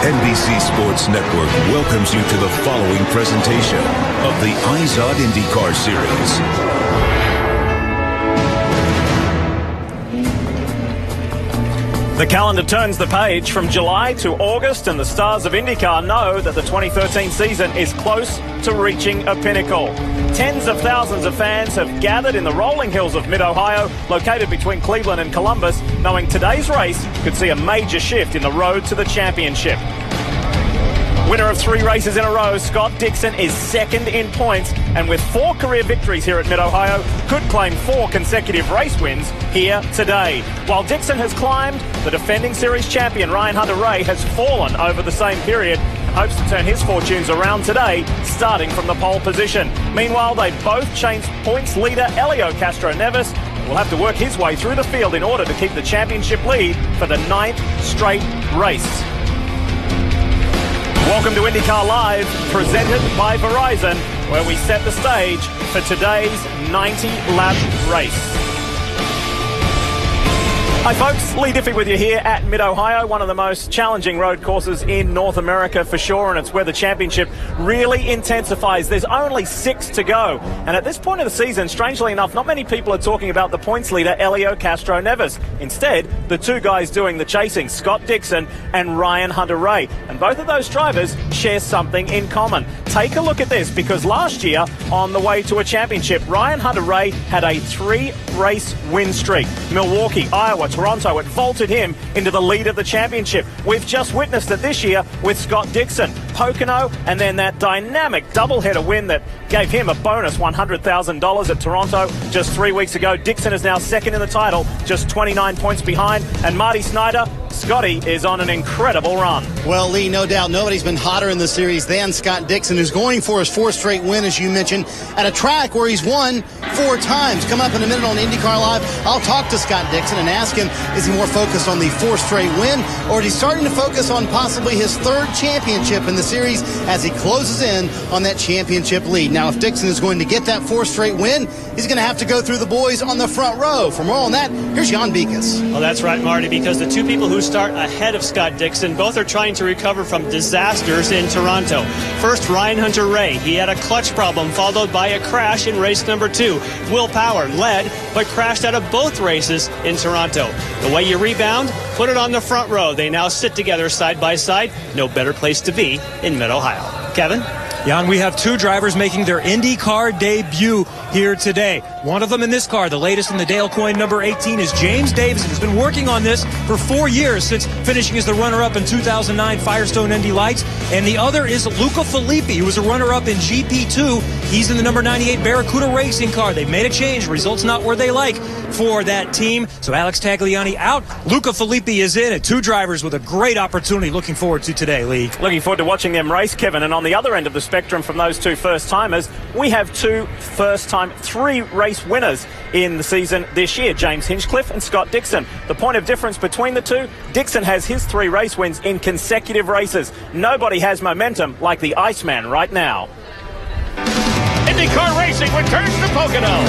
NBC Sports Network welcomes you to the following presentation of the IZOD IndyCar Series. The calendar turns the page from July to August, and the stars of IndyCar know that the 2013 season is close to reaching a pinnacle. Tens of thousands of fans have gathered in the rolling hills of Mid-Ohio, located between Cleveland and Columbus, knowing today's race could see a major shift in the road to the championship. Winner of 3 races in a row, Scott Dixon is second in points, and with 4 career victories here at Mid-Ohio, could claim 4 consecutive race wins here today. While Dixon has climbed, the defending series champion Ryan Hunter-Reay has fallen over the same period and hopes to turn his fortunes around today, starting from the pole position. Meanwhile, they both changed points leader Helio Castro-Neves will have to work his way through the field in order to keep the championship lead for the 9th straight race. Welcome to IndyCar Live, presented by Verizon, where we set the stage for today's 90-lap race. Hi folks, Lee Diffie with you here at Mid-Ohio, one of the most challenging road courses in North America for sure, and it's where the championship really intensifies. There's only 6 to go, and at this point of the season, strangely enough, not many people are talking about the points leader, Helio Castro-Neves. Instead, the 2 guys doing the chasing, Scott Dixon and Ryan Hunter-Reay, and both of those drivers share something in common. Take a look at this, because last year, on the way to a championship, Ryan Hunter-Reay had a 3-race win streak. Milwaukee, Iowa, Toronto, it vaulted him into the lead of the championship. We've just witnessed it this year with Scott Dixon. Pocono, and then that dynamic doubleheader win that gave him a bonus $100,000 at Toronto just 3 weeks ago. Dixon is now second in the title, just 29 points behind. And Marty Snyder, Scotty is on an incredible run. Well, Lee, no doubt nobody's been hotter in the series than Scott Dixon, who's going for his 4th straight win, as you mentioned, at a track where he's won 4 times. Come up in a minute on IndyCar Live. I'll talk to Scott Dixon and ask him, is he more focused on the 4th straight win, or is he starting to focus on possibly his 3rd championship in the series as he closes in on that championship lead? Now, if Dixon is going to get that 4th straight win, he's going to have to go through the boys on the front row. For more on that, here's Jan Beekes. Well, that's right, Marty, because the 2 people who start ahead of Scott Dixon both are trying to recover from disasters in Toronto. First, Ryan Hunter-Reay. He had a clutch problem followed by a crash in race number 2. Will Power led but crashed out of both races in Toronto. The way you rebound, put it on the front row. They now sit together side by side. No better place to be in Mid-Ohio. Kevin? Jan, we have 2 drivers making their IndyCar debut here today. One of them in this car, the latest in the Dale Coyne number 18, is James Davison, who's been working on this for 4 years since finishing as the runner-up in 2009 Firestone Indy Lights. And the other is Luca Filippi, who was a runner-up in GP2. He's in the number 98 Barracuda racing car. They've made a change. Results not where they like for that team. So Alex Tagliani out. Luca Filippi is in. And 2 drivers with a great opportunity looking forward to today, Lee. Looking forward to watching them race, Kevin. And on the other end of the spectrum from those 2 first-timers, we have 2 first-time 3-race winners in the season this year, James Hinchcliffe and Scott Dixon. The point of difference between the 2, Dixon has his 3 race wins in consecutive races. Nobody has momentum like the Iceman right now. IndyCar Racing returns to Pocono.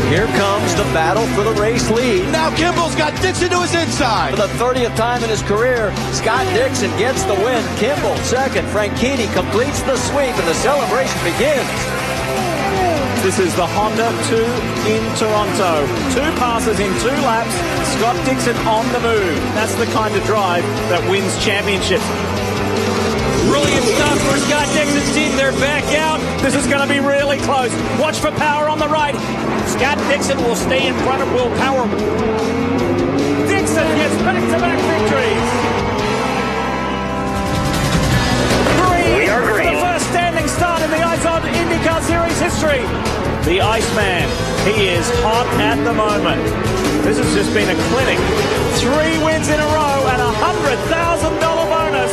Here comes the battle for the race lead. Now Kimball's got Dixon to his inside. For the 30th time in his career, Scott Dixon gets the win. Kimball second. Franchitti completes the sweep, and the celebration begins. This is the Honda 2 in Toronto. 2 passes in 2 laps. Scott Dixon on the move. That's the kind of drive that wins championships. Brilliant stuff for Scott Dixon's team. They're back out. This is going to be really close. Watch for Power on the right. Scott Dixon will stay in front of Will Power. Dixon gets back-to-back victories. We are green. The first standing start in the IZOD IndyCar Series history. The Iceman, he is hot at the moment. This has just been a clinic. 3 wins in a row and a $100,000 bonus.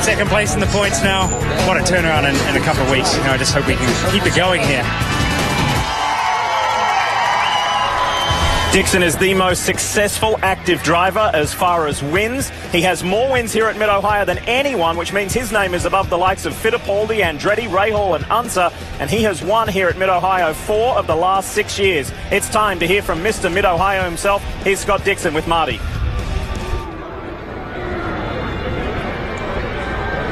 Second place in the points now. What a turnaround in a couple of weeks. I just hope we can keep it going here. Dixon is the most successful active driver as far as wins. He has more wins here at Mid-Ohio than anyone, which means his name is above the likes of Fittipaldi, Andretti, Rahal and Unser, and he has won here at Mid-Ohio 4 of the last 6 years. It's time to hear from Mr. Mid-Ohio himself. Here's Scott Dixon with Marty.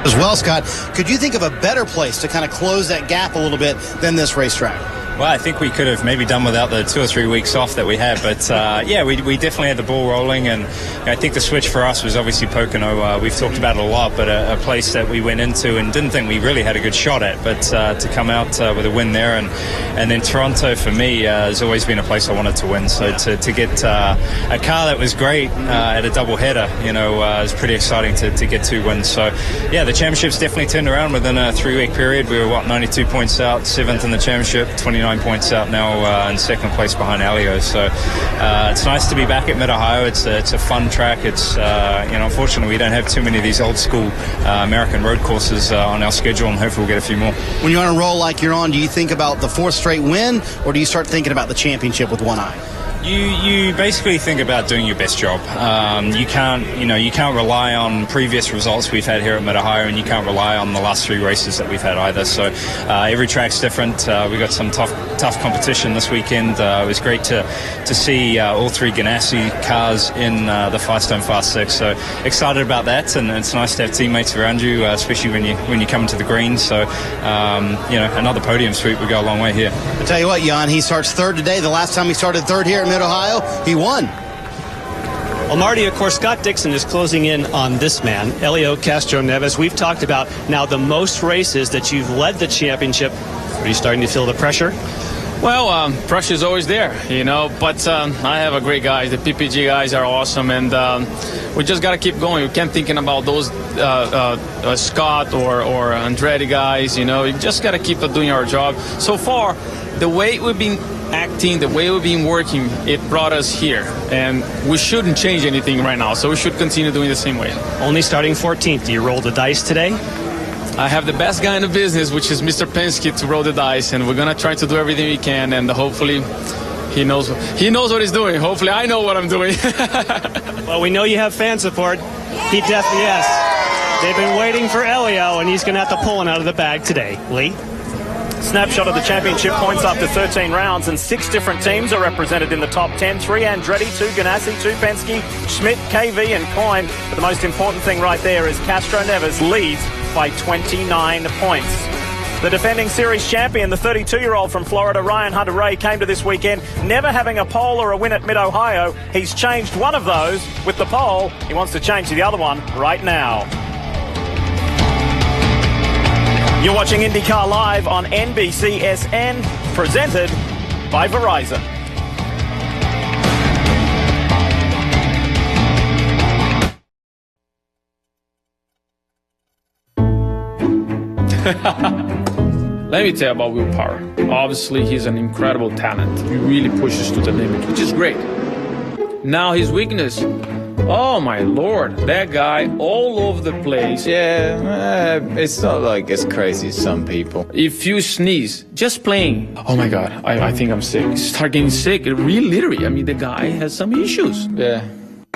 As well, Scott, could you think of a better place to kind of close that gap a little bit than this racetrack? Well, I think we could have maybe done without the 2 or 3 weeks off that we had, but yeah, we definitely had the ball rolling, and I think the switch for us was obviously Pocono. We've talked about it a lot, but a place that we went into and didn't think we really had a good shot at, but to come out with a win there, and then Toronto for me has always been a place I wanted to win. So to get a car that was great at a double header, is pretty exciting to get 2 wins. So yeah, the championship's definitely turned around within a 3-week period. We were 92 points out, 7th in the championship, 29 points out now in 2nd place behind Alio. So it's nice to be back at Mid-Ohio. It's a fun track. It's unfortunately we don't have too many of these old school American road courses on our schedule, and hopefully we'll get a few more. When you're on a roll like you're on, do you think about the 4th straight win, or do you start thinking about the championship with one eye? You basically think about doing your best job. You can't rely on previous results we've had here at Mid-Ohio, and you can't rely on the last 3 races that we've had either. So every track's different. We got some tough competition this weekend. It was great to see all 3 Ganassi cars in the Firestone Fast 6. So excited about that, and it's nice to have teammates around you, especially when you come into the green. So another podium sweep would go a long way here. I tell you what, Jan, he starts 3rd today. The last time he started 3rd here at Mid-Ohio, he won. Well, Marty, of course, Scott Dixon is closing in on this man, Helio Castroneves. We've talked about now the most races that you've led the championship. Are you starting to feel the pressure? Well, pressure is always there, but I have a great guys. The PPG guys are awesome, and we just got to keep going. We can't thinking about those Scott or Andretti guys, You just got to keep doing our job. So far, the way we've been acting, the way we've been working, it brought us here, and we shouldn't change anything right now, so we should continue doing the same way. Only starting 14th. Do you roll the dice today? I have the best guy in the business, which is Mr. Penske, to roll the dice, and we're gonna try to do everything we can, and hopefully he knows what he's doing. Hopefully I know what I'm doing. Well, we know you have fan support. He definitely yes. They've been waiting for Helio, and he's gonna have to pull one out of the bag today. Lee? Snapshot of the championship points after 13 rounds, and 6 different teams are represented in the top 10. 3 Andretti, 2 Ganassi, 2 Penske, Schmidt, KV and Coyne. But the most important thing right there is Castroneves leads by 29 points. The defending series champion, the 32-year-old from Florida, Ryan Hunter-Reay, came to this weekend never having a pole or a win at Mid-Ohio. He's changed one of those with the pole. He wants to change the other one right now. You're watching IndyCar Live on NBCSN, presented by Verizon. Let me tell you about Will Power. Obviously, he's an incredible talent. He really pushes to the limit, which is great. Now his weakness, oh my Lord, that guy all over the place. Yeah, it's not like as crazy as some people. If you sneeze, just playing, oh my God, I think I'm sick. Start getting sick, literally. I mean, the guy has some issues. Yeah.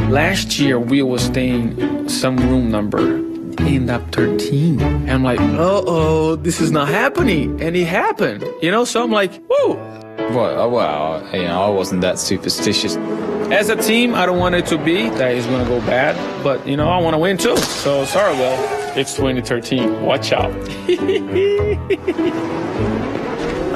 Last year, we was staying some room number, end up 13. And I'm like, uh-oh, this is not happening. And it happened, so I'm like, whoa. Well, I wasn't that superstitious. As a team, I don't want it to be that it's going to go bad, but, I want to win too. So, sorry, Will. It's 2013. Watch out.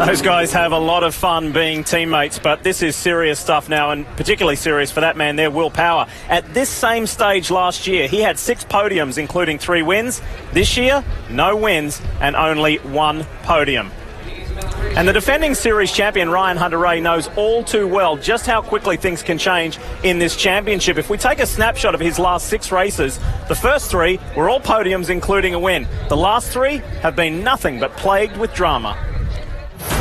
Those guys have a lot of fun being teammates, but this is serious stuff now, and particularly serious for that man there, Will Power. At this same stage last year, he had 6 podiums, including 3 wins. This year, no wins and only 1 podium. And the defending series champion, Ryan Hunter-Reay, knows all too well just how quickly things can change in this championship. If we take a snapshot of his last 6 races, the first 3 were all podiums, including a win. The last 3 have been nothing but plagued with drama.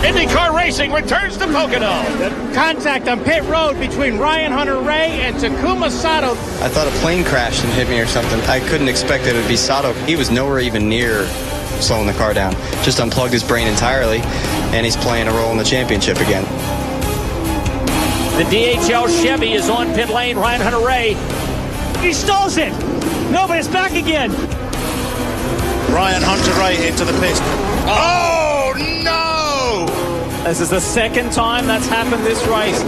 IndyCar Racing returns to Pocono. The contact on pit road between Ryan Hunter-Reay and Takuma Sato. I thought a plane crashed and hit me or something. I couldn't expect it to be Sato. He was nowhere even near slowing the car down. Just unplugged his brain entirely, and he's playing a role in the championship again. The DHL Chevy is on pit lane. Ryan Hunter-Reay. He stalls it. No, but it's back again. Ryan Hunter-Reay into the pit. Oh, no! This is the second time that's happened this race.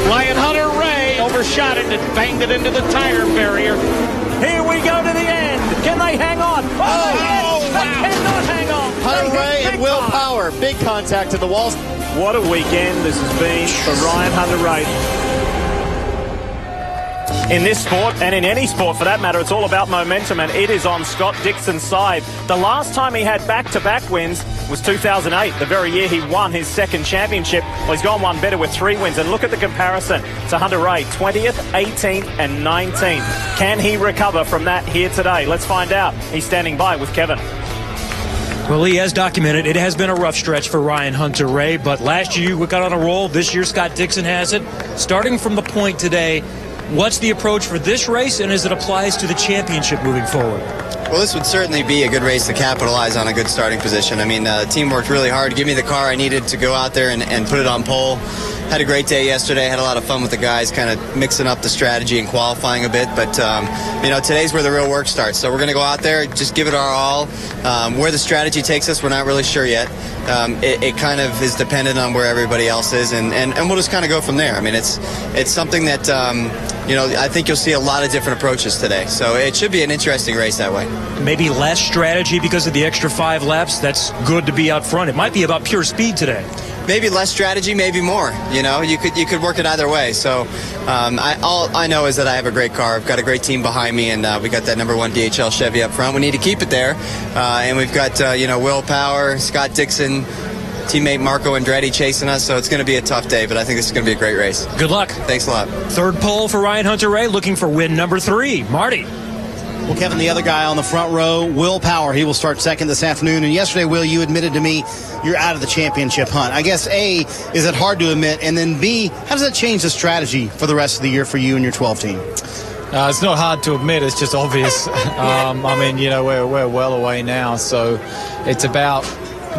Ryan Hunter-Reay overshot it and banged it into the tire barrier. Here we go to the end. Can they hang on? Oh, yes, they cannot hang on. Hunter Ray and Will Power. Big contact to the walls. What a weekend this has been for Ryan Hunter-Reay. In this sport, and in any sport for that matter, it's all about momentum, and it is on Scott Dixon's side. The last time he had back-to-back wins was 2008, the very year he won his second championship. Well, he's gone one better with 3 wins, and look at the comparison to Hunter-Reay, 20th, 18th and 19th. Can he recover from that here today? Let's find out. He's standing by with Kevin. Well, he has documented it has been a rough stretch for Ryan Hunter-Reay, but last year we got on a roll. This year Scott Dixon has it. Starting from the point today, what's the approach for this race, and as it applies to the championship moving forward? Well, this would certainly be a good race to capitalize on a good starting position. I mean, the team worked really hard to give me the car I needed to go out there and put it on pole. Had a great day yesterday. Had a lot of fun with the guys, kind of mixing up the strategy and qualifying a bit. But, today's where the real work starts. So we're going to go out there, just give it our all. Where the strategy takes us, we're not really sure yet. It kind of is dependent on where everybody else is, and we'll just kind of go from there. I mean, it's something that, I think you'll see a lot of different approaches today. So it should be an interesting race that way. Maybe less strategy because of the extra 5 laps. That's good to be out front. It might be about pure speed today. Maybe less strategy, maybe more. You could work it either way. So all I know is that I have a great car. I've got a great team behind me, and we got that #1 DHL Chevy up front. We need to keep it there, and we've got Will Power, Scott Dixon, teammate Marco Andretti chasing us. So it's going to be a tough day, but I think this is going to be a great race. Good luck. Thanks a lot. Third pole for Ryan Hunter-Reay, looking for win number 3. Marty. Well, Kevin, the other guy on the front row, Will Power, he will start second this afternoon. And yesterday, Will, you admitted to me you're out of the championship hunt. I guess, A, is it hard to admit? And then, B, how does that change the strategy for the rest of the year for you and your 12 team? It's not hard to admit. It's just obvious. We're well away now. So it's about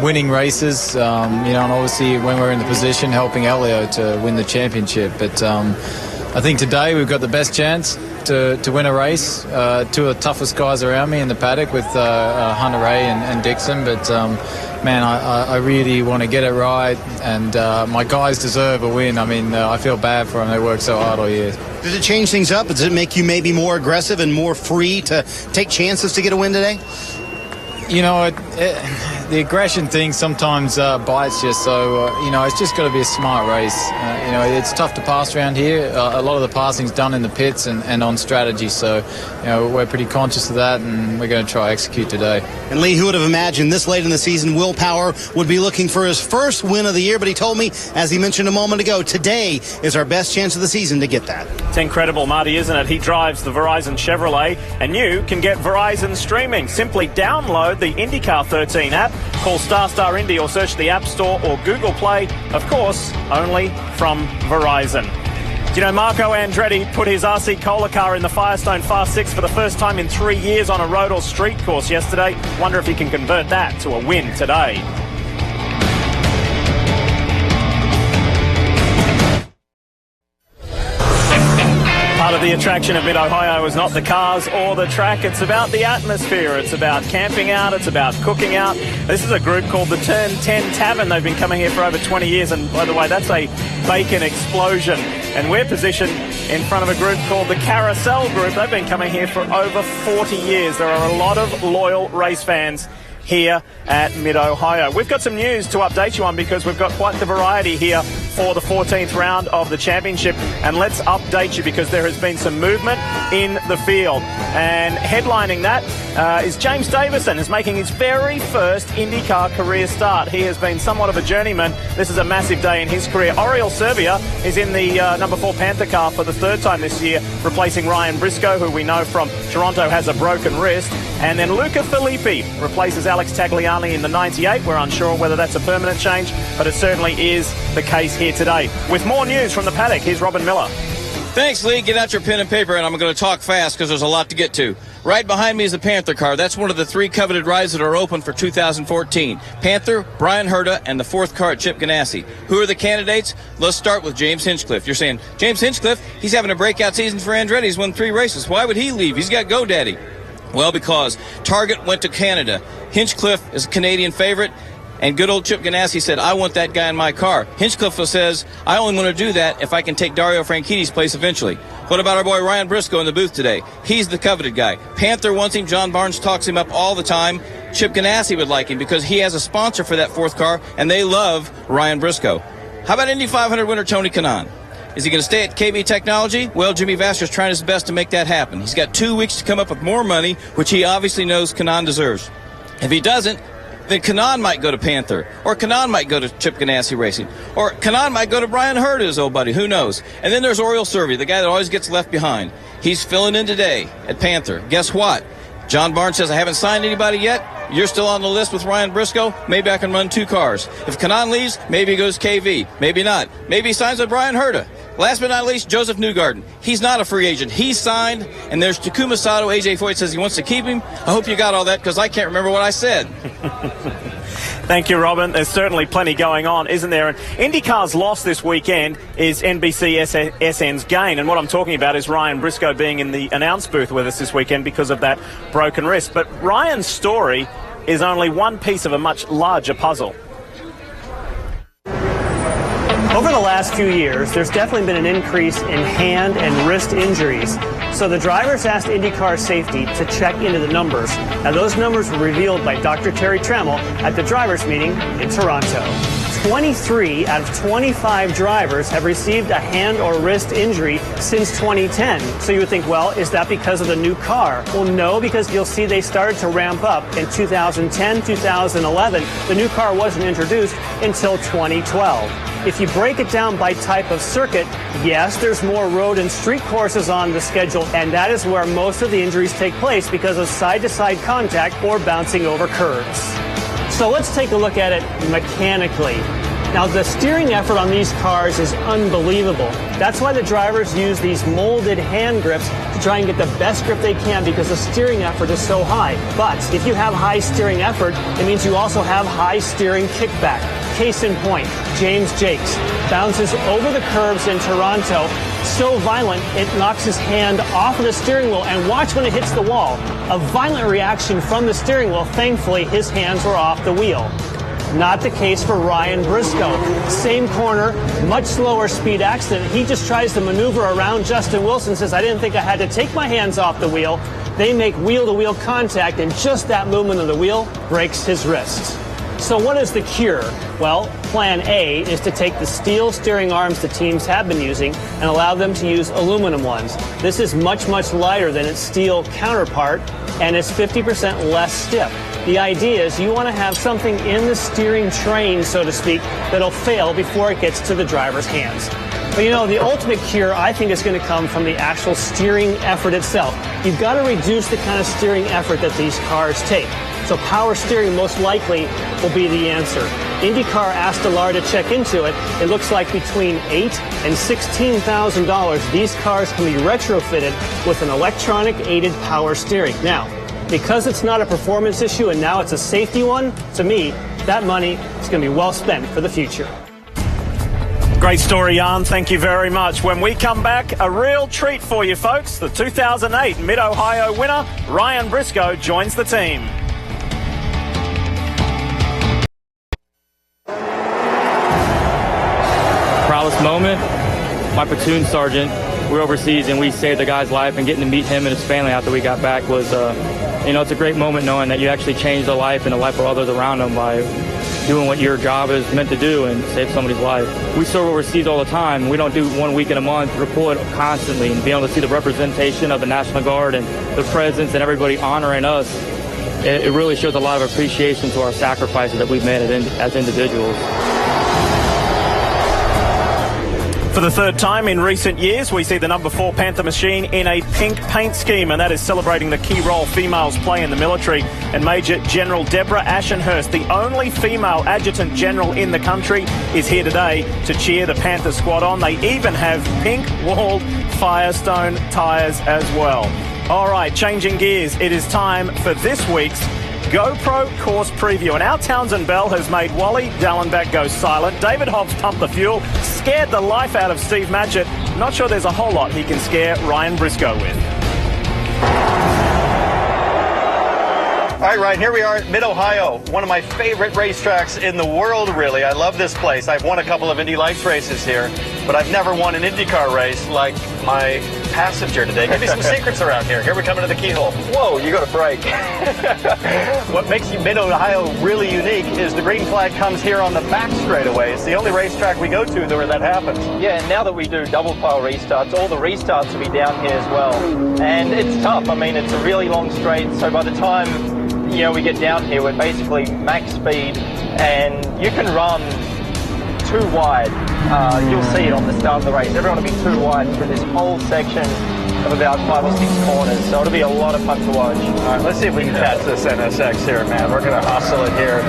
winning races, and obviously when we're in the position, helping Elio to win the championship. But I think today we've got the best chance to win a race. 2 of the toughest guys around me in the paddock with Hunter-Reay and Dixon. But, I really want to get it right, and my guys deserve a win. I mean, I feel bad for them. They work so hard all year. Does it change things up? Does it make you maybe more aggressive and more free to take chances to get a win today? The aggression thing sometimes bites you, so it's just got to be a smart race. It's tough to pass around here. A lot of the passing's done in the pits and on strategy, so we're pretty conscious of that, and we're going to try to execute today. And Lee, who would have imagined this late in the season Will Power would be looking for his first win of the year, but he told me, as he mentioned a moment ago, today is our best chance of the season to get that. It's incredible, Marty, isn't it? He drives the Verizon Chevrolet, and you can get Verizon streaming. Simply download the IndyCar 13 app, call Star Indy, or search the App Store or Google Play, of course, only from Verizon. Do you know Marco Andretti put his RC Cola car in the Firestone Fast 6 for the first time in 3 years on a road or street course yesterday? Wonder if he can convert that to a win today. Part of the attraction of Mid-Ohio is not the cars or the track. It's about the atmosphere. It's about camping out. It's about cooking out. This is a group called the Turn 10 Tavern. They've been coming here for over 20 years. And by the way, that's a bacon explosion. And we're positioned in front of a group called the Carousel Group. They've been coming here for over 40 years. There are a lot of loyal race fans here at Mid-Ohio. We've got some news to update you on because we've got quite the variety here for the 14th round of the championship, and let's update you because there has been some movement in the field, and headlining that is James Davison, is making his very first IndyCar career start. He has been somewhat of a journeyman. This is a massive day in his career. Oriol Serbia is in the number 4 Panther car for the 3rd time this year, replacing Ryan Briscoe, who we know from Toronto has a broken wrist. And then Luca Filippi replaces Alex Tagliani in the 98. We're unsure whether that's a permanent change, but it certainly is the case here today. With more news from the paddock, here's Robin Miller. Thanks, Lee. Get out your pen and paper, and I'm going to talk fast because there's a lot to get to. Right behind me is the Panther car. That's one of the 3 coveted rides that are open for 2014. Panther, Brian Herta, and the 4th car at Chip Ganassi. Who are the candidates? Let's start with James Hinchcliffe. You're saying, James Hinchcliffe, he's having a breakout season for Andretti. He's won 3 races. Why would he leave? He's got GoDaddy. Well, because Target went to Canada. Hinchcliffe is a Canadian favorite. And good old Chip Ganassi said, I want that guy in my car. Hinchcliffe says, I only want to do that if I can take Dario Franchitti's place eventually. What about our boy Ryan Briscoe in the booth today? He's the coveted guy. Panther wants him. John Barnes talks him up all the time. Chip Ganassi would like him because he has a sponsor for that fourth car, and they love Ryan Briscoe. How about Indy 500 winner Tony Kanaan? Is he going to stay at KB Technology? Well, Jimmy Vasser's trying his best to make that happen. He's got 2 weeks to come up with more money, which he obviously knows Kanaan deserves. If he doesn't, then Kanaan might go to Panther, or Kanaan might go to Chip Ganassi Racing, or Kanaan might go to Brian Hurd, his old buddy. Who knows? And then there's Oriole Survey, the guy that always gets left behind. He's filling in today at Panther. Guess what? John Barnes says, I haven't signed anybody yet. You're still on the list with Ryan Briscoe. Maybe I can run 2 cars. If Kanaan leaves, maybe he goes KV. Maybe not. Maybe he signs with Brian Herta. Last but not least, Joseph Newgarden. He's not a free agent. He's signed. And there's Takuma Sato. AJ Foyt says he wants to keep him. I hope you got all that because I can't remember what I said. Thank you, Robin. There's certainly plenty going on, isn't there? And IndyCar's loss this weekend is NBC-SN's gain. And what I'm talking about is Ryan Briscoe being in the announce booth with us this weekend because of that broken wrist. But Ryan's story is only one piece of a much larger puzzle. Over the last few years, there's definitely been an increase in hand and wrist injuries. So the drivers asked IndyCar Safety to check into the numbers. Now, those numbers were revealed by Dr. Terry Trammell at the drivers' meeting in Toronto. 23 out of 25 drivers have received a hand or wrist injury since 2010. So you would think, well, is that because of the new car? Well, no, because you'll see they started to ramp up in 2010, 2011. The new car wasn't introduced until 2012. If you break it down by type of circuit, yes, there's more road and street courses on the schedule, and that is where most of the injuries take place because of side-to-side contact or bouncing over curves. So let's take a look at it mechanically. Now, the steering effort on these cars is unbelievable. That's why the drivers use these molded hand grips to try and get the best grip they can because the steering effort is so high. But if you have high steering effort, it means you also have high steering kickback. Case in point, James Jakes bounces over the curves in Toronto, so violent it knocks his hand off of the steering wheel, and watch when it hits the wall. A violent reaction from the steering wheel. Thankfully, his hands were off the wheel. Not the case for Ryan Briscoe. Same corner, much slower speed accident. He just tries to maneuver around Justin Wilson, says, I didn't think I had to take my hands off the wheel. They make wheel-to-wheel contact, and just that movement of the wheel breaks his wrist. So what is the cure? Well, plan A is to take the steel steering arms the teams have been using and allow them to use aluminum ones. This is much, much lighter than its steel counterpart, and it's 50% less stiff. The idea is you want to have something in the steering train, so to speak, that'll fail before it gets to the driver's hands. But you know, the ultimate cure, I think, is going to come from the actual steering effort itself. You've got to reduce the kind of steering effort that these cars take. So power steering most likely will be the answer. IndyCar asked Delar to check into it. It looks like between $8,000 and $16,000, these cars can be retrofitted with an electronic aided power steering. Now, because it's not a performance issue and now it's a safety one, to me, that money is going to be well spent for the future. Great story, Jan. Thank you very much. When we come back, a real treat for you folks. The 2008 Mid-Ohio winner, Ryan Briscoe, joins the team. Proudest moment, my platoon sergeant, we're overseas and we saved the guy's life, and getting to meet him and his family after we got back was, it's a great moment knowing that you actually changed the life and the life of others around them by doing what your job is meant to do and save somebody's life. We serve overseas all the time. We don't do 1 week in a month, report constantly, and being able to see the representation of the National Guard and the presidents and everybody honoring us, it really shows a lot of appreciation to our sacrifices that we've made as individuals. For the third time in recent years, we see the number 4 Panther machine in a pink paint scheme, and that is celebrating the key role females play in the military. And Major General Deborah Ashenhurst, the only female adjutant general in the country, is here today to cheer the Panther squad on. They even have pink-walled Firestone tyres as well. All right, changing gears, it is time for this week's GoPro course preview. And our Townsend Bell has made Wally Dallenbach go silent. David Hobbs pumped the fuel, scared the life out of Steve Matchett. Not sure there's a whole lot he can scare Ryan Briscoe with. All right, Ryan, here we are at Mid-Ohio, one of my favorite racetracks in the world, really. I love this place. I've won a couple of Indy Lights races here, but I've never won an IndyCar race like my passenger today. Give me some secrets around here. Here we come into the keyhole. Whoa, you got a break. What makes Mid-Ohio really unique is the green flag comes here on the back straightaway. It's the only racetrack we go to where that happens. Yeah, and now that we do double file restarts, all the restarts will be down here as well. And it's tough. I mean, it's a really long straight, so by the time we get down here, we're basically max speed, and you can run too wide. You'll see it on the start of the race. Everyone will be too wide through this whole section of about 5 or 6 corners, so it'll be a lot of fun to watch. All right, let's see if we can catch this NSX here, man. We're going to hustle it here.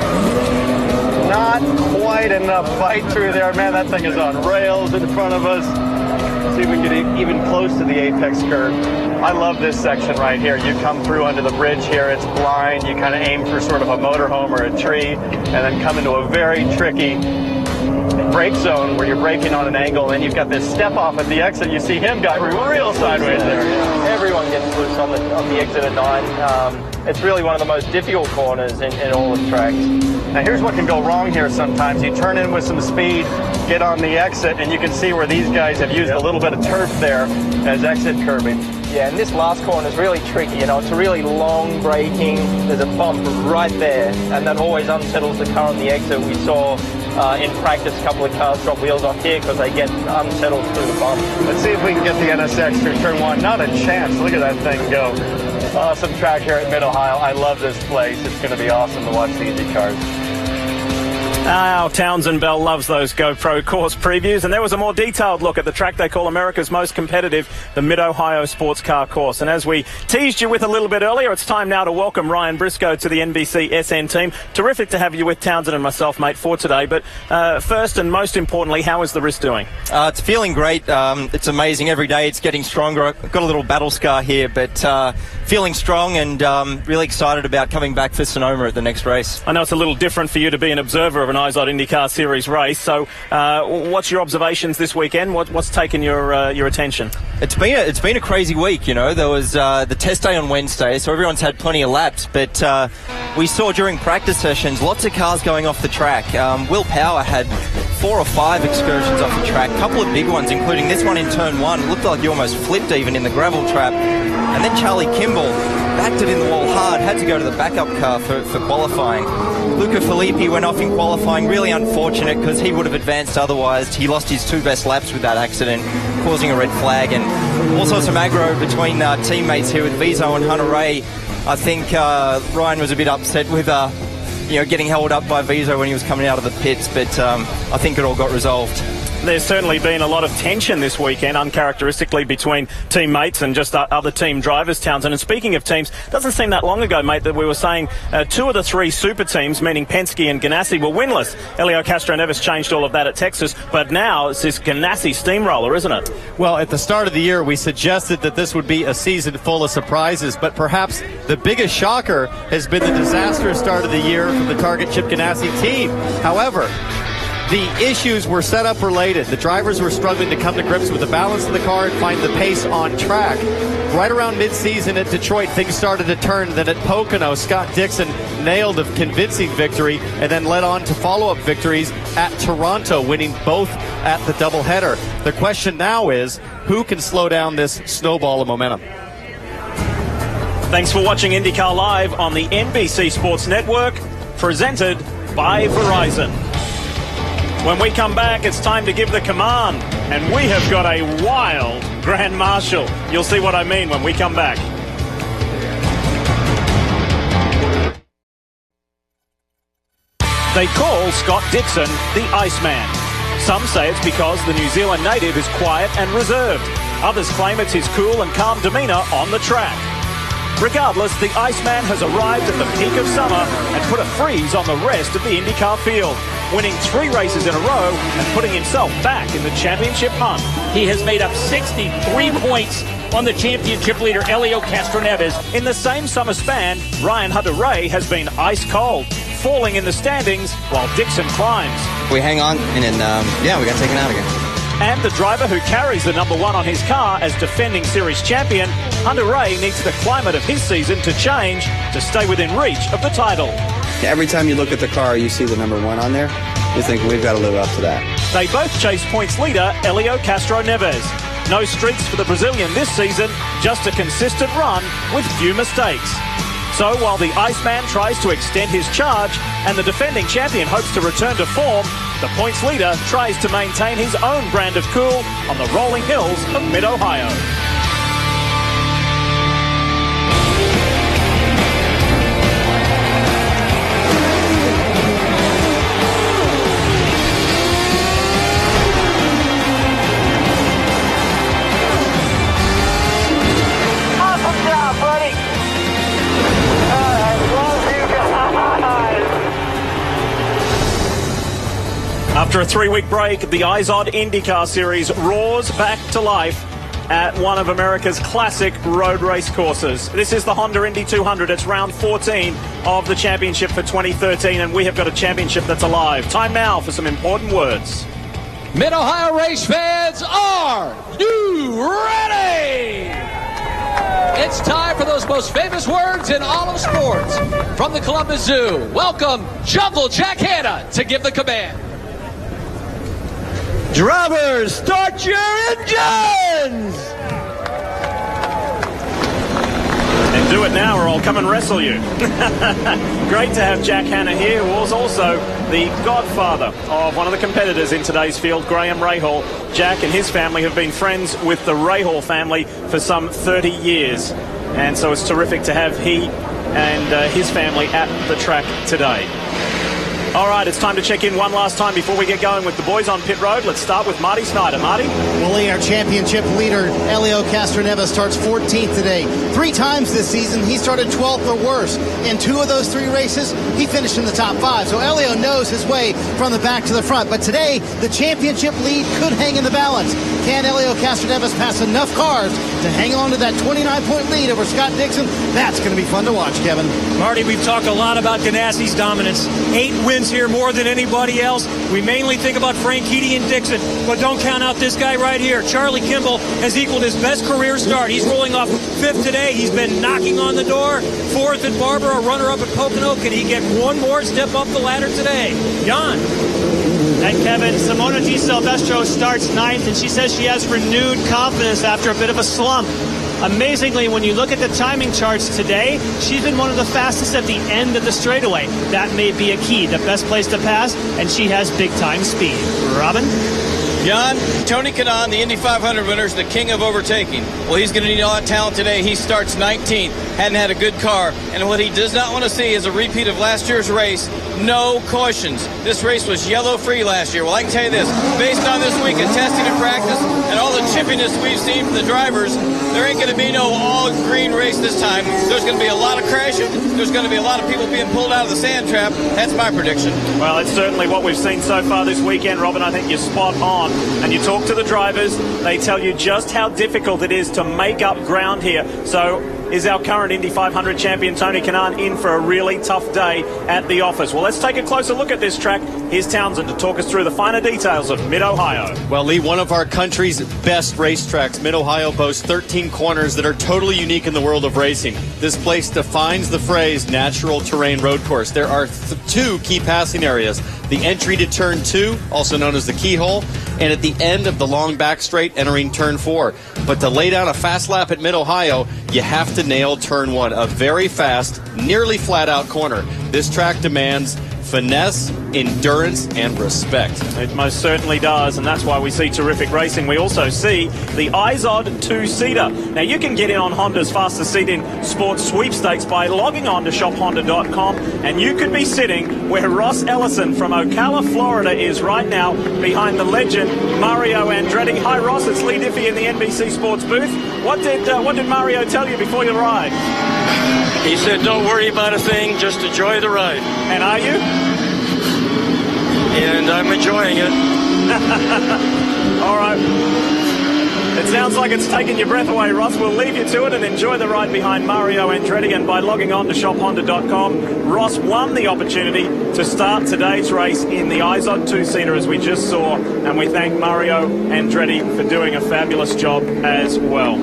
Not quite enough fight through there, man. That thing is on rails in front of us. See if we can get even close to the apex curve. I love this section right here. You come through under the bridge here, it's blind. You kind of aim for sort of a motorhome or a tree, and then come into a very tricky brake zone where you're braking on an angle, and you've got this step off at the exit. You see him go real sideways there. Everyone gets loose on the exit at 9. It's really one of the most difficult corners in all of tracks. Now here's what can go wrong here sometimes. You turn in with some speed, get on the exit, and you can see where these guys have used a little bit of turf there as exit curbing. Yeah, and this last corner is really tricky. It's a really long braking. There's a bump right there, and that always unsettles the car on the exit. We saw in practice a couple of cars drop wheels off here because they get unsettled through the bump. Let's see if we can get the NSX through turn 1. Not a chance. Look at that thing go. Awesome track here at Mid-Ohio. I love this place. It's going to be awesome to watch the Indy cars. Townsend Bell loves those GoPro course previews, and there was a more detailed look at the track they call America's most competitive, the Mid-Ohio Sports Car Course. And as we teased you with a little bit earlier, it's time now to welcome Ryan Briscoe to the NBC SN team. Terrific to have you with Townsend and myself, mate, for today. But first and most importantly, how is the wrist doing? It's feeling great. It's amazing. Every day it's getting stronger. I've got a little battle scar here, but feeling strong and really excited about coming back for Sonoma at the next race. I know it's a little different for you to be an observer of an IZOD IndyCar Series race. So, what's your observations this weekend? What's taken your attention? It's been a crazy week. There was the test day on Wednesday, so everyone's had plenty of laps. But we saw during practice sessions lots of cars going off the track. Will Power had 4 or 5 excursions off the track. A couple of big ones, including this one in turn 1. It looked like he almost flipped even in the gravel trap. And then Charlie Kimball backed it in the wall hard, had to go to the backup car for qualifying. Luca Filippi went off in qualifying, really unfortunate because he would have advanced otherwise. He lost his 2 best laps with that accident, causing a red flag. And also some aggro between teammates here with Vizo and Hunter Ray. I think Ryan was a bit upset with getting held up by Vizo when he was coming out of the pits, but I think it all got resolved. There's certainly been a lot of tension this weekend, uncharacteristically, between teammates and just other team drivers, Townsend. And speaking of teams, doesn't seem that long ago, mate, that we were saying 2 of the 3 super teams, meaning Penske and Ganassi, were winless. Helio Castroneves changed all of that at Texas, but now it's this Ganassi steamroller, isn't it? Well, at the start of the year, we suggested that this would be a season full of surprises, but perhaps the biggest shocker has been the disastrous start of the year from the Target Chip Ganassi team. However, the issues were setup related. The drivers were struggling to come to grips with the balance of the car and find the pace on track. Right around mid-season at Detroit, things started to turn. Then at Pocono, Scott Dixon nailed a convincing victory and then led on to follow-up victories at Toronto, winning both at the doubleheader. The question now is, who can slow down this snowball of momentum? Thanks for watching IndyCar Live on the NBC Sports Network, presented by Verizon. When we come back, it's time to give the command, and we have got a wild Grand Marshal. You'll see what I mean when we come back. They call Scott Dixon the Iceman. Some say it's because the New Zealand native is quiet and reserved. Others claim it's his cool and calm demeanour on the track. Regardless, the Iceman has arrived at the peak of summer and put a freeze on the rest of the IndyCar field, winning 3 races in a row and putting himself back in the championship hunt. He has made up 63 points on the championship leader, Helio Castroneves. In the same summer span, Ryan Hunter-Reay has been ice cold, falling in the standings while Dixon climbs. We hang on, and then, we got taken out again. And the driver who carries the number 1 on his car as defending series champion, Hunter Ray, needs the climate of his season to change to stay within reach of the title. Every time you look at the car, you see the number 1 on there. You think we've got to live up to that. They both chase points leader Helio Castro Neves. No streaks for the Brazilian this season, just a consistent run with few mistakes. So while the Iceman tries to extend his charge and the defending champion hopes to return to form, the points leader tries to maintain his own brand of cool on the rolling hills of Mid-Ohio. After a 3-week break, the IZOD IndyCar Series roars back to life at one of America's classic road race courses. This is the Honda Indy 200. It's round 14 of the championship for 2013, and we have got a championship that's alive. Time now for some important words. Mid-Ohio race fans, are you ready? It's time for those most famous words in all of sports. From the Columbus Zoo, welcome Jungle Jack Hanna to give the command. Drivers, start your engines! And do it now or I'll come and wrestle you. Great to have Jack Hanna here, who was also the godfather of one of the competitors in today's field, Graham Rahal. Jack and his family have been friends with the Rahal family for some 30 years. And so it's terrific to have he and his family at the track today. All right, it's time to check in one last time before we get going with the boys on pit road. Let's start with Marty Snyder. Marty? Well, Lee, our championship leader, Helio Castro Neves, starts 14th today. 3 times this season, he started 12th or worse. In 2 of those 3 races, he finished in the top 5. So Helio knows his way from the back to the front. But today, the championship lead could hang in the balance. Can Helio Castro Neves pass enough cars to hang on to that 29-point lead over Scott Dixon? That's going to be fun to watch, Kevin. Marty, we've talked a lot about Ganassi's dominance. 8 wins here, more than anybody else. We mainly think about Franchitti and Dixon, but don't count out this guy right here. Charlie Kimball has equaled his best career start. He's rolling off 5th today. He's been knocking on the door. 4th at Barbara, runner-up at Pocono. Can he get one more step up the ladder today? Jan? And Kevin, Simona Di Silvestro starts 9th, and she says she has renewed confidence after a bit of a slump. Amazingly, when you look at the timing charts today, she's been one of the fastest at the end of the straightaway. That may be a key, the best place to pass, and she has big-time speed. Robin? John, Tony Kanaan, the Indy 500 winner, is the king of overtaking. Well, he's going to need all that talent today. He starts 19th, hadn't had a good car, and what he does not want to see is a repeat of last year's race. No cautions. This race was yellow-free last year. Well, I can tell you this, based on this week of testing and practice and all the chippiness we've seen from the drivers, there ain't going to be no all-green race this time. There's going to be a lot of crashing. There's going to be a lot of people being pulled out of the sand trap. That's my prediction. Well, it's certainly what we've seen so far this weekend, Robin. I think you're spot on. And you talk to the drivers, they tell you just how difficult it is to make up ground here. So is our current Indy 500 champion Tony Kanaan in for a really tough day at the office? Well, let's take a closer look at this track. Here's Townsend to talk us through the finer details of Mid-Ohio. Well, Lee, one of our country's best racetracks, Mid-Ohio boasts 13 corners that are totally unique in the world of racing. This place defines the phrase natural terrain road course. There are 2 key passing areas. The entry to turn 2, also known as the keyhole, and at the end of the long back straight entering turn 4. But to lay down a fast lap at Mid-Ohio, you have to nail turn 1, a very fast, nearly flat-out corner. This track demands finesse, endurance, and respect. It most certainly does, and that's why we see terrific racing. We also see the IZOD 2-seater. Now, you can get in on Honda's fastest seat in sports sweepstakes by logging on to shophonda.com, and you could be sitting where Ross Ellison from Ocala, Florida is right now, behind the legend Mario Andretti. Hi, Ross. It's Lee Diffie in the NBC Sports booth. What did Mario tell you before your ride? He said, don't worry about a thing, just enjoy the ride. And are you? And I'm enjoying it. All right. It sounds like it's taken your breath away, Ross. We'll leave you to it and enjoy the ride behind Mario Andretti. And by logging on to shophonda.com, Ross won the opportunity to start today's race in the IZOD two-seater, as we just saw. And we thank Mario Andretti for doing a fabulous job as well.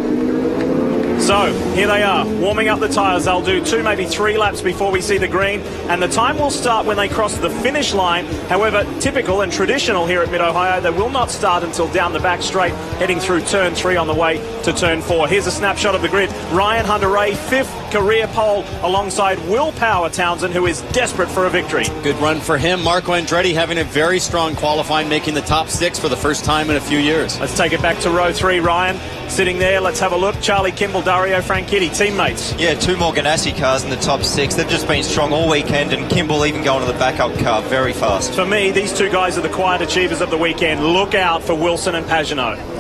So, here they are, warming up the tyres. They'll do 2, maybe 3 laps before we see the green, and the time will start when they cross the finish line. However, typical and traditional here at Mid-Ohio, they will not start until down the back straight, heading through turn 3 on the way to turn 4. Here's a snapshot of the grid. Ryan Hunter-Reay, 5th career pole, alongside Will Power Townsend, who is desperate for a victory. Good run for him. Marco Andretti having a very strong qualifying, making the top 6 for the first time in a few years. Let's take it back to row 3, Ryan. Sitting there, let's have a look. Charlie Kimball, Dario Franchitti, teammates. Yeah, 2 more Ganassi cars in the top 6. They've just been strong all weekend, and Kimball even going to the backup car very fast. For me, these 2 guys are the quiet achievers of the weekend. Look out for Wilson and Pagenaud.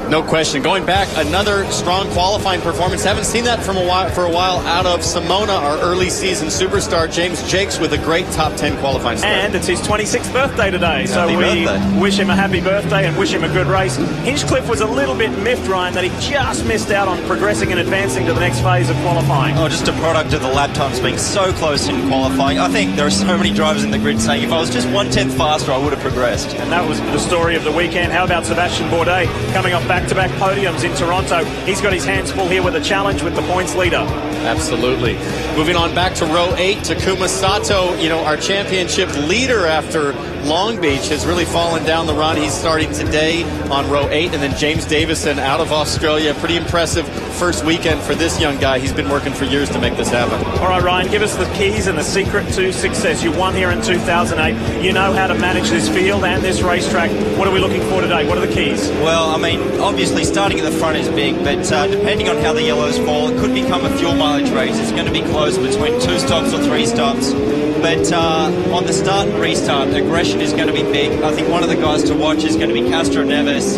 No question. Going back, another strong qualifying performance. Haven't seen that for a while out of Simona, our early season superstar. James Jakes with a great top 10 qualifying start. And it's his 26th birthday today, so we wish him a happy birthday and wish him a good race. Hinchcliffe was a little bit miffed, Ryan, that he just missed out on progressing and advancing to the next phase of qualifying. Oh, just a product of the lap times being so close in qualifying. I think there are so many drivers in the grid saying if I was just 1/10 faster, I would have progressed. And that was the story of the weekend. How about Sebastian Bourdais coming off back-to-back podiums in Toronto? He's got his hands full here with a challenge with the points leader. Absolutely. Moving on back to row 8, Takuma Sato, our championship leader after Long Beach, has really fallen down the run. He's starting today on row 8, and then James Davison out of Australia. Pretty impressive first weekend for this young guy. He's been working for years to make this happen. All right, Ryan, give us the keys and the secret to success. You won here in 2008. You know how to manage this field and this racetrack. What are we looking for today? What are the keys? Well, I mean, obviously starting at the front is big, but depending on how the yellows fall, it could become a fuel mileage race. It's going to be close between 2 stops or 3 stops. But on the start and restart, aggression is going to be big. I think one of the guys to watch is going to be Castro Neves,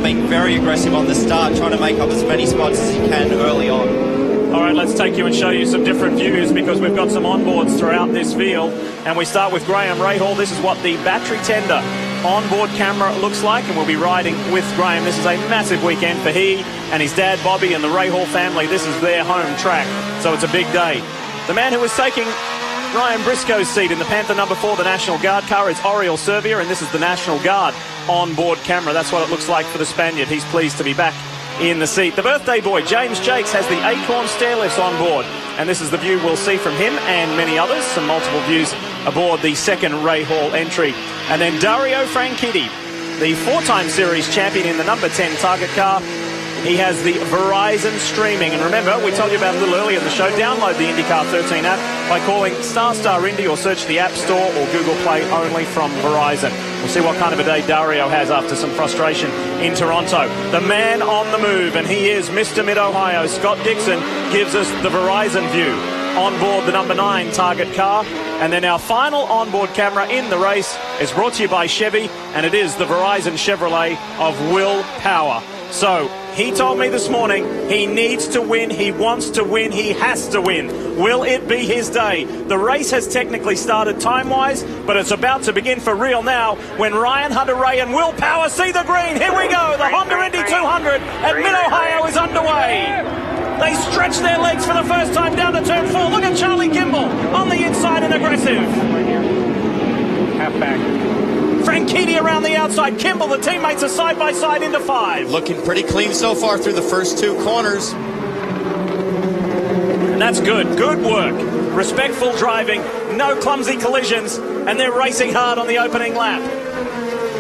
being very aggressive on the start, trying to make up as many spots as he can early on. All right, let's take you and show you some different views because we've got some onboards throughout this field. And we start with Graham Rahal. This is what the battery tender onboard camera looks like, and we'll be riding with Graham. This is a massive weekend for he and his dad, Bobby, and the Rahal family. This is their home track, so it's a big day. The man who was taking Ryan Briscoe's seat in the Panther number 4, the National Guard car, is Oriol Servia, and this is the National Guard onboard camera. That's what it looks like for the Spaniard. He's pleased to be back in the seat. The birthday boy, James Jakes, has the Acorn stair lifts on board, and this is the view we'll see from him and many others. Some multiple views aboard the second Rahal entry. And then Dario Franchitti, the 4-time series champion in the number 10 Target car. He has the Verizon streaming. And remember, we told you about it a little earlier in the show, download the IndyCar 13 app by calling ** Indy or search the App Store or Google Play only from Verizon. We'll see what kind of a day Dario has after some frustration in Toronto. The man on the move, and he is Mr. Mid-Ohio. Scott Dixon gives us the Verizon view on board the number 9 Target car. And then our final onboard camera in the race is brought to you by Chevy, and it is the Verizon Chevrolet of Will Power. So, he told me this morning he needs to win, he wants to win, he has to win. Will it be his day? The race has technically started time-wise, but it's about to begin for real now when Ryan Hunter-Reay and Will Power see the green. Here we go, the Honda Indy 200 at Mid-Ohio is underway. They stretch their legs for the first time down to turn 4. Look at Charlie Kimball on the inside and aggressive. Half back. Franchitti around the outside. Kimball, the teammates are side by side into 5. Looking pretty clean so far through the first 2 corners. And that's good. Good work. Respectful driving. No clumsy collisions. And they're racing hard on the opening lap.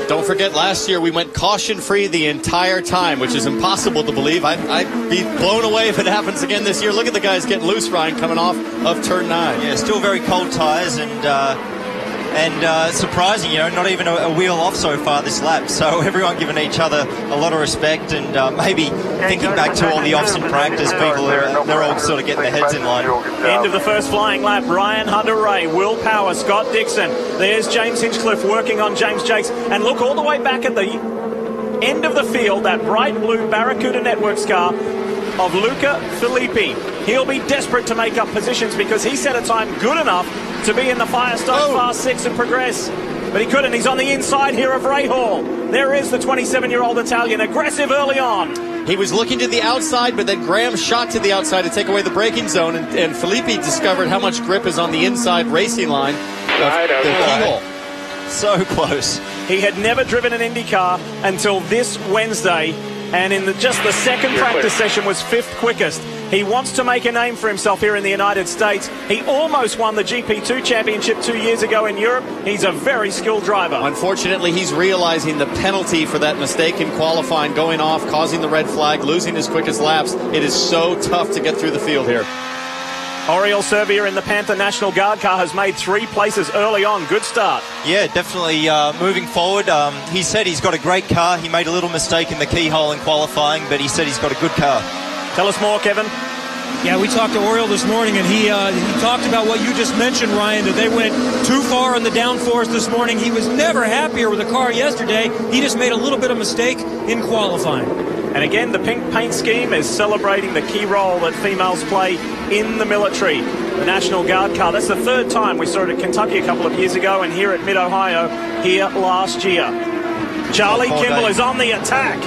Don't forget, last year we went caution-free the entire time, which is impossible to believe. I'd be blown away if it happens again this year. Look at the guys getting loose, Ryan, coming off of turn 9. Yeah, still very cold tyres and surprising, not even a wheel off so far this lap. So everyone giving each other a lot of respect and maybe thinking back to all the offs in practice, people they're all sort of getting their heads in line. End of the first flying lap, Ryan Hunter-Reay, Will Power, Scott Dixon. There's James Hinchcliffe working on James Jakes. And look all the way back at the end of the field, that bright blue Barracuda Networks car of Luca Filippi. He'll be desperate to make up positions because he set a time good enough to be in the Firestone Fast 6 and progress. but he couldn't. He's on the inside here of Rahal. There is the 27-year-old Italian, aggressive early on. He was looking to the outside, but then Graham shot to the outside to take away the braking zone, and Felipe discovered how much grip is on the inside racing line of the keyhole. So close. He had never driven an IndyCar until this Wednesday, and in just the second practice session was 5th quickest. He wants to make a name for himself here in the United States. He almost won the GP2 championship 2 years ago in Europe. He's a very skilled driver. Unfortunately, he's realizing the penalty for that mistake in qualifying, going off, causing the red flag, losing his quickest laps. It is so tough to get through the field here. Oriol Servia in the Panther National Guard car has made 3 places early on. Good start. Yeah, definitely moving forward. He said he's got a great car. He made a little mistake in the keyhole in qualifying, but he said he's got a good car. Tell us more, Kevin. Yeah, we talked to Oriol this morning, and he talked about what you just mentioned, Ryan, that they went too far on the downforce this morning. He was never happier with the car yesterday. He just made a little bit of mistake in qualifying. And again, the pink paint scheme is celebrating the key role that females play in the military. The National Guard car, that's the 3rd time. We saw it at Kentucky a couple of years ago and here at Mid-Ohio here last year. Charlie Kimball is on the attack.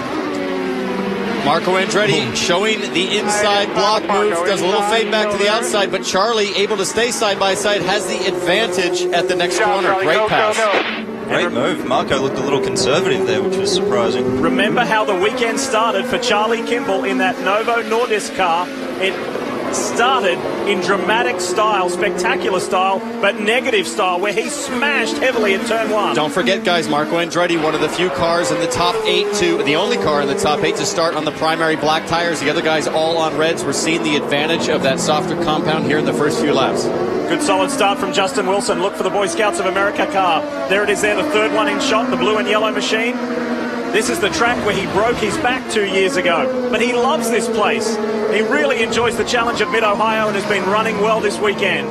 Marco Andretti showing the inside block move, does a little fade back to the outside, but Charlie able to stay side by side, has the advantage at the next corner. Great pass. Great move. Marco looked a little conservative there, which was surprising. Remember how the weekend started for Charlie Kimball in that Novo Nordisk car. It started in dramatic style, spectacular style, but negative style, where he smashed heavily at turn 1. Don't forget, guys, Marco Andretti, one of the few cars in the top 8 the only car in the top 8 to start on the primary black tires. The other guys all on reds. We're seeing the advantage of that softer compound here in the first few laps. Good solid start from Justin Wilson. Look for the Boy Scouts of America car. There it is there, the 3rd one in shot, the blue and yellow machine. This is the track where he broke his back 2 years ago, but he loves this place. He really enjoys the challenge of Mid-Ohio and has been running well this weekend.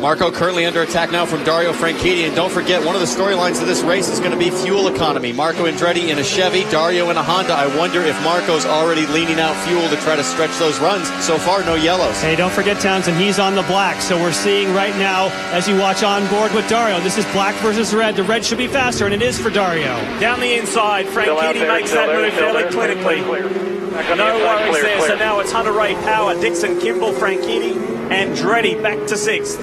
Marco currently under attack now from Dario Franchitti, and don't forget, one of the storylines of this race is going to be fuel economy. Marco Andretti in a Chevy, Dario in a Honda. I wonder if Marco's already leaning out fuel to try to stretch those runs. So far, no yellows. Hey, don't forget, Townsend, he's on the black, so we're seeing right now, as you watch on board with Dario, this is black versus red. The red should be faster, and it is for Dario. Down the inside, Franchitti makes that move fairly clinically. No worries there, so now it's Hunter Ray, Power, Dixon, Kimball, Franchitti, Andretti back to 6th.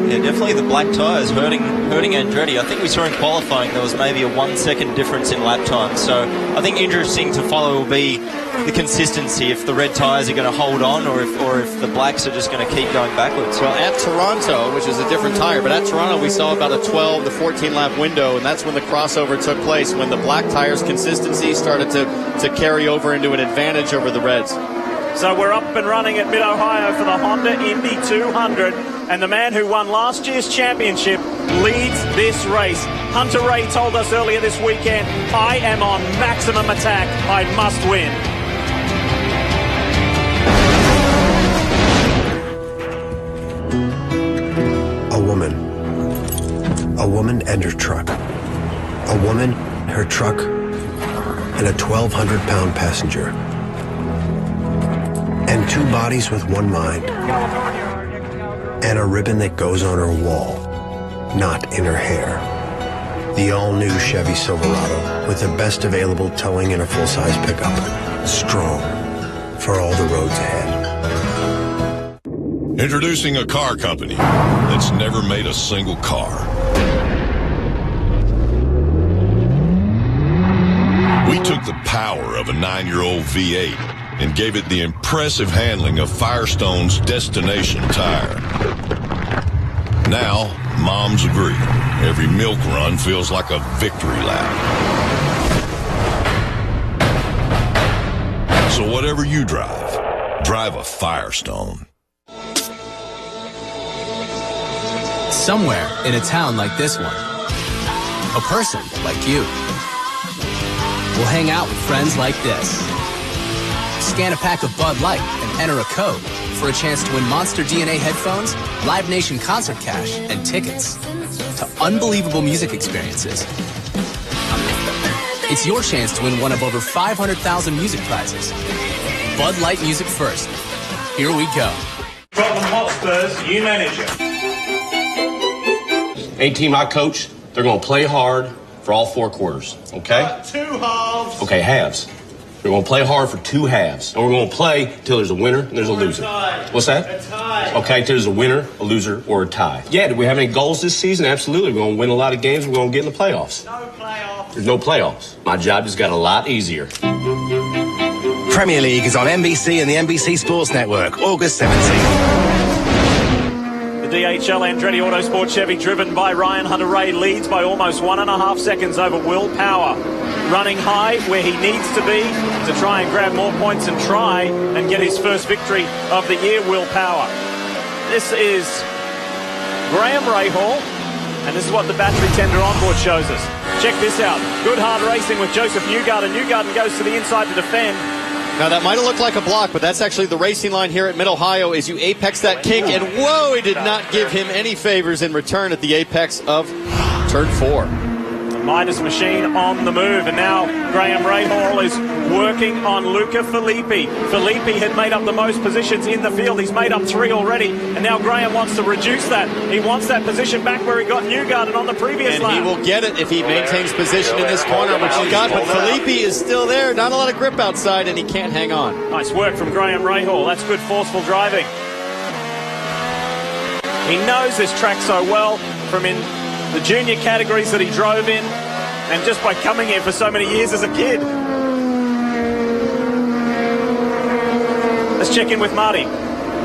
Yeah, definitely the black tyres hurting Andretti. I think we saw in qualifying there was maybe a 1 second difference in lap time. So I think interesting to follow will be the consistency, if the red tyres are going to hold on or if the blacks are just going to keep going backwards. Well, at Toronto, which is a different tire, but at Toronto we saw about a 12 to 14 lap window, and that's when the crossover took place, when the black tires' consistency started to carry over into an advantage over the reds. So we're up and running at Mid-Ohio for the Honda Indy 200. And the man who won last year's championship leads this race. Hunter Ray told us earlier this weekend, I am on maximum attack. I must win. A woman and her truck. A woman, her truck, and a 1,200-pound passenger. And 2 bodies with 1 mind. And a ribbon that goes on her wall, not in her hair. The all-new Chevy Silverado with the best available towing and a full-size pickup. Strong for all the roads ahead. Introducing a car company that's never made a single car. We took the power of a 9-year-old V8 and gave it the impressive handling of Firestone's Destination tire. Now, moms agree. Every milk run feels like a victory lap. So whatever you drive a Firestone. Somewhere in a town like this one, a person like you will hang out with friends like this. Scan a pack of Bud Light and enter a code for a chance to win Monster DNA headphones, Live Nation concert cash, and tickets to unbelievable music experiences. It's your chance to win one of over 500,000 music prizes. Bud Light music first. Here we go. Tottenham Hotspur's new manager. Any team I coach, they're going to play hard for all 4 quarters, okay? 2 halves. Okay, halves. We're going to play hard for 2 halves. And we're going to play till there's a winner and there's a loser. What's that? A tie. Okay, till there's a winner, a loser, or a tie. Yeah, do we have any goals this season? Absolutely. We're going to win a lot of games. We're going to get in the playoffs. No playoffs. There's no playoffs. My job just got a lot easier. Premier League is on NBC and the NBC Sports Network, August 17th. The DHL Andretti Autosport Chevy, driven by Ryan Hunter-Reay, leads by almost 1.5 seconds over Will Power. Running high where he needs to be to try and grab more points and try and get his first victory of the year, Will Power. This is Graham Rahal, and this is what the battery tender onboard shows us. Check this out. Good hard racing with Joseph Newgarden. Newgarden goes to the inside to defend. Now, that might have looked like a block, but that's actually the racing line here at Mid-Ohio as you apex that kick. And, whoa, he did not give him any favors in return at the apex of turn 4. Midas machine on the move, and now Graham Rahal is working on Luca Filippi. Filippi had made up the most positions in the field. He's made up 3 already, and now Graham wants to reduce that. He wants that position back where he got Newgarden on the previous lap. And he will get it if he maintains position in this corner, which he got, but Filippi is still there. Not a lot of grip outside, and he can't hang on. Nice work from Graham Rahal. That's good forceful driving. He knows this track so well from in the junior categories that he drove in, and just by coming here for so many years as a kid. Let's check in with Marty.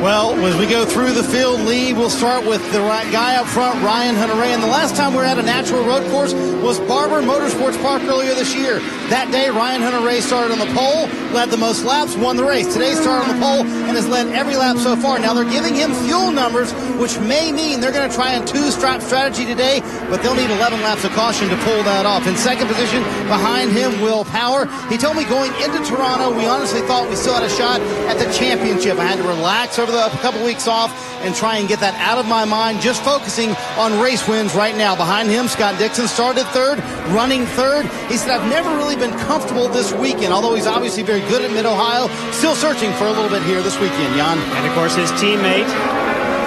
Well, as we go through the field, Lee, we'll start with the guy up front, Ryan Hunter-Reay. And the last time we were at a natural road course was Barber Motorsports Park earlier this year. That day, Ryan Hunter-Reay started on the pole, led the most laps, won the race. Today, started on the pole and has led every lap so far. Now, they're giving him fuel numbers, which may mean they're going to try a 2-strap strategy today, but they'll need 11 laps of caution to pull that off. In second position, behind him, Will Power. He told me going into Toronto, we honestly thought we still had a shot at the championship. I had to relax over a couple weeks off and try and get that out of my mind, just focusing on race wins right now. Behind him, Scott Dixon started third, running third. He said, I've never really been comfortable this weekend, although he's obviously very good at Mid-Ohio, still searching for a little bit here this weekend, Jan. And, of course, his teammate,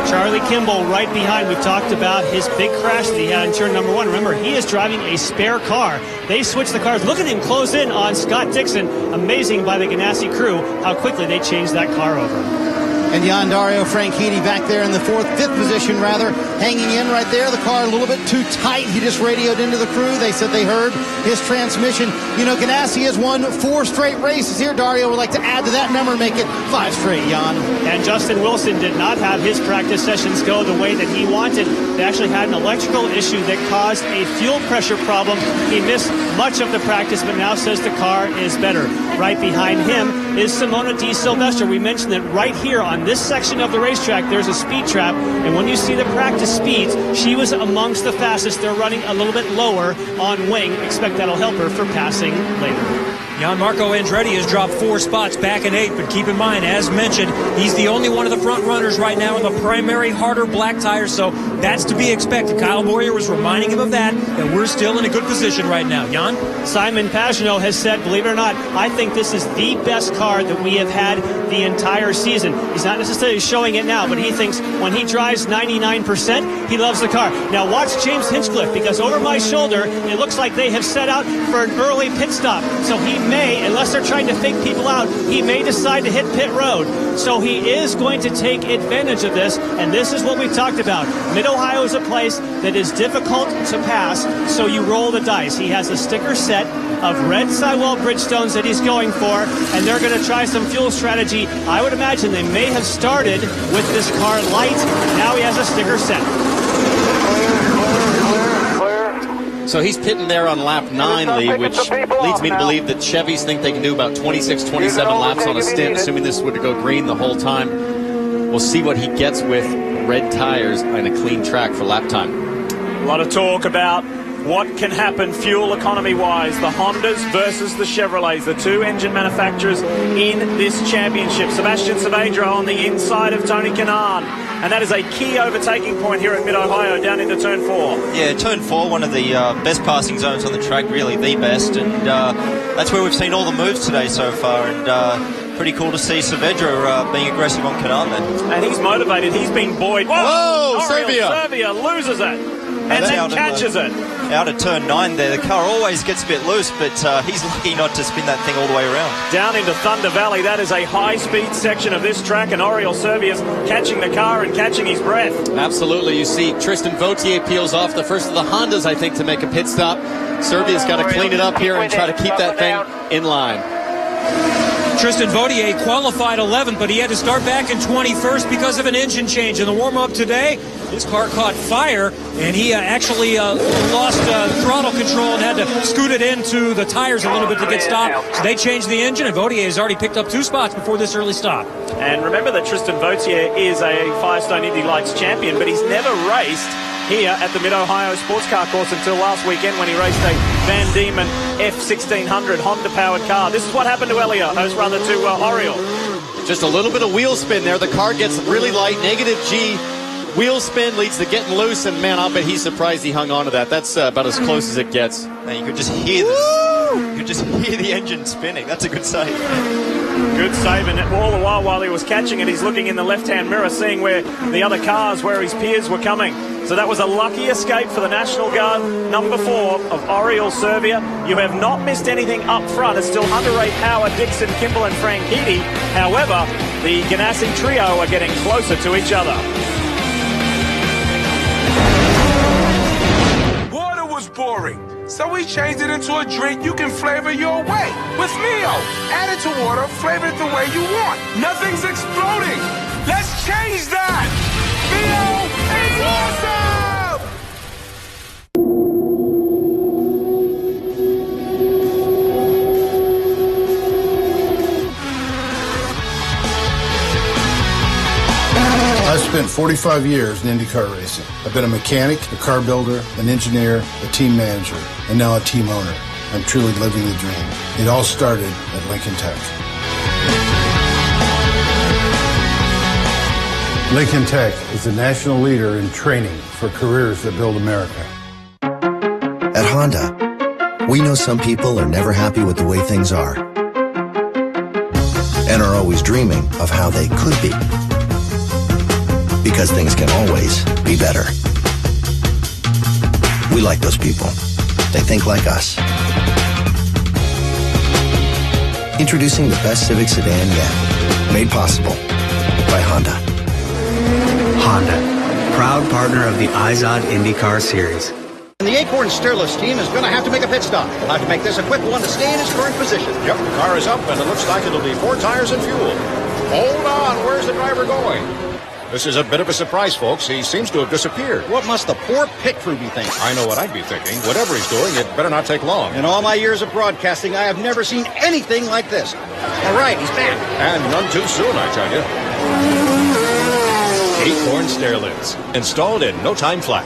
Charlie Kimball, right behind. We've talked about his big crash that he had in turn number 1. Remember, he is driving a spare car. They switched the cars. Look at him close in on Scott Dixon. Amazing by the Ganassi crew how quickly they changed that car over. And Jan Dario Franchitti back there in the fifth position, hanging in right there. The car a little bit too tight. He just radioed into the crew. They said they heard his transmission. You know, Ganassi has won 4 straight races here. Dario would like to add to that number and make it 5 straight, Jan. And Justin Wilson did not have his practice sessions go the way that he wanted. They actually had an electrical issue that caused a fuel pressure problem. He missed much of the practice, but now says the car is better. Right behind him is Simona Di Silvestro. We mentioned that right here on this section of the racetrack, there's a speed trap, and when you see the practice speeds, she was amongst the fastest. They're running a little bit lower on wing. Expect that'll help her for passing later. Marco Andretti has dropped 4 spots back in 8th, but keep in mind, as mentioned, he's the only one of the front runners right now in the primary harder black tires, so that's to be expected. Kyle Boyer was reminding him of that, and we're still in a good position right now. Jan? Simon Pagenaud has said, believe it or not, I think this is the best car that we have had the entire season. He's not necessarily showing it now, but he thinks when he drives 99%, he loves the car. Now watch James Hinchcliffe, because over my shoulder, it looks like they have set out for an early pit stop, so he may, unless they're trying to fake people out, he may decide to hit pit road. So he is going to take advantage of this, and this is what we've talked about. Mid-Ohio is a place that is difficult to pass, so you roll the dice. He has a sticker set of red sidewall Bridgestones that he's going for, and they're going to try some fuel strategy. I would imagine they may have started with this car light. Now he has a sticker set. So he's pitting there on lap 9, Lee, which leads me to believe that Chevys think they can do about 26, 27 laps on a stint, assuming this would go green the whole time. We'll see what he gets with red tires and a clean track for lap time. A lot of talk about what can happen fuel economy-wise. The Hondas versus the Chevrolets, the 2 engine manufacturers in this championship. Sebastian Saavedra on the inside of Tony Kanaan. And that is a key overtaking point here at Mid-Ohio down into Turn 4. Yeah, Turn 4, one of the best passing zones on the track, really the best. And that's where we've seen all the moves today so far. And pretty cool to see Saavedra being aggressive on Kanaan there. And he's motivated. He's being buoyed. Whoa, Serbia Serbia loses it. and then catches it. Out of turn 9 there. The car always gets a bit loose, but he's lucky not to spin that thing all the way around. Down into Thunder Valley. That is a high-speed section of this track, and Oriol Servius catching the car and catching his breath. Absolutely. You see Tristan Vautier peels off, the first of the Hondas, I think, to make a pit stop. Servius got to clean it up here and try to keep that thing in line. Tristan Vautier qualified 11th, but he had to start back in 21st because of an engine change. In the warm-up today, his car caught fire, and he actually lost throttle control and had to scoot it into the tires a little bit to get stopped. So they changed the engine, and Vautier has already picked up 2 spots before this early stop. And remember that Tristan Vautier is a Firestone Indy Lights champion, but he's never raced here at the Mid-Ohio Sports Car Course until last weekend when he raced a Van Diemen F1600 Honda-powered car. This is what happened to Oriol. Just a little bit of wheel spin there. The car gets really light, negative G. Wheel spin leads to getting loose, and man, I'll bet he's surprised he hung on to that. That's about as close as it gets. Man, you could just hear the engine spinning. That's a good save. Good save, and all the while he was catching it, he's looking in the left-hand mirror, seeing where the other cars, where his peers were coming. So that was a lucky escape for the National Guard, number 4 of Oriol Servia. You have not missed anything up front. It's still Hunter Ray, Power, Dixon, Kimball, and Franchitti. However, the Ganassi trio are getting closer to each other. Water was boring, so we changed it into a drink you can flavor your way with Mio. Add it to water, flavor it the way you want. Nothing's exploding. Let's change that. Mio is awesome. I've spent 45 years in IndyCar racing. I've been a mechanic, a car builder, an engineer, a team manager, and now a team owner. I'm truly living the dream. It all started at Lincoln Tech. Lincoln Tech is the national leader in training for careers that build America. At Honda, we know some people are never happy with the way things are and are always dreaming of how they could be. Because things can always be better. We like those people. They think like us. Introducing the best Civic sedan yet. Made possible by Honda. Honda, proud partner of the IZOD IndyCar Series. And the Acorn Stairless team is going to have to make a pit stop. We'll have to make this a quick one to stay in his current position. Yep, the car is up, and it looks like it'll be 4 tires and fuel. Hold on, where's the driver going? This is a bit of a surprise, folks. He seems to have disappeared. What must the poor pit crew be thinking? I know what I'd be thinking. Whatever he's doing, it better not take long. In all my years of broadcasting, I have never seen anything like this. All right, he's back. And none too soon, I tell you. Acorn Stairlifts. Installed in no time flat.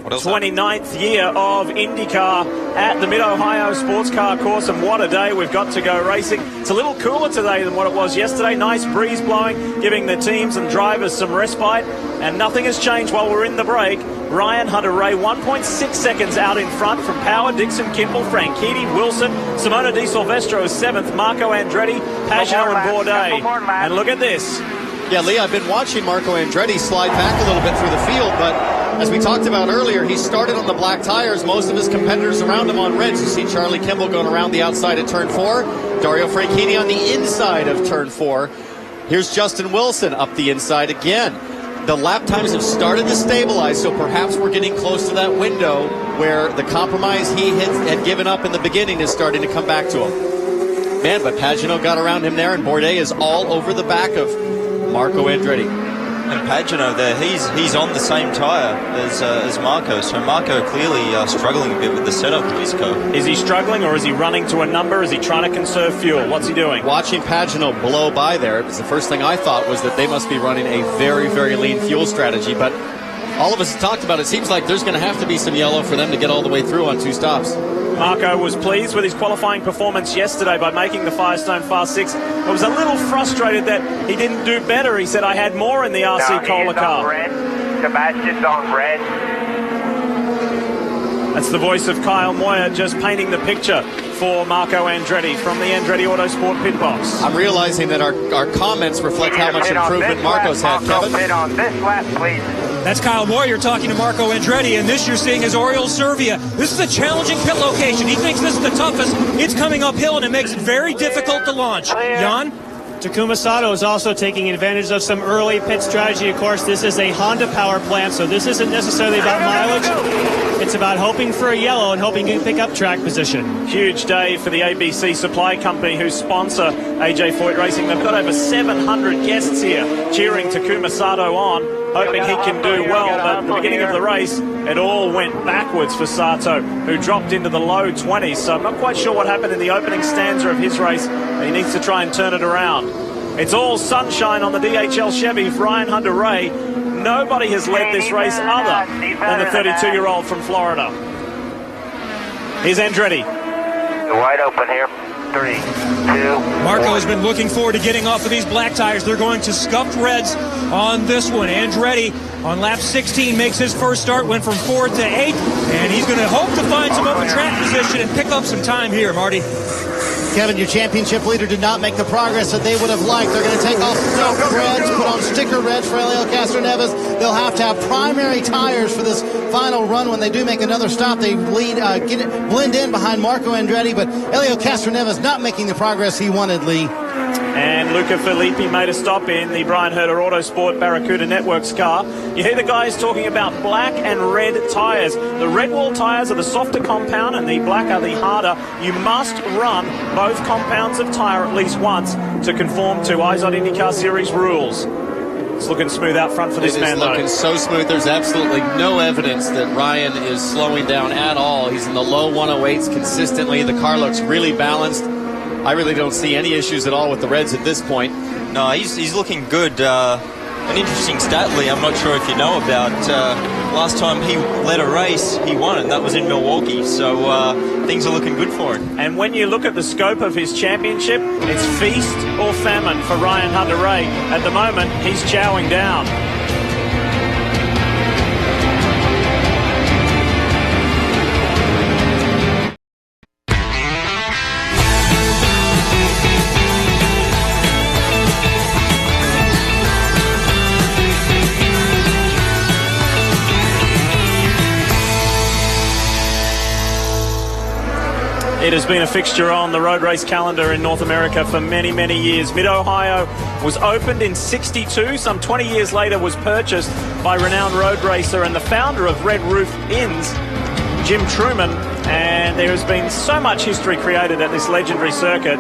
29th year of IndyCar at the Mid-Ohio Sports Car Course, and what a day we've got to go racing. It's a little cooler today than what it was yesterday. Nice breeze blowing, giving the teams and drivers some respite, and nothing has changed while we're in the break. Ryan Hunter-Ray 1.6 seconds out in front from Power, Dixon, Kimball, Franchitti, Wilson, Simona Di Silvestro is 7th, Marco Andretti, Pagenaud and Bourdais. And look at this. Yeah, Lee, I've been watching Marco Andretti slide back a little bit through the field, but as we talked about earlier, he started on the black tires. Most of his competitors around him on reds. You see Charlie Kimball going around the outside of turn 4. Dario Franchitti on the inside of turn 4. Here's Justin Wilson up the inside again. The lap times have started to stabilize, so perhaps we're getting close to that window where the compromise he had given up in the beginning is starting to come back to him. Man, but Pagenaud got around him there, and Bourdais is all over the back of Marco Andretti. And Pagenaud there, he's on the same tyre as Marco, so Marco clearly struggling a bit with the setup of his car. Is he struggling, or is he running to a number? Is he trying to conserve fuel? What's he doing? Watching Pagenaud blow by there, the first thing I thought was that they must be running a very, very lean fuel strategy, but all of us talked about it. Seems like there's going to have to be some yellow for them to get all the way through on 2 stops. Marco was pleased with his qualifying performance yesterday by making the Firestone Fast 6. I was a little frustrated that he didn't do better. He said, I had more in the RC Cola car. Sebastian's on red. That's the voice of Kyle Moyer just painting the picture for Marco Andretti from the Andretti Autosport pit box. I'm realizing that our comments reflect how much improvement Marco's had, Kevin. Pit on this lap, please. That's Kyle Moyer talking to Marco Andretti, and this you're seeing is Oriol Servia. This is a challenging pit location. He thinks this is the toughest. It's coming uphill, and it makes it very difficult to launch. Jan? Takuma Sato is also taking advantage of some early pit strategy. Of course, this is a Honda power plant, so this isn't necessarily about mileage. It's about hoping for a yellow and hoping you can pick up track position. Huge day for the ABC Supply Company, who sponsor AJ Foyt Racing. They've got over 700 guests here cheering Takuma Sato on, hoping he can do well. But at the beginning of the race, it all went backwards for Sato, who dropped into the low 20s. So I'm not quite sure what happened in the opening stanza of his race. He needs to try and turn it around. It's all sunshine on the DHL Chevy for Ryan Hunter-Reay. Nobody has led this race other than the 32-year-old from Florida. Here's Andretti. Wide open here. 3, 2, Marco has been looking forward to getting off of these black tires. They're going to scuffed reds on this one. Andretti on lap 16 makes his first start, went from 4th to 8th, and he's going to hope to find some open track position and pick up some time here, Marty. Kevin, your championship leader did not make the progress that they would have liked. They're going to take off scuffed reds, put on sticker reds for Helio Castroneves. They'll have to have primary tires for this final run. When they do make another stop, they blend in behind Marco Andretti, but Helio Castroneves not making the progress he wanted, Lee. And Luca Filippi made a stop in the Brian Herter Autosport Barracuda Networks car. You hear the guys talking about black and red tires. The red wall tires are the softer compound and the black are the harder. You must run both compounds of tire at least once to conform to IZOD IndyCar Series rules. It's looking smooth out front for this man, though. It is looking so smooth. There's absolutely no evidence that Ryan is slowing down at all. He's in the low 108s consistently. The car looks really balanced. I really don't see any issues at all with the Reds at this point. No, he's looking good. An interesting stat, Lee, I'm not sure if you know about. Last time he led a race, he won, and that was in Milwaukee. So things are looking good for him. And when you look at the scope of his championship, it's feast or famine for Ryan Hunter-Reay. At the moment, he's chowing down. It has been a fixture on the road race calendar in North America for many, many years. Mid-Ohio was opened in '62. Some 20 years later was purchased by renowned road racer and the founder of Red Roof Inns, Jim Truman. And there has been so much history created at this legendary circuit.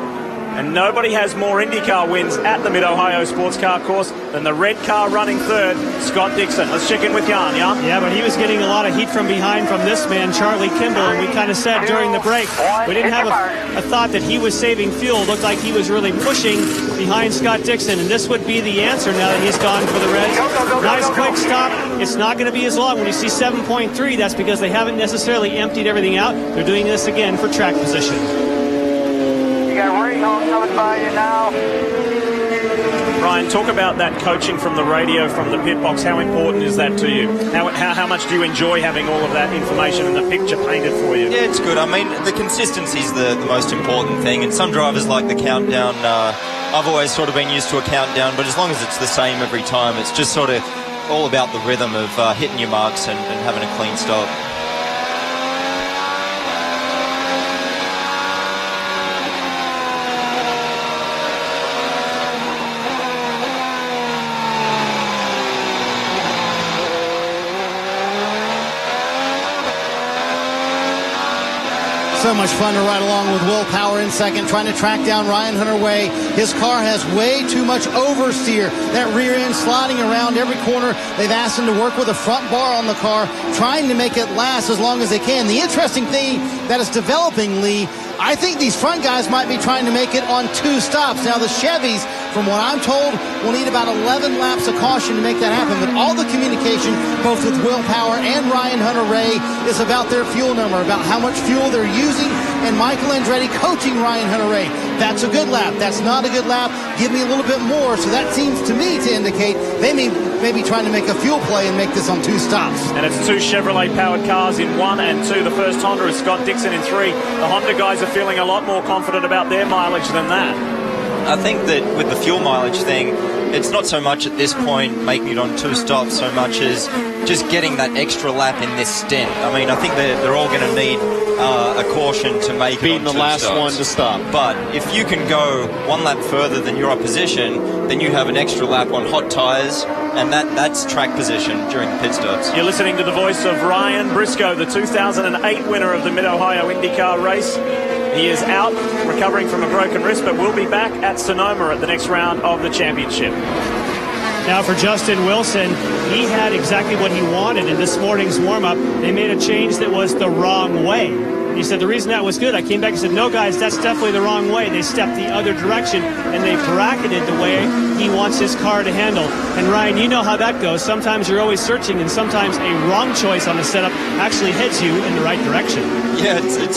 And nobody has more IndyCar wins at the Mid-Ohio Sports Car Course than the red car running third, Scott Dixon. Let's check in with Jan. Yeah, but he was getting a lot of heat from behind from this man, Charlie Kimball, and we kind of said during the break, we didn't have a thought that he was saving fuel. It looked like he was really pushing behind Scott Dixon, and this would be the answer now that he's gone for the Reds. Nice quick stop. It's not going to be as long. When you see 7.3, that's because they haven't necessarily emptied everything out. They're doing this again for track position. Got ring coming by you now. Brian, talk about that coaching from the radio, from the pit box. How important is that to you? How much do you enjoy having all of that information and the picture painted for you? Yeah, it's good. I mean, the consistency is the most important thing, and some drivers like the countdown. I've always sort of been used to a countdown, but as long as it's the same every time, it's just sort of all about the rhythm of hitting your marks and having a clean stop. So much fun to ride along with Will Power in second, trying to track down Ryan Hunter-Reay. His car has way too much oversteer. That rear end sliding around every corner. They've asked him to work with a front bar on the car, trying to make it last as long as they can. The interesting thing that is developing, Lee, I think these front guys might be trying to make it on 2 stops. Now, the Chevys From what I'm told, we'll need about 11 laps of caution to make that happen. But all the communication, both with Will Power and Ryan Hunter-Reay, is about their fuel number, about how much fuel they're using, and Michael Andretti coaching Ryan Hunter-Reay. That's a good lap. That's not a good lap. Give me a little bit more. So that seems to me to indicate they may be trying to make a fuel play and make this on 2 stops. And it's 2 Chevrolet-powered cars in 1 and 2. The first Honda is Scott Dixon in 3. The Honda guys are feeling a lot more confident about their mileage than that. I think that with the fuel mileage thing, it's not so much at this point making it on 2 stops so much as just getting that extra lap in this stint. I mean, I think they're all going to need a caution to make it on 2 the last stops. one to stop. But if you can go 1 lap further than your opposition, then you have an extra lap on hot tyres, and that's track position during the pit stops. You're listening to the voice of Ryan Briscoe, the 2008 winner of the Mid-Ohio IndyCar race. He is out, recovering from a broken wrist, but will be back at Sonoma at the next round of the championship. Now for Justin Wilson, he had exactly what he wanted in this morning's warm-up. They made a change that was the wrong way. He said, the reason that was good, I came back and said, no, guys, that's definitely the wrong way. They stepped the other direction, and they bracketed the way he wants his car to handle. And, Ryan, you know how that goes. Sometimes you're always searching, and sometimes a wrong choice on the setup actually heads you in the right direction. Yeah, it's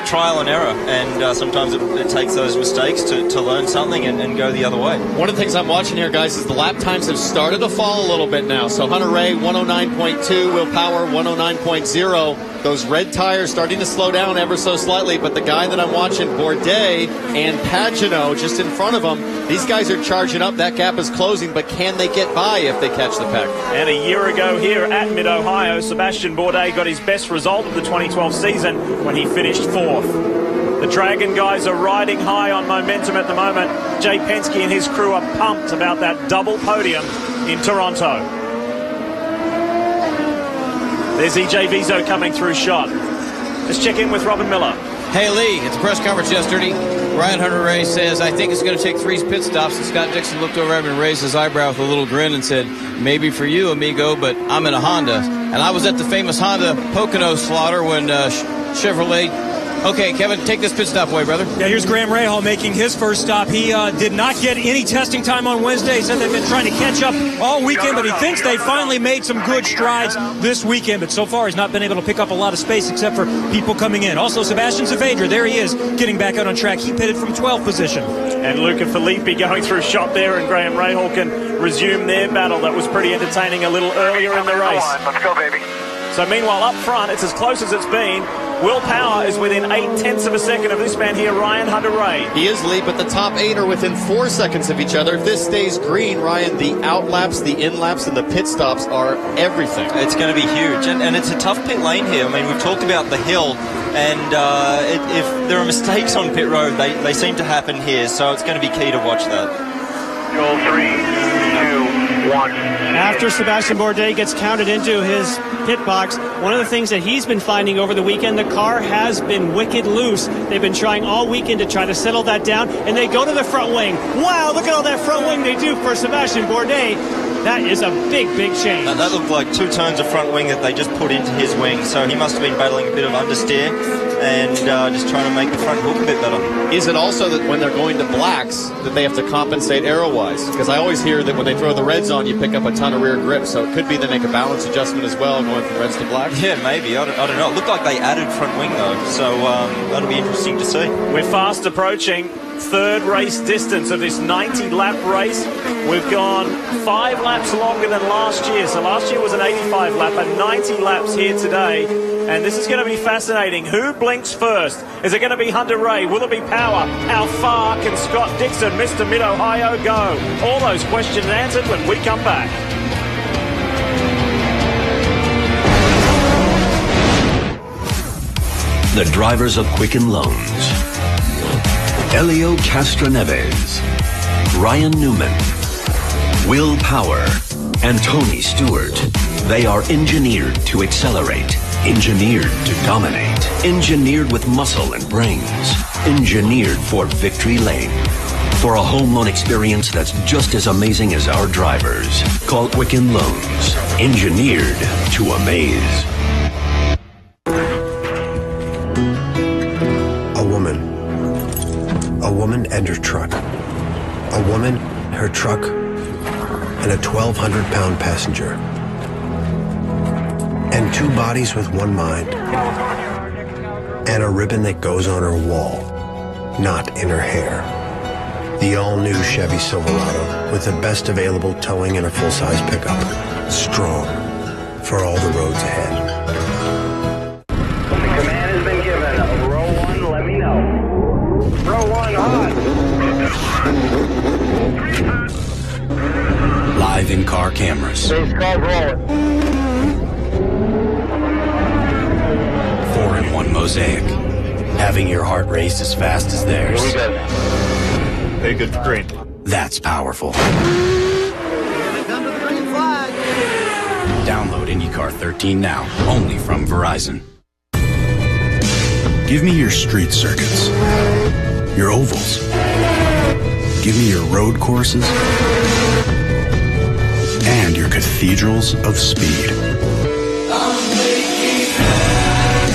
trial and error, and sometimes it takes those mistakes to learn something and go the other way. One of the things I'm watching here, guys, is the lap times have started to fall a little bit now. So Hunter-Reay, 109.2, Will Power, 109.0. Those red tires starting to slow down ever so slightly, but the guy that I'm watching, Bourdais and Pagenaud, just in front of them, these guys are charging up. That gap is closing, but can they get by if they catch the pack? And a year ago here at Mid-Ohio, Sebastian Bourdais got his best result of the 2012 season when he finished 4th. The Dragon guys are riding high on momentum at the moment. Jay Penske and his crew are pumped about that double podium in Toronto. There's EJ Viso coming through shot. Let's check in with Robin Miller. Hey, Lee, it's a press conference yesterday. Ryan Hunter-Reay says, I think it's going to take 3 pit stops. And Scott Dixon looked over at him and raised his eyebrow with a little grin and said, maybe for you, amigo, but I'm in a Honda. And I was at the famous Honda Pocono slaughter when Chevrolet... Okay, Kevin, take this pit stop away, brother. Yeah, here's Graham Rahal making his first stop. He did not get any testing time on Wednesday. He said they've been trying to catch up all weekend, but he thinks they finally made some good strides this weekend. But so far, he's not been able to pick up a lot of space except for people coming in. Also, Sebastian Saavedra, there he is, getting back out on track. He pitted from 12th position. And Luca Filippi going through shot there, and Graham Rahal can resume their battle. That was pretty entertaining a little earlier in the race. Let's go, baby. So meanwhile, up front, it's as close as it's been. Will Power is within 0.8 of a second of this man here, Ryan Hunter-Reay. He is lead, but the top 8 are within 4 seconds of each other. If this stays green, Ryan, the out laps, the in laps, and the pit stops are everything. It's going to be huge, and it's a tough pit lane here. I mean, we've talked about the hill, and if there are mistakes on pit road, they seem to happen here, so it's going to be key to watch that. Go 3, 2, 1. After Sebastian Bourdais gets counted into his pit box, one of the things that he's been finding over the weekend, the car has been wicked loose. They've been trying all weekend to try to settle that down, and they go to the front wing. Wow, look at all that front wing they do for Sebastian Bourdais. That is a big, big change. That looked like 2 turns of front wing that they just put into his wing, so he must have been battling a bit of understeer and just trying to make the front hook a bit better. Is it also that when they're going to blacks that they have to compensate aero-wise? Because I always hear that when they throw the reds on, you pick up a ton of rear grip, so it could be they make a balance adjustment as well going from reds to blacks? Yeah, maybe. I don't know. It looked like they added front wing, though, so that'll be interesting to see. We're fast approaching 3rd race distance of this 90-lap race. We've gone 5 laps longer than last year. So last year was an 85 lap, and 90 laps here today. And this is going to be fascinating. Who blinks first? Is it going to be Hunter-Reay? Will it be Power? How far can Scott Dixon, Mr. Mid-Ohio, go? All those questions answered when we come back. The drivers of Quicken Loans. Elio Castroneves, Ryan Newman, Will Power, and Tony Stewart. They are engineered to accelerate, engineered to dominate, engineered with muscle and brains, engineered for victory lane. For a home loan experience that's just as amazing as our drivers, call Quicken Loans, engineered to amaze. A woman and her truck. A woman, her truck, and a 1,200-pound passenger. And two bodies with one mind. And a ribbon that goes on her wall, not in her hair. The all-new Chevy Silverado with the best available towing and a full-size pickup. Strong for all the roads ahead. Command has been given. Row 1, let me know. Row 1, on. Live in-car cameras. Base car rolling. 4-in-1 Mosaic. Having your heart race as fast as theirs. Here we go. Very good green. That's powerful. Come to the green flag. Download IndyCar 13 now, only from Verizon. Give me your street circuits, your ovals. Give me your road courses and your cathedrals of speed.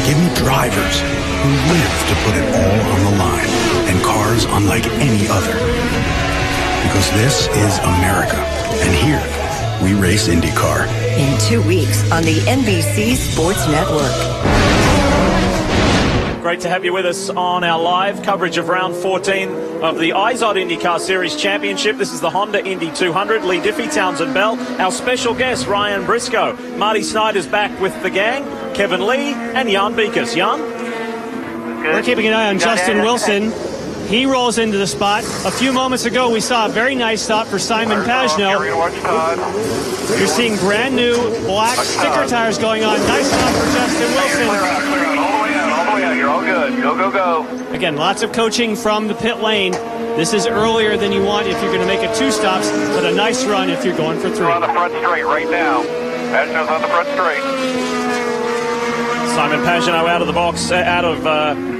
Give me drivers who live to put it all on the line and cars unlike any other. Because this is America, and here we race IndyCar. In 2 weeks on the NBC Sports Network. Great to have you with us on our live coverage of round 14 of the IZOD IndyCar Series Championship. This is the Honda Indy 200. Lee Diffie, Townsend Bell, our special guest Ryan Briscoe. Marty Snyder's back with the gang, Kevin Lee and Jan Beekes. Jan? We're keeping an eye on Justin Wilson. He rolls into the spot. A few moments ago, we saw a very nice stop for Simon Pagenaud. You're seeing brand new black sticker tires going on. Nice stop for Justin Wilson. Clear out, all the way out. You're all good. Go, go, go. Again, lots of coaching from the pit lane. This is earlier than you want if you're going to make it 2 stops, but a nice run if you're going for 3. We're on the front straight right now. Pagenaud's on the front straight. Simon Pagenaud out of the box, out of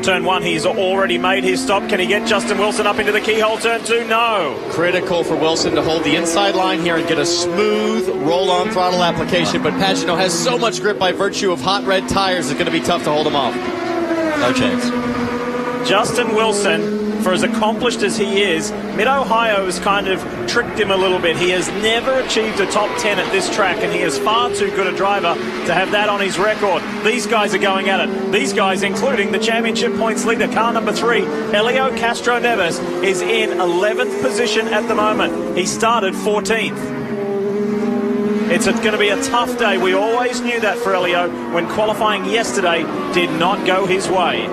turn 1. He's already made his stop. Can he get Justin Wilson up into the keyhole turn 2? No. Critical for Wilson to hold the inside line here and get a smooth roll-on throttle application, but Pagenaud has so much grip by virtue of hot red tires, it's going to be tough to hold him off. No chance. Justin Wilson, for as accomplished as he is, Mid-Ohio has kind of tricked him a little bit. He has never achieved a top 10 at this track, and he is far too good a driver to have that on his record. These guys are going at it. These guys, including the championship points leader, car number 3, Helio Castroneves, is in 11th position at the moment. He started 14th. It's going to be a tough day. We always knew that for Helio when qualifying yesterday did not go his way.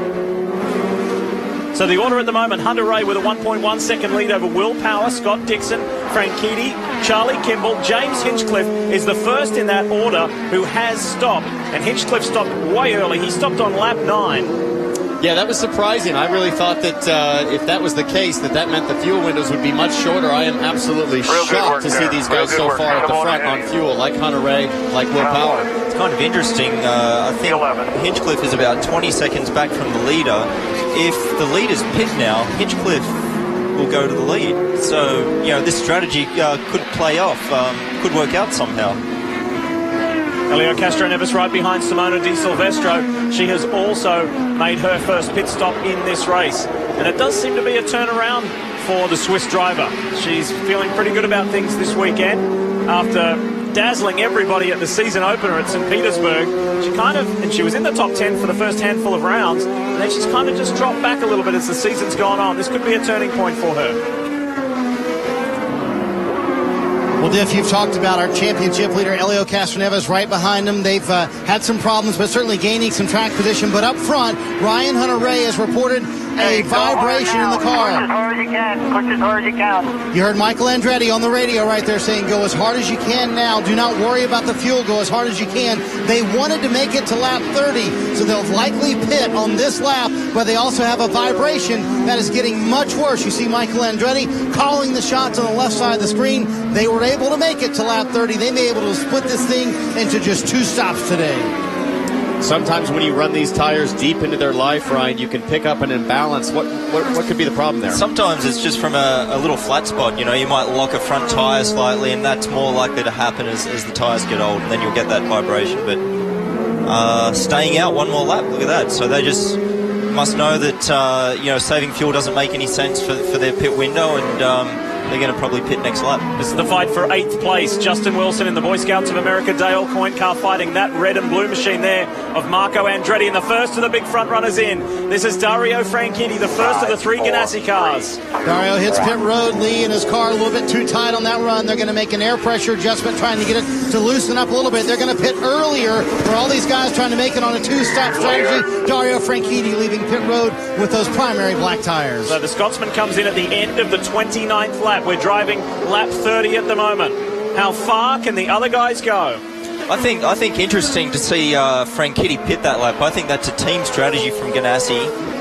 So the order at the moment, Hunter Ray with a 1.1 second lead over Will Power, Scott Dixon, Frank Keedy, Charlie Kimball. James Hinchcliffe is the first in that order who has stopped. And Hinchcliffe stopped way early. He stopped on lap 9. Yeah, that was surprising. I really thought that if that was the case, that meant the fuel windows would be much shorter. I am absolutely shocked to see these guys so far at the front on fuel, like Hunter Ray, like Will Power. It's kind of interesting. I think Hinchcliffe is about 20 seconds back from the leader. If the leader's pit now, Hinchcliffe will go to the lead. So, this strategy could play off, could work out somehow. Helio Castroneves right behind Simona Di Silvestro. She has also made her first pit stop in this race. And it does seem to be a turnaround for the Swiss driver. She's feeling pretty good about things this weekend. After dazzling everybody at the season opener at St. Petersburg, she was in the top 10 for the first handful of rounds, and then she's kind of just dropped back a little bit as the season's gone on. This could be a turning point for her. Well, Diff, you've talked about our championship leader, Helio Castroneves, right behind him. They've had some problems, but certainly gaining some track position. But up front, Ryan Hunter-Reay has reported a vibration in the car. Push as hard as you can. Push as hard as you can. You heard Michael Andretti on the radio right there saying, go as hard as you can now. Do not worry about the fuel. Go as hard as you can. They wanted to make it to lap 30, so they'll likely pit on this lap, but they also have a vibration that is getting much worse. You see Michael Andretti calling the shots on the left side of the screen. They were able to make it to lap 30. They may be able to split this thing into just 2 stops today. Sometimes when you run these tires deep into their life, Ryan, you can pick up an imbalance. What could be the problem there? Sometimes it's just from a little flat spot. You might lock a front tire slightly, and that's more likely to happen as the tires get old, and then you'll get that vibration. But staying out one more lap, look at that. So they just must know that saving fuel doesn't make any sense for their pit window, and they're going to probably pit next lap. This is the fight for 8th place. Justin Wilson in the Boy Scouts of America Dale Coyne car fighting that red and blue machine there of Marco Andretti, and the first of the big front runners in. This is Dario Franchitti, the first of the 3 Ganassi cars. Dario hits pit road. Lee in his car a little bit too tight on that run. They're going to make an air pressure adjustment, trying to get it to loosen up a little bit. They're going to pit earlier for all these guys trying to make it on a 2-stop strategy. Dario Franchitti leaving pit road with those primary black tires. So the Scotsman comes in at the end of the 29th lap. We're driving lap 30 at the moment. How far can the other guys go? I think interesting to see Franchitti pit that lap. I think that's a team strategy from Ganassi.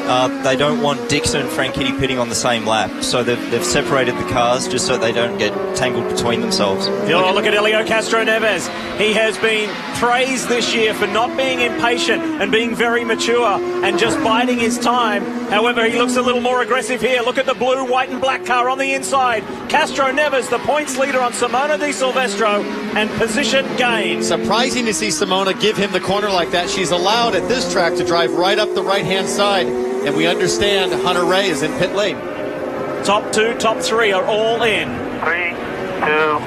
They don't want Dixon and Franchitti pitting on the same lap, so they've separated the cars just so they don't get tangled between themselves. Look at Elio Castro Neves. He has been praised this year for not being impatient and being very mature and just biding his time. However, he looks a little more aggressive here. Look at the blue, white and black car on the inside. Castro Neves, the points leader on Simona Di Silvestro, and position gain. Surprising to see Simona give him the corner like that. She's allowed at this track to drive right up the right-hand side, and we understand Hunter Ray is in pit lane. Top 2, top 3 are all in. 3, 2,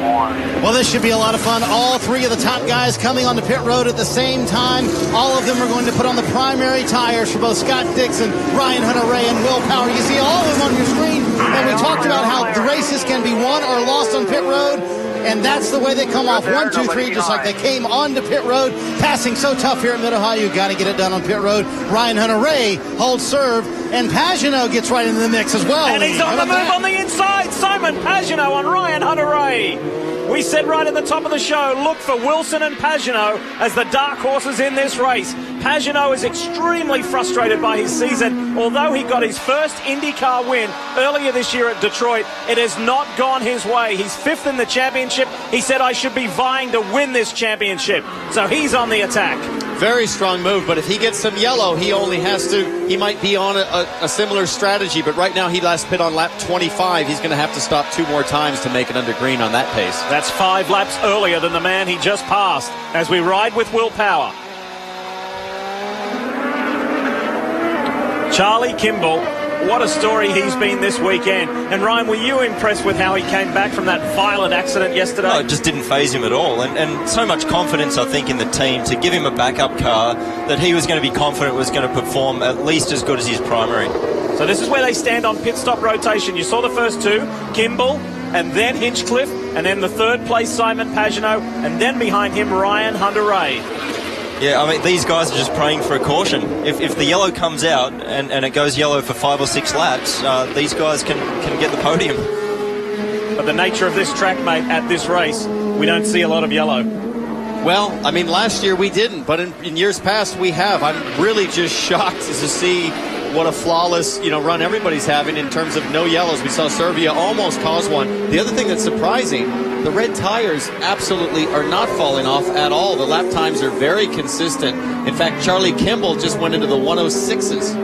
1. Well, this should be a lot of fun. All 3 of the top guys coming onto pit road at the same time. All of them are going to put on the primary tires for both Scott Dixon, Ryan Hunter-Reay, and Will Power. You see all of them on your screen, and we talked about how the races can be won or lost on pit road. And that's the way they come off. 1, 2, 3, just like they came onto pit road. Passing so tough here at Mid-Ohio, you got to get it done on pit road. Ryan Hunter-Reay holds serve, and Pagenaud gets right into the mix as well. And he's on the move on the inside. Simon Pagenaud on Ryan Hunter-Reay. We said right at the top of the show, look for Wilson and Pagenaud as the dark horses in this race. Pagenaud is extremely frustrated by his season. Although he got his first IndyCar win earlier this year at Detroit, it has not gone his way. He's 5th in the championship. He said, I should be vying to win this championship. So he's on the attack. Very strong move, but if he gets some yellow, he might be on a similar strategy, but right now he last pit on lap 25. He's going to have to stop 2 more times to make it under green on that pace. That's 5 laps earlier than the man he just passed as we ride with Will Power. Charlie Kimball, what a story he's been this weekend. And Ryan, were you impressed with how he came back from that violent accident yesterday? No, it just didn't faze him at all. And so much confidence, I think, in the team to give him a backup car that he was going to be confident was going to perform at least as good as his primary. So this is where they stand on pit stop rotation. You saw the first 2, Kimball and then Hinchcliffe, and then the 3rd place Simon Pagenaud, and then behind him Ryan Hunter-Reay. Yeah, I mean, these guys are just praying for a caution. If the yellow comes out and it goes yellow for 5 or 6 laps, these guys can get the podium. But the nature of this track, mate, at this race, we don't see a lot of yellow. Well, I mean, last year we didn't, but in years past we have. I'm really just shocked to see what a flawless, run everybody's having in terms of no yellows. We saw Serbia almost cause one. The other thing that's surprising, the red tires absolutely are not falling off at all. The lap times are very consistent. In fact, Charlie Kimball just went into the 106s.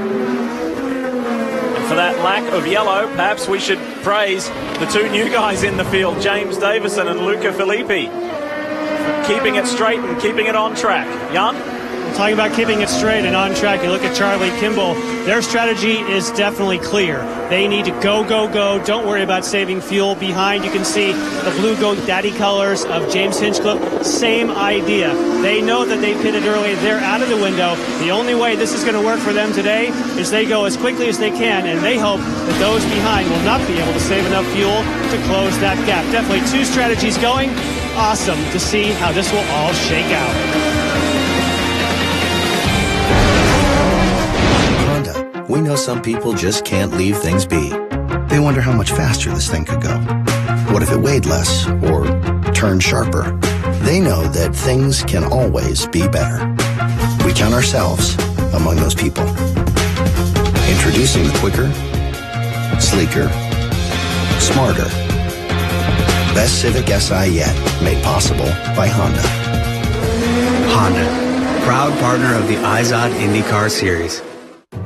And for that lack of yellow, perhaps we should praise the 2 new guys in the field, James Davison and Luca Filippi, for keeping it straight and keeping it on track. Jan? Talking about keeping it straight and on track, you look at Charlie Kimball, their strategy is definitely clear. They need to go, go, go. Don't worry about saving fuel. Behind, you can see the blue GoDaddy colors of James Hinchcliffe. Same idea. They know that they pitted early. They're out of the window. The only way this is going to work for them today is they go as quickly as they can, and they hope that those behind will not be able to save enough fuel to close that gap. Definitely 2 strategies going. Awesome to see how this will all shake out. We know some people just can't leave things be. They wonder how much faster this thing could go. What if it weighed less or turned sharper? They know that things can always be better. We count ourselves among those people. Introducing the quicker, sleeker, smarter, best Civic Si yet, made possible by Honda. Honda, proud partner of the IZOD IndyCar Series.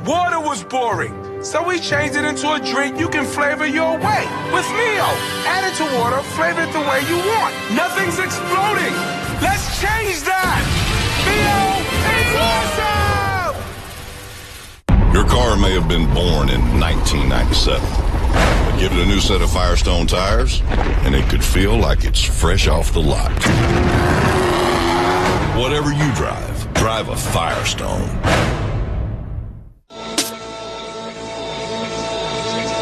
Water was boring, so we changed it into a drink you can flavor your way. With Mio, add it to water, flavor it the way you want. Nothing's exploding. Let's change that. Mio is awesome! Your car may have been born in 1997, but Give it a new set of Firestone tires, and it could feel like it's fresh off the lot. Whatever you drive, drive a Firestone.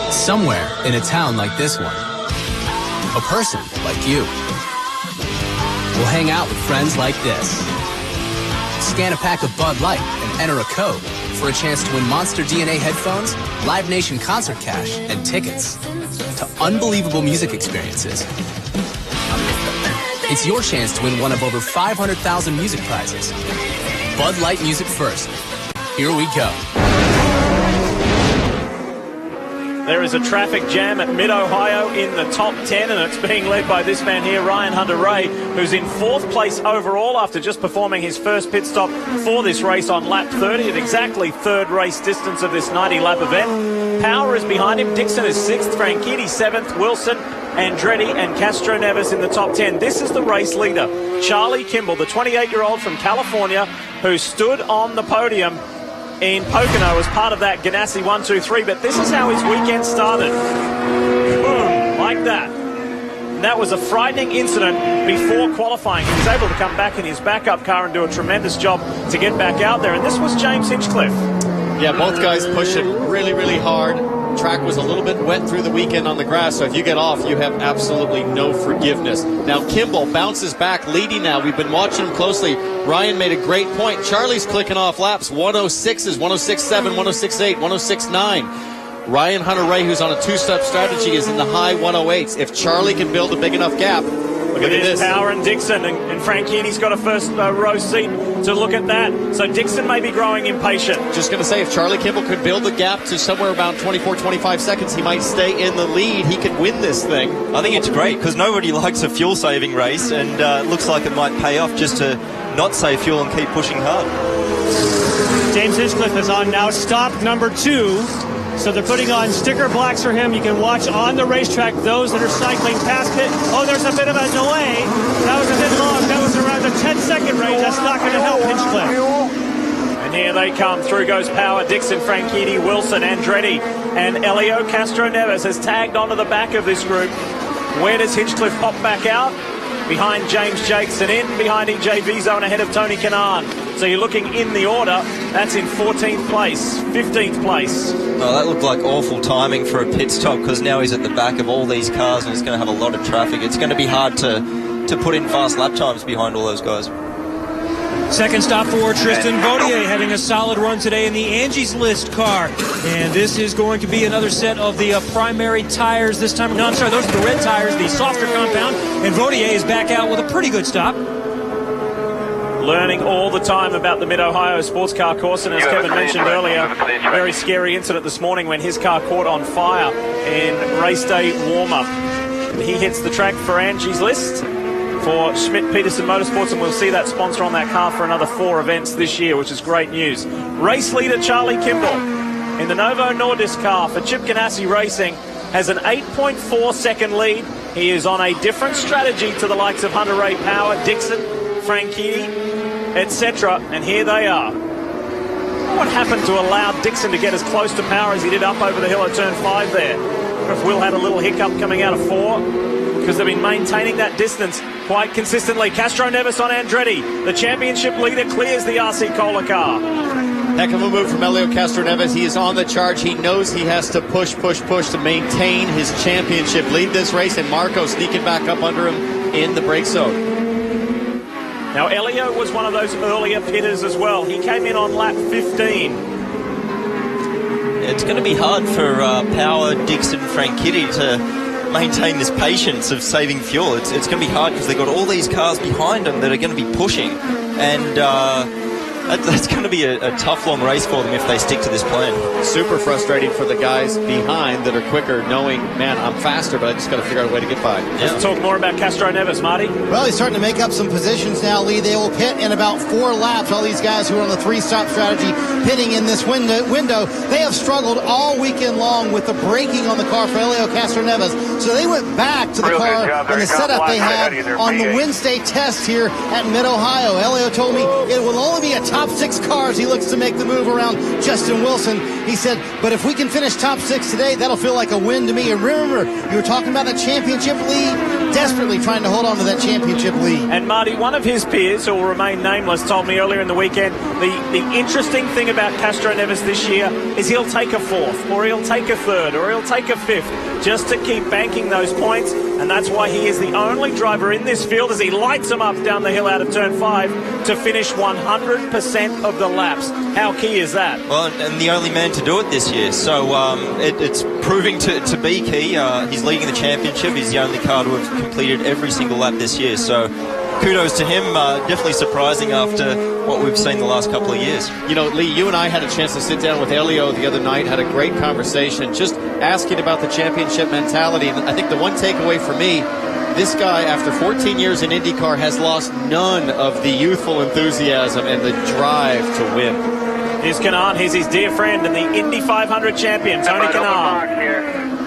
Somewhere in a town like this one, a person like you will hang out with friends like this. Scan a pack of Bud Light and enter a code for a chance to win Monster DNA headphones, Live Nation concert cash, and tickets to unbelievable music experiences. It's your chance to win one of over 500,000 music prizes. Bud Light Music First. Here we go. There is a traffic jam at Mid-Ohio in the top 10, and it's being led by this man here, Ryan Hunter-Reay, who's in 4th place overall after just performing his first pit stop for this race on lap 30 at exactly 3rd race distance of this 90-lap event. Power is behind him. Dixon is 6th, Franchitti 7th, Wilson, Andretti and Castro Neves in the top 10. This is the race leader, Charlie Kimball, the 28-year-old from California who stood on the podium in Pocono as part of that Ganassi 1-2-3, but this is how his weekend started. Boom, like that. And that was a frightening incident before qualifying. He was able to come back in his backup car and do a tremendous job to get back out there, and this was James Hinchcliffe. Yeah, both guys pushing really, really hard. Track was a little bit wet through the weekend on the grass, so if you get off, you have absolutely no forgiveness. Now, Kimball bounces back, leading now. We've been watching him closely. Ryan made a great point. Charlie's clicking off laps. 106s, 106.7, 106.8, 106.9. Ryan Hunter-Reay, who's on a two-step strategy, is in the high 108s. If Charlie can build a big enough gap, look at this. Power and Dixon, and Franchini's got a first row seat to look at that. So Dixon may be growing impatient. Just going to say, if Charlie Kimball could build the gap to somewhere around 24, 25 seconds, he might stay in the lead. He could win this thing. I think it's great because nobody likes a fuel-saving race, and it looks like it might pay off just to not save fuel and keep pushing hard. James Hinchcliffe is on now stop number 2. So they're putting on sticker blocks for him. You can watch on the racetrack those that are cycling past it. Oh, there's a bit of a delay. That was a bit long. That was around the 10-second range. That's not going to help Hinchcliffe. And here they come. Through goes Power, Dixon, Franchitti, Wilson, Andretti, and Elio Castro Neves has tagged onto the back of this group. Where does Hinchcliffe pop back out? Behind James Jakes and in behind EJ Vizo and ahead of Tony Kanaan. So you're looking in the order. That's in 14th place, 15th place. Oh, that looked like awful timing for a pit stop because now he's at the back of all these cars and he's going to have a lot of traffic. It's going to be hard to put in fast lap times behind all those guys. Second stop for Tristan Vautier, having a solid run today in the Angie's List car. And this is going to be another set of the primary tires this time. No, I'm sorry, those are the red tires, the softer compound. And Vautier is back out with a pretty good stop. Learning all the time about the Mid-Ohio sports car course, and as Kevin mentioned earlier, a very scary incident this morning when his car caught on fire in race day warm-up. He hits the track for Angie's List for Schmidt-Peterson Motorsports, and we'll see that sponsor on that car for another 4 events this year, which is great news. Race leader Charlie Kimball in the Novo Nordisk car for Chip Ganassi Racing has an 8.4 second lead. He is on a different strategy to the likes of Hunter-Reay, Power, Dixon, Franchitti, etc. And here they are. What happened to allow Dixon to get as close to Power as he did up over the hill at turn 5 there? Or if Will had a little hiccup coming out of 4, because they've been maintaining that distance quite consistently. Castro Neves on Andretti. The championship leader clears the RC Cola car. Heck of a move from Elio Castro Neves. He is on the charge. He knows he has to push to maintain his championship lead this race, and Marco sneaking back up under him in the brake zone. Now, Elio was one of those earlier pitters as well. He came in on lap 15. It's going to be hard for Power, Dixon, Franchitti to maintain this patience of saving fuel. It's going to be hard because they've got all these cars behind them that are going to be pushing, and that's going to be a tough, long race for them if they stick to this plan. Super frustrating for the guys behind that are quicker, knowing, man, I'm faster, but I just got to figure out a way to get by. Let's talk more about Castro Neves, Marty. Well, he's starting to make up some positions now, Lee. They will pit in about 4 laps. All these guys who are on the 3-stop strategy pitting in this window, they have struggled all weekend long with the braking on the car for Elio Castro Neves. So they went back to the car and the setup they had on the Wednesday test here at Mid-Ohio. Elio told me it will only be a time top 6 cars, he looks to make the move around Justin Wilson. He said, but if we can finish top 6 today, that'll feel like a win to me. And remember, you were talking about the championship lead, desperately trying to hold on to that championship lead. And Marty, one of his peers, who will remain nameless, told me earlier in the weekend, the interesting thing about Castro Neves this year is he'll take a 4th, or he'll take a 3rd, or he'll take a 5th, just to keep banking those points. And that's why he is the only driver in this field, as he lights them up down the hill out of turn 5, to finish 100% of the laps. How key is that? Well, and the only man to do it this year. So it's proving to be key. He's leading the championship. He's the only car to have completed every single lap this year. So kudos to him. Definitely surprising after what we've seen the last couple of years. You know, Lee, you and I had a chance to sit down with Elio the other night, had a great conversation, just asking about the championship mentality. And I think the one takeaway for me, this guy, after 14 years in IndyCar, has lost none of the youthful enthusiasm and the drive to win. Here's Kanaan. Here's his dear friend and the Indy 500 champion, Tony Kanaan.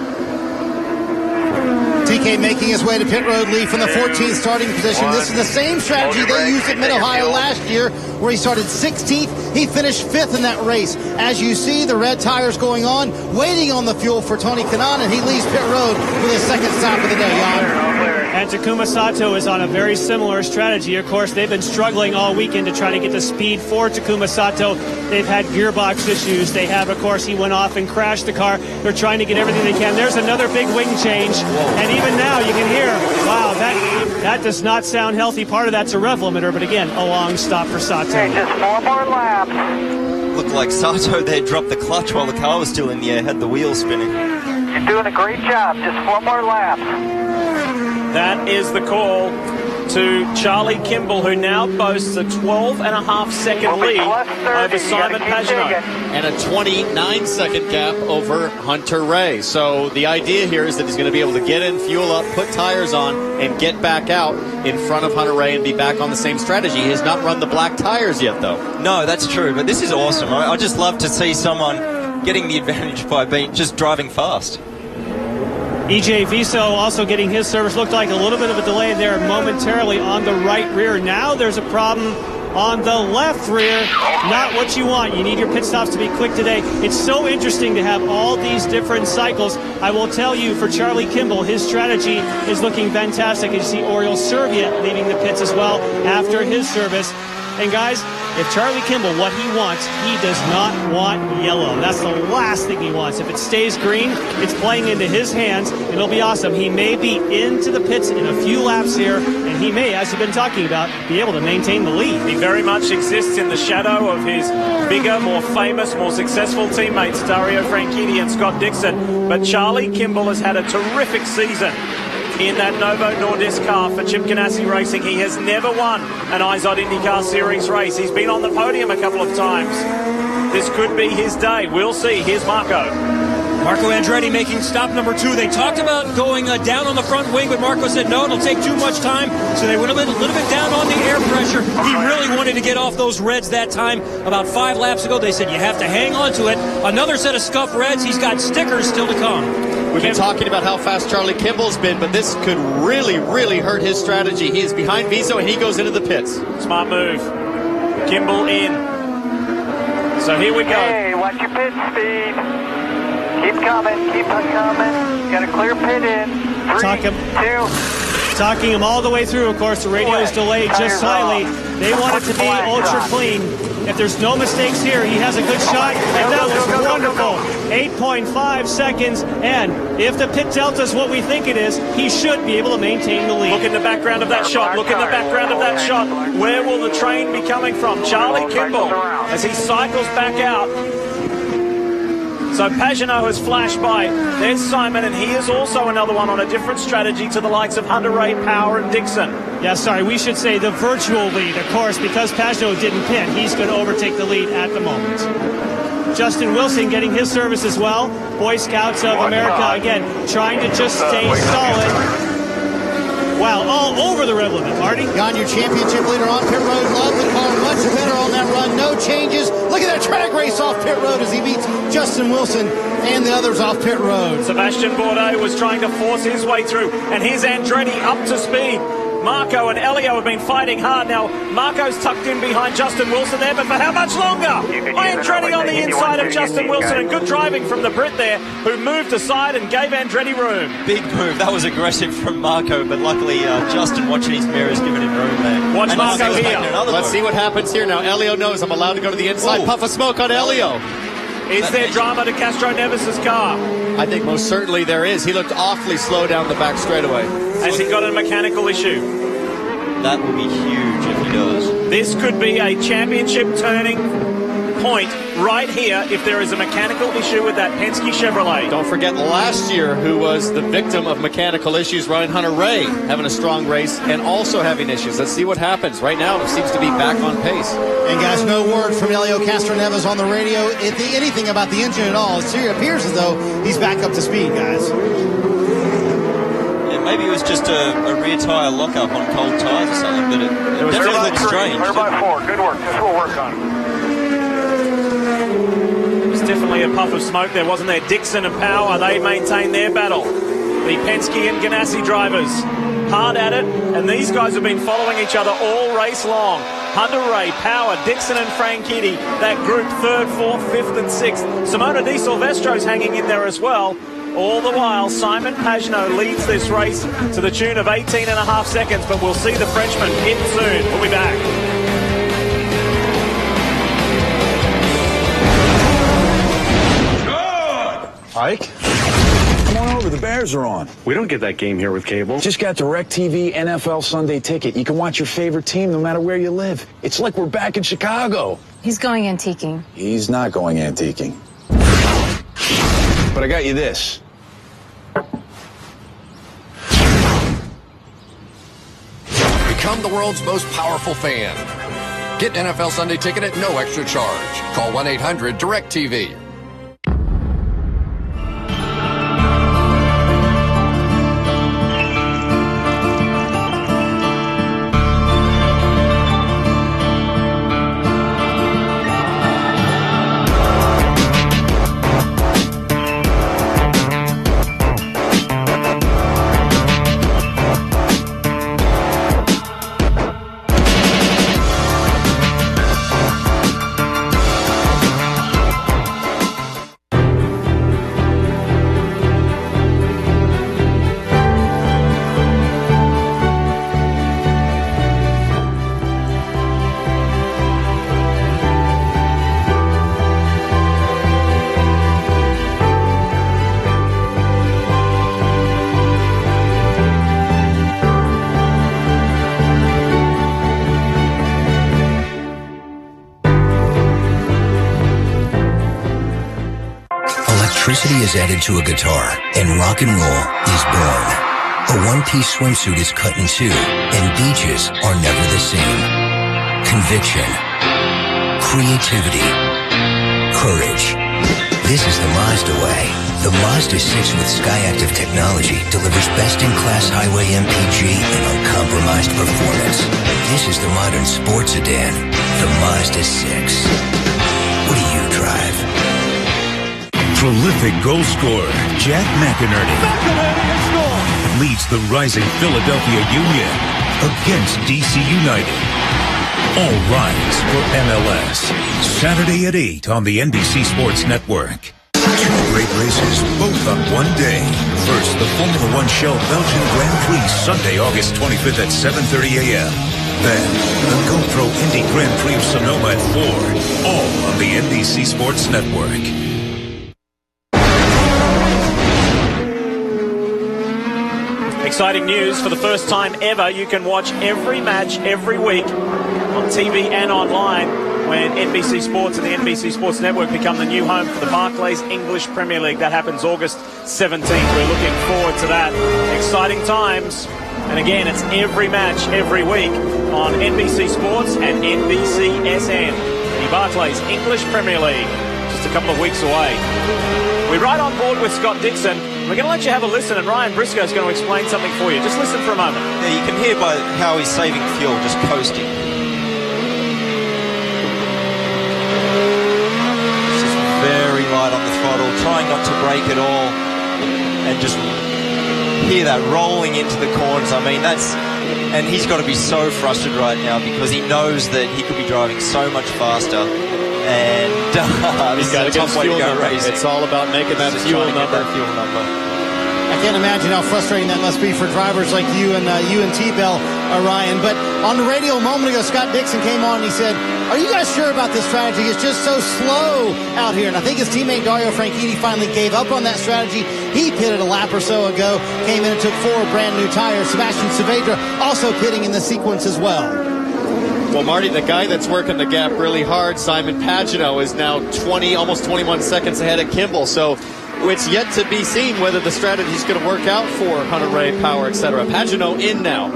TK making his way to pit road, Lee, from the 14th starting position. This is the same strategy they used at Mid-Ohio last year, where he started 16th. He finished 5th in that race. As you see, the red tires going on, waiting on the fuel for Tony Kanaan, and he leaves pit road for his second stop of the day, Jan. And Takuma Sato is on a very similar strategy. Of course, they've been struggling all weekend to try to get the speed for Takuma Sato. They've had gearbox issues. They have, of course, he went off and crashed the car. They're trying to get everything they can. There's another big wing change. And even now you can hear, wow, that does not sound healthy. Part of that's a rev limiter, but again, a long stop for Sato. Okay, just 4 more laps. Looked like Sato there dropped the clutch while the car was still in the air, had the wheels spinning. You're doing a great job. Just 4 more laps. That is the call to Charlie Kimball, who now boasts a 12.5-second lead over Simon Pagenaud. And a 29-second gap over Hunter Ray. So the idea here is that he's going to be able to get in, fuel up, put tires on, and get back out in front of Hunter Ray and be back on the same strategy. He has not run the black tires yet, though. No, that's true, but this is awesome. I just love to see someone getting the advantage by just driving fast. EJ Viso also getting his service. Looked like a little bit of a delay there momentarily on the right rear. Now there's a problem on the left rear. Not what you want. You need your pit stops to be quick today. It's so interesting to have all these different cycles. I will tell you, for Charlie Kimball, his strategy is looking fantastic. You see Oriol Servia leaving the pits as well after his service. And guys, if Charlie Kimball, what he wants, he does not want yellow. That's the last thing he wants. If it stays green, it's playing into his hands. It'll be awesome. He may be into the pits in a few laps here, and he may, as you've been talking about, be able to maintain the lead. He very much exists in the shadow of his bigger, more famous, more successful teammates, Dario Franchitti and Scott Dixon. But Charlie Kimball has had a terrific season in that Novo Nordisk car for Chip Ganassi Racing. He has never won an IZOD IndyCar Series race. He's been on the podium a couple of times. This could be his day. We'll see. Here's Marco. Marco Andretti making stop number 2. They talked about going down on the front wing, but Marco said no, it'll take too much time. So they went a little bit down on the air pressure. He really wanted to get off those reds that time. About 5 laps ago, they said you have to hang on to it. Another set of scuff reds. He's got stickers still to come. We've been talking about how fast Charlie Kimball's been, but this could really, really hurt his strategy. He is behind Viso, and he goes into the pits. Smart move. Kimball in. So here we go. Hey, watch your pit speed. Keep coming. Keep on coming. Got a clear pit in. 3, 2. Talking him all the way through. Of course, the radio is delayed just slightly. They want it to be ultra clean. If there's no mistakes here, he has a good shot, and that was wonderful. 8.5 seconds, and if the pit delta is what we think it is, he should be able to maintain the lead. Look in the background of that shot. Look in the background of that shot. Where will the train be coming from? Charlie Kimball, as he cycles back out. So Pagenaud has flashed by. There's Simon, and he is also another one on a different strategy to the likes of Hunter Ray, Power, and Dixon. Yeah, sorry, we should say the virtual lead. Of course, because Pagenaud didn't pit, he's going to overtake the lead at the moment. Justin Wilson getting his service as well. Boy Scouts of America, again, trying to just stay solid. Wow, all over the rev limit, Marty. Jan, your championship leader on pit road. Love the car, much better on that run. No changes. Look at that track race off pit road as he beats Justin Wilson and the others off pit road. Sebastian Bourdais was trying to force his way through, and here's Andretti up to speed. Marco and Elio have been fighting hard. Now, Marco's tucked in behind Justin Wilson there, but for how much longer? Andretti on the inside of Justin Wilson, and good driving from the Brit there, who moved aside and gave Andretti room. Big move. That was aggressive from Marco, but luckily Justin, watching his mirrors, giving him room there. Watch and Marco here. Let's see what happens here now. Elio knows I'm allowed to go to the inside. Ooh. Puff of smoke on Elio. Is there drama to Castro Neves' car? I think most certainly there is. He looked awfully slow down the back straightaway. Has he got a mechanical issue? That will be huge if he does. This could be a championship turning point right here if there is a mechanical issue with that Penske Chevrolet. Don't forget last year who was the victim of mechanical issues, Ryan Hunter-Reay, having a strong race and also having issues. Let's see what happens. Right now it seems to be back on pace. And guys, no word from Helio Castroneves on the radio, anything about the engine at all. It appears as though he's back up to speed, guys. Yeah, maybe it was just a rear tyre lockup on cold tyres or something, but it definitely looked strange. Clear by 4. Good work. This will work on it. Definitely a puff of smoke there, wasn't there? Dixon and Power, they maintain their battle. The Penske and Ganassi drivers hard at it, and these guys have been following each other all race long. Hunter-Reay, Power, Dixon and Franchitti, that group 3rd, 4th, 5th and 6th. Simona Di Silvestro's hanging in there as well. All the while, Simon Pagenaud leads this race to the tune of 18.5 seconds, but we'll see the Frenchman hit soon. We'll be back. Ike? Come on over, the Bears are on. We don't get that game here with cable. Just got DirecTV NFL Sunday Ticket. You can watch your favorite team no matter where you live. It's like we're back in Chicago. He's going antiquing. He's not going antiquing. But I got you this. Become the world's most powerful fan. Get NFL Sunday Ticket at no extra charge. Call 1-800-DirecTV. Electricity is added to a guitar, and rock and roll is born. A one-piece swimsuit is cut in two, and beaches are never the same. Conviction, creativity, courage. This is the Mazda way. The Mazda 6 with Skyactiv technology delivers best-in-class highway MPG and uncompromised performance. This is the modern sports sedan, the Mazda 6. What do you drive? Prolific goal scorer Jack McInerney leads the rising Philadelphia Union against DC United. All rise for MLS. Saturday at 8 on the NBC Sports Network. Two great races, both on one day. First, the Formula One Shell Belgian Grand Prix, Sunday, August 25th at 7:30 a.m. Then, the GoPro Indy Grand Prix of Sonoma at 4, all on the NBC Sports Network. Exciting news. For the first time ever, you can watch every match every week on TV and online when NBC Sports and the NBC Sports Network become the new home for the Barclays English Premier League. That happens August 17th. We're looking forward to that. Exciting times. And again, it's every match every week on NBC Sports and NBCSN. The Barclays English Premier League. Just a couple of weeks away. We're right on board with Scott Dixon. We're going to let you have a listen, and Ryan Briscoe's going to explain something for you. Just listen for a moment. Yeah, you can hear by how he's saving fuel, just coasting. Just very light on the throttle, trying not to brake at all, and just hear that rolling into the corners. I mean, that's And he's got to be so frustrated right now because he knows that he could be driving so much faster. And he's got a tough way to go racing. It's all about making that fuel number. I can't imagine how frustrating that must be for drivers like you and T-Bell, Ryan. But on the radio a moment ago, Scott Dixon came on and he said, are you guys sure about this strategy? It's just so slow out here. And I think his teammate Dario Franchitti finally gave up on that strategy. He pitted a lap or so ago, came in and took 4 brand new tires. Sebastian Saavedra also pitting in the sequence as well. Well, Marty, the guy that's working the gap really hard, Simon Pagenaud, is now almost 21 seconds ahead of Kimball. So it's yet to be seen whether the strategy is going to work out for Hunter-Reay, Power, etc. Pagenaud in now.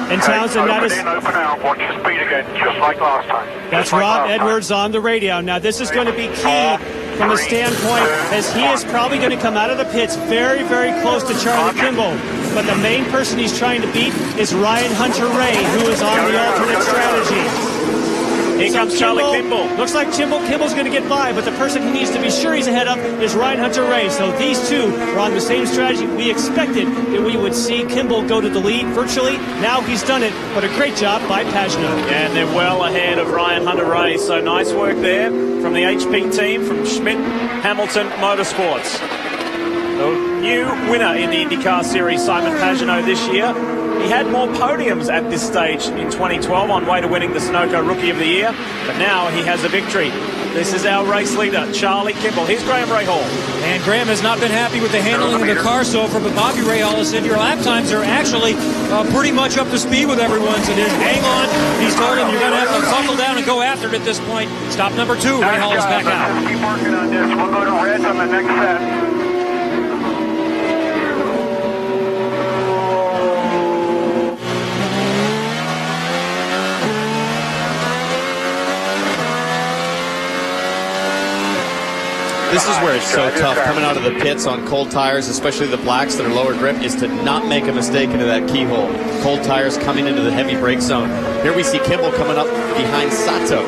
And Townsend, that is... Open out, watch your speed again, just like last time. That's Rob Edwards on the radio. Now, this is going to be key from a standpoint, as he is probably going to come out of the pits very, very close to Charlie Kimball. But the main person he's trying to beat is Ryan Hunter-Reay, who is on the alternate strategy. Here comes Charlie Kimball. Looks like Kimball's going to get by, but the person he needs to be sure he's ahead of is Ryan Hunter-Reay. So these two are on the same strategy. We expected that we would see Kimball go to the lead virtually. Now he's done it, but a great job by Pagenaud. Yeah, and they're well ahead of Ryan Hunter-Reay. So nice work there from the HP team, from Schmidt Hamilton Motorsports. The new winner in the IndyCar Series, Simon Pagenaud, this year. He had more podiums at this stage in 2012 on way to winning the Sunoco Rookie of the Year, but now he has a victory. This is our race leader, Charlie Kimball. Here's Graham Rahal. And Graham has not been happy with the handling of the car so far, but Bobby Rahal has said your lap times are actually pretty much up to speed with everyone's. It is hang on. He's told him you're going to have to buckle down and go after it at this point. Stop number 2. Rahal is back out. Keep working on this. We'll go to red on the next set. This is where it's so tough coming out of the pits on cold tires, especially the blacks that are lower grip, is to not make a mistake into that keyhole. Cold tires coming into the heavy brake zone. Here we see Kimball coming up behind Sato.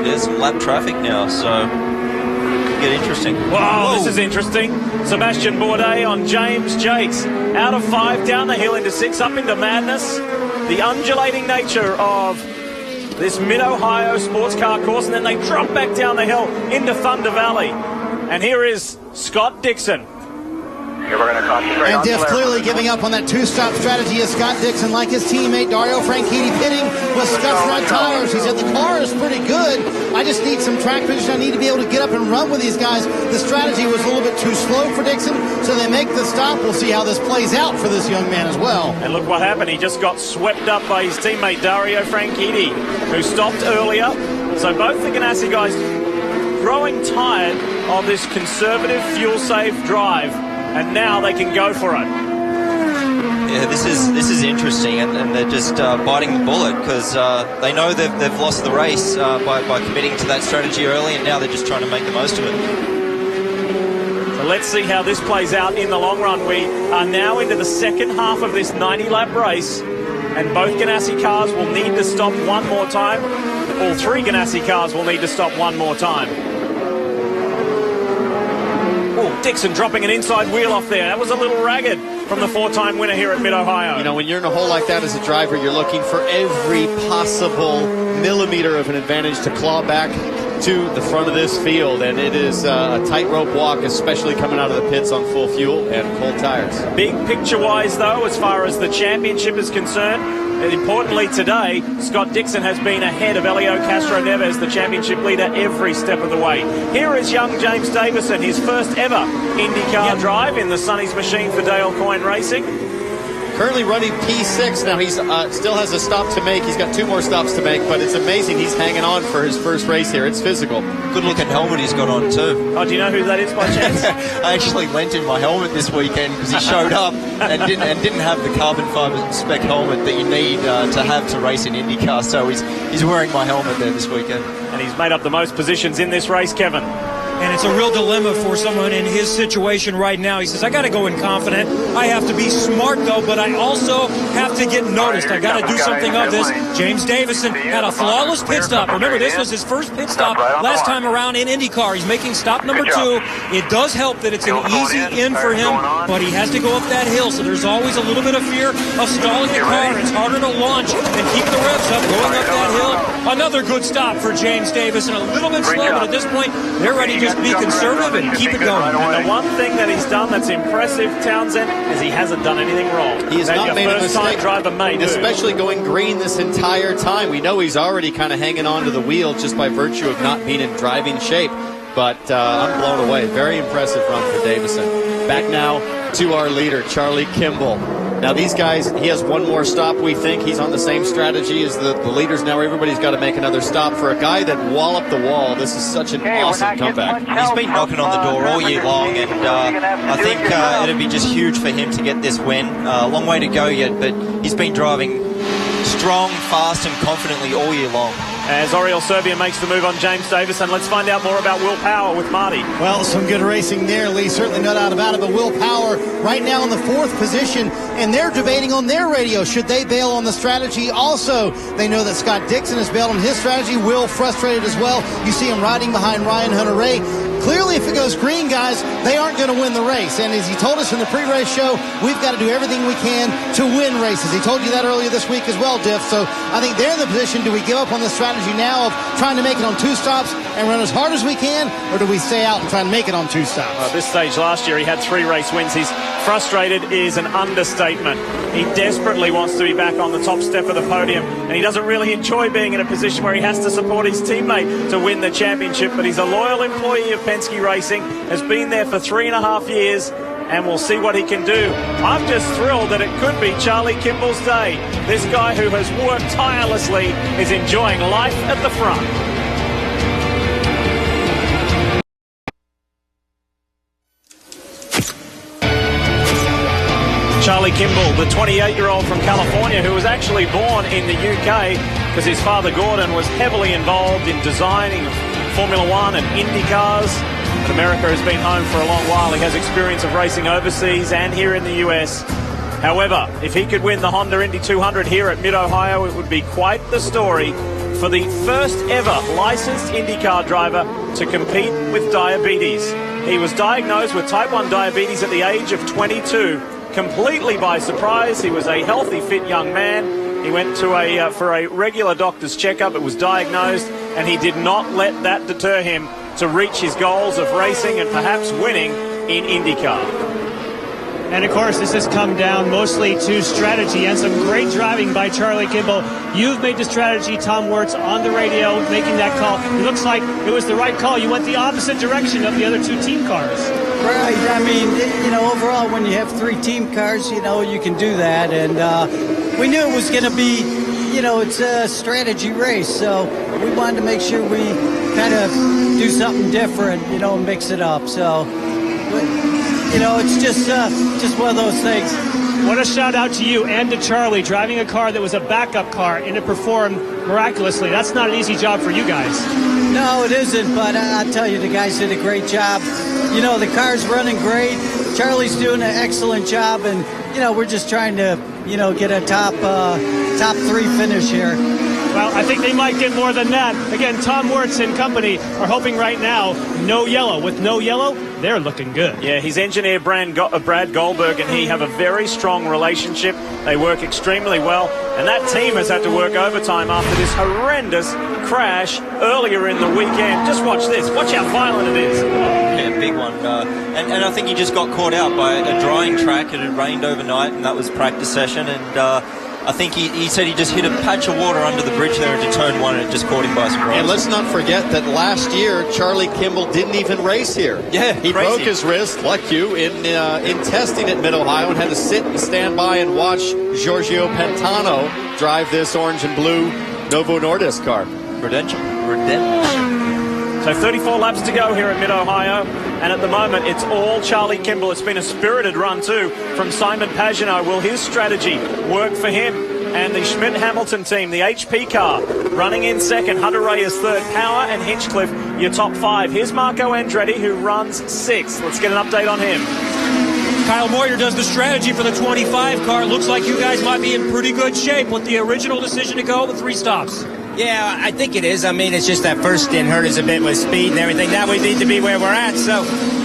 There's some lap traffic now, so could get interesting. Wow, this is interesting. Sebastian Bourdais on James Jakes. Out of 5, down the hill into 6, up into madness. The undulating nature of this Mid-Ohio sports car course, and then they drop back down the hill into Thunder Valley. And here is Scott Dixon. Here we're going to concentrate and Diff clearly giving up on that 2-stop strategy is Scott Dixon, like his teammate Dario Franchitti, pitting with Scuff's red tires. He said the car is pretty good. I just need some track position. I need to be able to get up and run with these guys. The strategy was a little bit too slow for Dixon, so they make the stop. We'll see how this plays out for this young man as well. And look what happened. He just got swept up by his teammate Dario Franchitti, who stopped earlier. So both the Ganassi guys growing tired of this conservative, fuel-safe drive. And now they can go for it. Yeah, this is interesting, and they're just biting the bullet because they know they've lost the race by committing to that strategy early, and now they're just trying to make the most of it. So let's see how this plays out in the long run. We are now into the second half of this 90-lap race, and both Ganassi cars will need to stop one more time. All 3 Ganassi cars will need to stop one more time. Dixon dropping an inside wheel off there. That was a little ragged from the 4-time winner here at Mid-Ohio. You know, when you're in a hole like that as a driver, you're looking for every possible millimeter of an advantage to claw back to the front of this field. And it is a tightrope walk, especially coming out of the pits on full fuel and cold tires. Big picture-wise, though, as far as the championship is concerned, and importantly today, Scott Dixon has been ahead of Elio Castro Neves, the championship leader, every step of the way. Here is young James Davison, his first ever IndyCar drive in the Sonny's machine for Dale Coyne Racing. Currently running P6. Now he's still has a stop to make. He's got 2 more stops to make, but it's amazing he's hanging on for his first race here. It's physical. Good looking helmet he's got on too. Oh, do you know who that is by chance? I actually lent him my helmet this weekend because he showed up and didn't have the carbon fiber spec helmet that you need to have to race in IndyCar. So he's wearing my helmet there this weekend. And he's made up the most positions in this race, Kevin. and it's a real dilemma for someone in his situation right now. He says, I got to go in confident. I have to be smart, though, but I also have to get noticed. I got to do something of this. James Davison had a flawless pit stop. Remember, this was his first pit stop last time around in IndyCar. He's making stop number 2. It does help that it's an easy in for him, but he has to go up that hill, so there's always a little bit of fear of stalling the car. It's harder to launch and keep the revs up going up that hill. Another good stop for James Davison. A little bit slow, but at this point, they're ready to just be conservative and keep it going. And the one thing that he's done that's impressive, Townsend, is he hasn't done anything wrong. He has not made a mistake, driver may do. Especially going green this entire time. We know he's already kind of hanging on to the wheel just by virtue of not being in driving shape. But I'm blown away. Very impressive run for Davison. Back now to our leader, Charlie Kimball. Now these guys, he has one more stop, we think. He's on the same strategy as the leaders now. Everybody's got to make another stop. For a guy that walloped the wall, this is such an awesome comeback. He's been knocking on the door all year long, and I think it'd be just huge for him to get this win. A long way to go yet, but he's been driving strong, fast, and confidently all year long. As Oriol Serbia makes the move on James Davison, let's find out more about Will Power with Marty. Well, some good racing there, Lee. Certainly no doubt about it. But Will Power right now in the 4th position, and they're debating on their radio. Should they bail on the strategy? Also, they know that Scott Dixon has bailed on his strategy. Will frustrated as well. You see him riding behind Ryan Hunter-Reay. Clearly, if it goes green, guys, they aren't going to win the race. And as he told us in the pre-race show, we've got to do everything we can to win races. He told you that earlier this week as well, Diff. So I think they're in the position, do we give up on the strategy now of trying to make it on 2 stops and run as hard as we can, or do we stay out and try and make it on 2 stops? At this stage last year, he had 3 race wins. He's frustrated is an understatement. He desperately wants to be back on the top step of the podium, and he doesn't really enjoy being in a position where he has to support his teammate to win the championship. But he's a loyal employee of Penske Racing, has been there for 3.5 years, and we'll see what he can do. I'm just thrilled that it could be Charlie Kimball's day. This guy who has worked tirelessly is enjoying life at the front. Charlie Kimball, the 28-year-old from California who was actually born in the UK because his father Gordon was heavily involved in designing Formula One and IndyCars. America has been home for a long while. He has experience of racing overseas and here in the US. However, if he could win the Honda Indy 200 here at Mid-Ohio, it would be quite the story for the first ever licensed IndyCar driver to compete with diabetes. He was diagnosed with type 1 diabetes at the age of 22, completely by surprise. He was a healthy, fit young man. He went to for a regular doctor's checkup. It was diagnosed, and he did not let that deter him to reach his goals of racing and perhaps winning in IndyCar. And, of course, this has come down mostly to strategy and some great driving by Charlie Kimball. You've made the strategy, Tom Wirtz, on the radio, making that call. It looks like it was the right call. You went the opposite direction of the other 2 team cars. Right. I mean, overall, when you have 3 team cars, you can do that. And we knew it was going to be, it's a strategy race. So we wanted to make sure we kind of do something different, mix it up. So... it's just one of those things. What a shout out to you and to Charlie, driving a car that was a backup car and it performed miraculously. That's not an easy job for you guys. No, it isn't, but I'll tell you, the guys did a great job. The car's running great. Charlie's doing an excellent job, and, we're just trying to, get a top 3 finish here. Well, I think they might get more than that. Again, Tom Wirtz and company are hoping right now no yellow. With no yellow, they're looking good. Yeah, his engineer, Brad Goldberg, and he have a very strong relationship. They work extremely well, and that team has had to work overtime after this horrendous crash earlier in the weekend. Just watch this. Watch how violent it is. Yeah, big one. And I think he just got caught out by a drying track. It had rained overnight, and that was practice session, and... I think he said he just hit a patch of water under the bridge there into turn 1, and it just caught him by surprise. And let's not forget that last year, Charlie Kimball didn't even race here. Yeah, he broke his wrist, like you, in testing at Mid-Ohio, and had to sit and stand by and watch Giorgio Pantano drive this orange and blue Novo Nordisk car. Redemption. So 34 laps to go here at Mid-Ohio, and at the moment it's all Charlie Kimball. It's been a spirited run too from Simon Pagenaud. Will his strategy work for him? And the Schmidt-Hamilton team, the HP car, running in second. Hunter Ray is third. Power and Hinchcliffe, your top 5. Here's Marco Andretti, who runs 6th. Let's get an update on him. Kyle Moyer does the strategy for the 25 car. Looks like you guys might be in pretty good shape with the original decision to go with 3 stops. Yeah, I think it is. I mean, it's just that first stint hurt us a bit with speed and everything. Now we need to be where we're at, so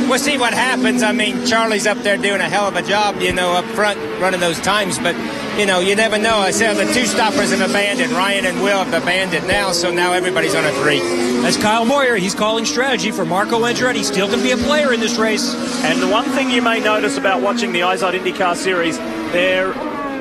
we'll see what happens. I mean, Charlie's up there doing a hell of a job, you know, up front running those times, but, you know, you never know. I said the 2 stoppers have abandoned. Ryan and Will have abandoned now, so now everybody's on a 3. That's Kyle Moyer. He's calling strategy for Marco Andretti. Still going to be a player in this race. And the one thing you may notice about watching the IZOD IndyCar Series, there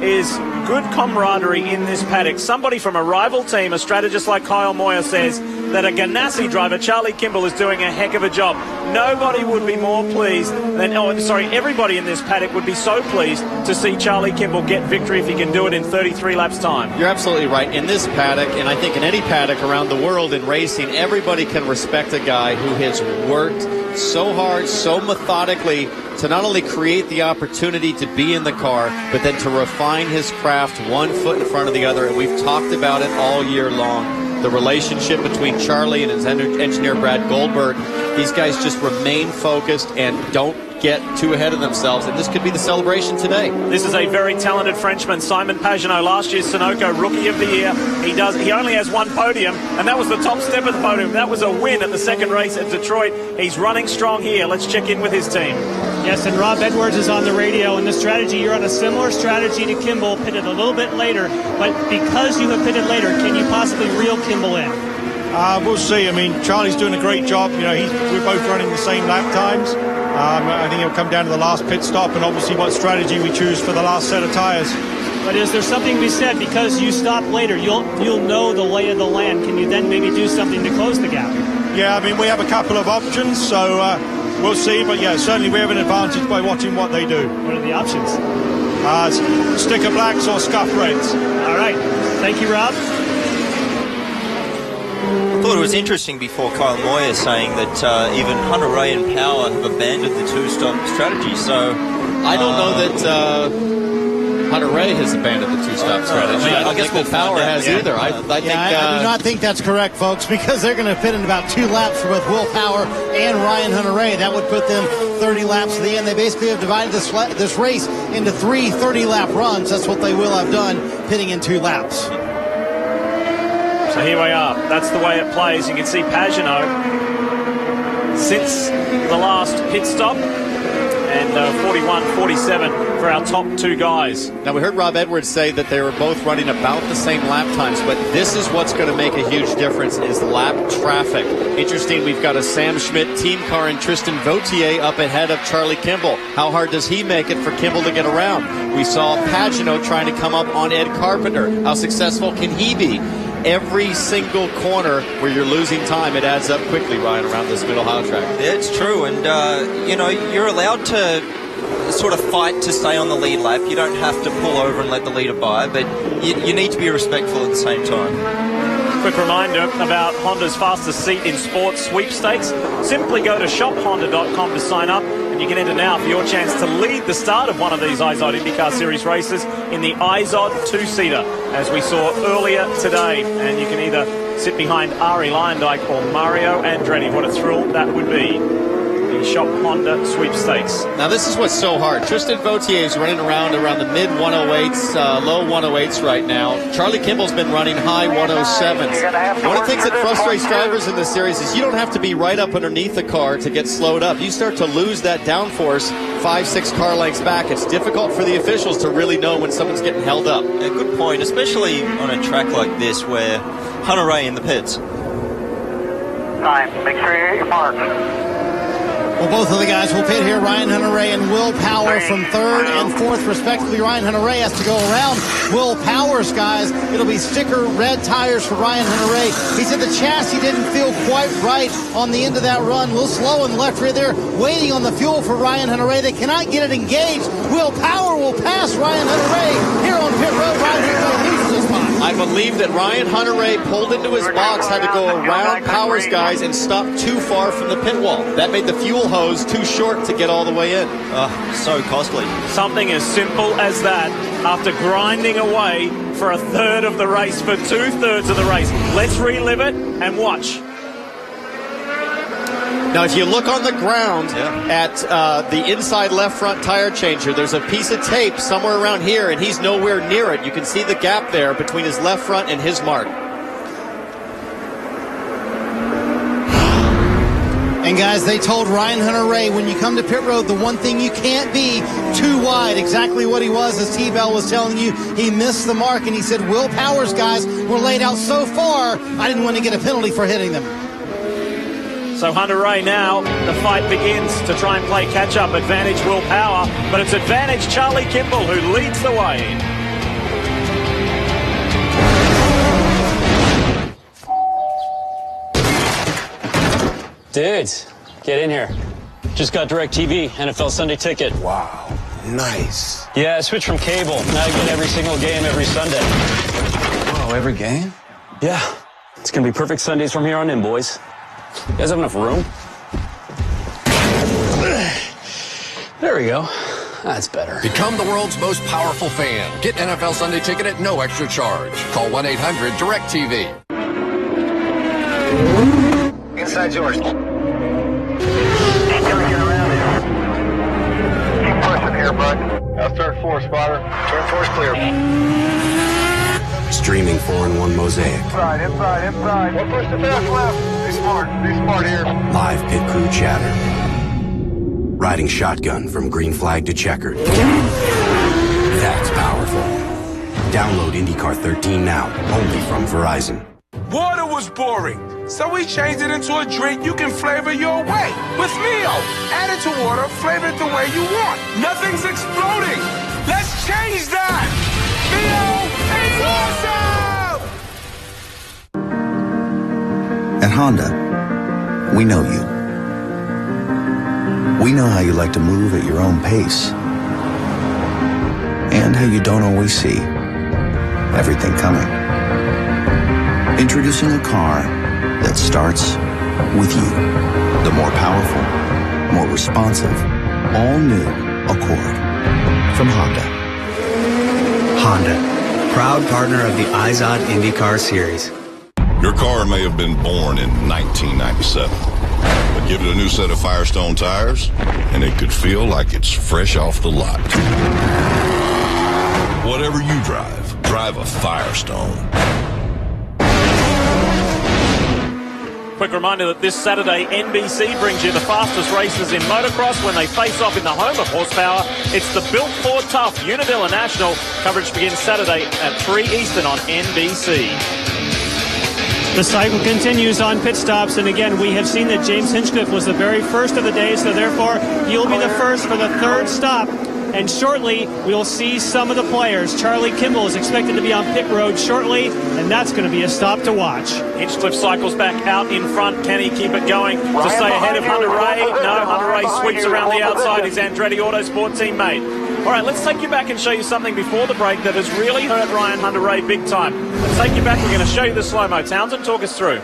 is good camaraderie in this paddock. Somebody from a rival team, a strategist like Kyle Moyer, says that a Ganassi driver, Charlie Kimball, is doing a heck of a job. Nobody would be more pleased than, everybody in this paddock would be so pleased to see Charlie Kimball get victory if he can do it in 33 laps time. You're absolutely right. In this paddock, and I think in any paddock around the world in racing, everybody can respect a guy who has worked so hard, so methodically, to not only create the opportunity to be in the car, but then to refine his craft one foot in front of the other. And we've talked about it all year long. The relationship between Charlie and his engineer, Brad Goldberg. These guys just remain focused and don't get too ahead of themselves, and this could be the celebration today. This is a very talented Frenchman, Simon Pagenaud, last year's Sunoco Rookie of the Year. He only has 1 podium, and that was the top step of the podium. That was a win at the second race at Detroit. He's running strong here. Let's check in with his team. Yes, and Rob Edwards is on the radio, and the strategy, you're on a similar strategy to Kimball, pitted a little bit later, but because you have pitted later, can you possibly reel Kimball in? We'll see. I mean, Charlie's doing a great job. You know, we're both running the same lap times. I think it'll come down to the last pit stop and obviously what strategy we choose for the last set of tires. But is there something to be said, because you stop later, you'll know the lay of the land. Can you then maybe do something to close the gap? Yeah, I mean, we have a couple of options, so we'll see. But yeah, certainly we have an advantage by watching what they do. What are the options? Sticker blacks or scuff reds. All right. Thank you, Rob. I thought it was interesting before Kyle Moyer saying that even Hunter Ray and Power have abandoned the 2-stop strategy. So I don't know that Hunter Ray has abandoned the 2-stop strategy. I guess Will Power has either. I do not think that's correct, folks, because they're going to fit in about 2 laps for both Will Power and Ryan Hunter Ray. That would put them 30 laps to the end. They basically have divided this race into 3 30-lap runs. That's what they will have done, pitting in 2 laps. So here we are. That's the way it plays. You can see Pagenaud since the last pit stop, and 41-47 for our top 2 guys. Now, we heard Rob Edwards say that they were both running about the same lap times, but this is what's going to make a huge difference, is lap traffic. Interesting, we've got a Sam Schmidt team car and Tristan Vautier up ahead of Charlie Kimball. How hard does he make it for Kimball to get around? We saw Pagenaud trying to come up on Ed Carpenter. How successful can he be? Every single corner where you're losing time, it adds up quickly, Ryan, around this Mid-Ohio track. Yeah, it's true. And, you're allowed to sort of fight to stay on the lead lap. You don't have to pull over and let the leader by, but you need to be respectful at the same time. Quick reminder about Honda's fastest seat in sports sweepstakes. Simply go to shophonda.com to sign up, and you can enter now for your chance to lead the start of one of these IZOD IndyCar Series races in the IZOD 2-seater, as we saw earlier today. And you can either sit behind Ari Leyendijk or Mario Andretti. What a thrill that would be. The Shop Honda sweepstakes. Now, this is what's so hard. Tristan Vautier is running around the mid 108s, low 108s right now. Charlie Kimball's been running high 107s. One of the things that frustrates drivers in this series is you don't have to be right up underneath the car to get slowed up. You start to lose that downforce 5-6 car lengths back. It's difficult for the officials to really know when someone's getting held up. A good point, especially on a track like this where Hunter Ray in the pits. Time. Make sure you hit your mark. Well, both of the guys will pit here. Ryan Hunter Ray and Will Power from 3rd and 4th, respectively. Ryan Hunter Ray has to go around Will Power's guys. It'll be sticker red tires for Ryan Hunter Ray. He said the chassis didn't feel quite right on the end of that run. A little slow in the left rear there, waiting on the fuel for Ryan Hunter Ray. They cannot get it engaged. Will Power will pass Ryan Hunter Ray here on pit road. Ryan Hunter Ray loses his spot. I believe that Ryan Hunter Ray pulled into his box, had to go around Power's guys and stop too far from the pit wall. That made the fuel hose too short to get all the way in. So costly. Something as simple as that. after grinding away for a third of the race, for 2/3 of the race. Let's relive it and watch. Now, if you look on the ground at the inside left front tire changer, there's a piece of tape somewhere around here, and he's nowhere near it. You can see the gap there between his left front and his mark. And guys, they told Ryan Hunter-Reay, when you come to pit road, the one thing you can't be too wide. Exactly what he was, as T-Bell was telling you. He missed the mark, and he said, Will Powers, guys, were laid out so far, I didn't want to get a penalty for hitting them. So Hunter-Reay now, the fight begins to try and play catch-up. Advantage Will Power, but it's advantage Charlie Kimball who leads the way. Dudes, get in here. Just got DirecTV, NFL Sunday Ticket. Wow, nice. Yeah, I switched from cable. Now I get every single game every Sunday. Oh, every game? Yeah, it's gonna be perfect Sundays from here on in, boys. You guys have enough room? There we go. That's better. Become the world's most powerful fan. Get NFL Sunday Ticket at no extra charge. Call 1-800-DIRECTV. Inside yours. Keep turning around here. Keep pushing here, bud. That's turn 4, spotter. Turn 4's clear. Streaming 4-in-1 Mosaic. Inside. One push to fast left. Be smart here. Live pit crew chatter. Riding shotgun from green flag to checkered. That's powerful. Download IndyCar 13 now, only from Verizon. Water was boring, so we changed it into a drink you can flavor your way. With Mio, add it to water, flavor it the way you want. Nothing's exploding. Let's change that. Mio is awesome! At Honda, we know you. We know how you like to move at your own pace. And how you don't always see everything coming. Introducing a car that starts with you. The more powerful, more responsive, all-new Accord from Honda. Honda, proud partner of the IZOD IndyCar Series. Your car may have been born in 1997, but give it a new set of Firestone tires, and it could feel like it's fresh off the lot. Whatever you drive a Firestone. Quick reminder that this Saturday, NBC brings you the fastest races in motocross when they face off in the home of horsepower. It's the Built Ford Tough Unadilla National. Coverage begins Saturday at 3 Eastern on NBC. The cycle continues on pit stops, and again, we have seen that James Hinchcliffe was the very first of the day, so therefore he'll be the first for the third stop. And shortly, we'll see some of the players. Charlie Kimball is expected to be on pit road shortly, and that's going to be a stop to watch. Hinchcliffe cycles back out in front. Can he keep it going to stay ahead of Hunter-Reay? No, Hunter-Reay sweeps around the outside. His Andretti Autosport teammate. All right, let's take you back and show you something before the break that has really hurt Ryan Hunter-Reay big time. Let's take you back. We're going to show you the slow-mo. Townsend, talk us through.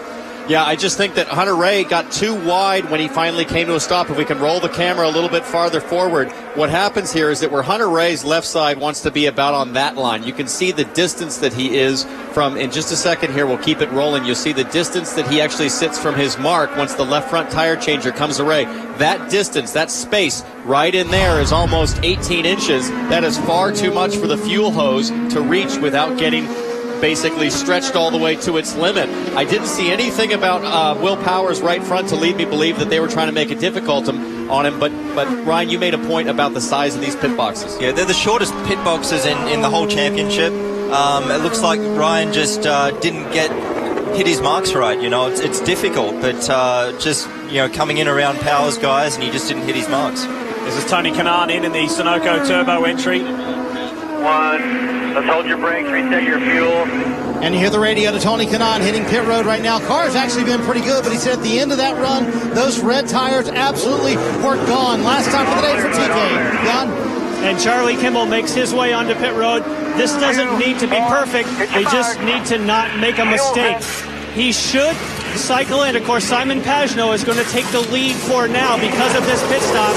Yeah, I just think that Hunter-Reay got too wide when he finally came to a stop. If we can roll the camera a little bit farther forward, what happens here is that where Hunter-Reay's left side wants to be about on that line, you can see the distance that he is from, in just a second here, we'll keep it rolling. You'll see the distance that he actually sits from his mark once the left front tire changer comes away. That distance, that space right in there is almost 18 inches. That is far too much for the fuel hose to reach without getting basically stretched all the way to its limit. I didn't see anything about Will Powers right front to lead me believe that they were trying to make it difficult on him, but Ryan, you made a point about the size of these pit boxes. Yeah, they're the shortest pit boxes in the whole championship. It looks like Ryan just didn't hit his marks right. You know, it's difficult, but just, you know, coming in around Powers guys, and he just didn't hit his marks. This is Tony Kanaan in the Sunoco Turbo entry. 1. Let's hold your brakes, reset your fuel. And you hear the radio to Tony Kanaan hitting pit road right now. Car's actually been pretty good, but he said at the end of that run, those red tires absolutely were gone. Last time for the day for TK. Gone. And Charlie Kimball makes his way onto pit road. This doesn't need to be perfect. They just need to not make a mistake. He should cycle in. Of course, Simon Pagenaud is going to take the lead for now because of this pit stop.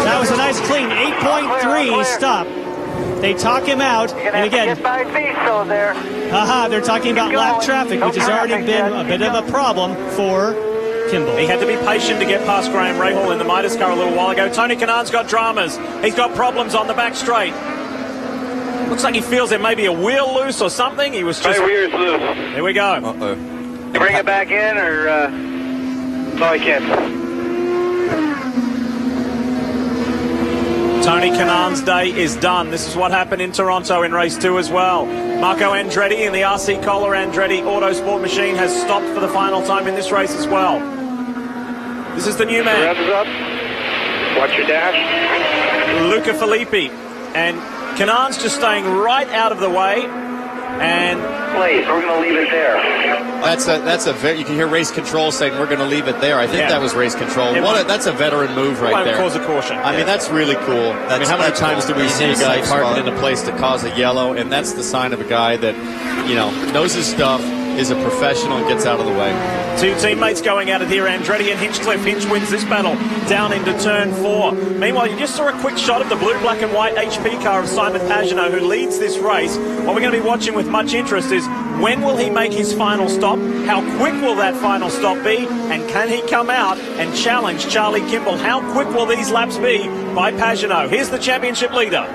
That was a nice clean 8.3 stop. They talk him out. And again, get by Viso there. they're talking about lap traffic, which has already been a bit of a problem for Kimball. He had to be patient to get past Graham Rahal in the Midas car a little while ago. Tony Kanaan's got dramas. He's got problems on the back straight. Looks like he feels there may be a wheel loose or something. He was just... My wheel's loose. There we go. Uh-oh. Bring it back in, or... No, I can't. Tony Kanaan's day is done. This is what happened in Toronto in race 2 as well. Marco Andretti in the RC Kohler Andretti Autosport machine has stopped for the final time in this race as well. This is the new man. Revs up. Watch your dash. Luca Filippi. And Kanaan's just staying right out of the way. And please, we're going to leave it there. That's a very, you can hear race control saying we're going to leave it there. I think that was race control. That's a veteran move right there. Cause a caution. I mean, that's really cool. I mean, how many times do we see a guy parking in a place to cause a yellow? And that's the sign of a guy that, knows his stuff, is a professional, and gets out of the way. Two teammates going at it here, Andretti and Hinchcliffe. Hinch wins this battle down into turn 4. Meanwhile, you just saw a quick shot of the blue, black and white HP car of Simon Pagenaud, who leads this race. What we're going to be watching with much interest is when will he make his final stop? How quick will that final stop be? And can he come out and challenge Charlie Kimball? How quick will these laps be by Pagenaud? Here's the championship leader.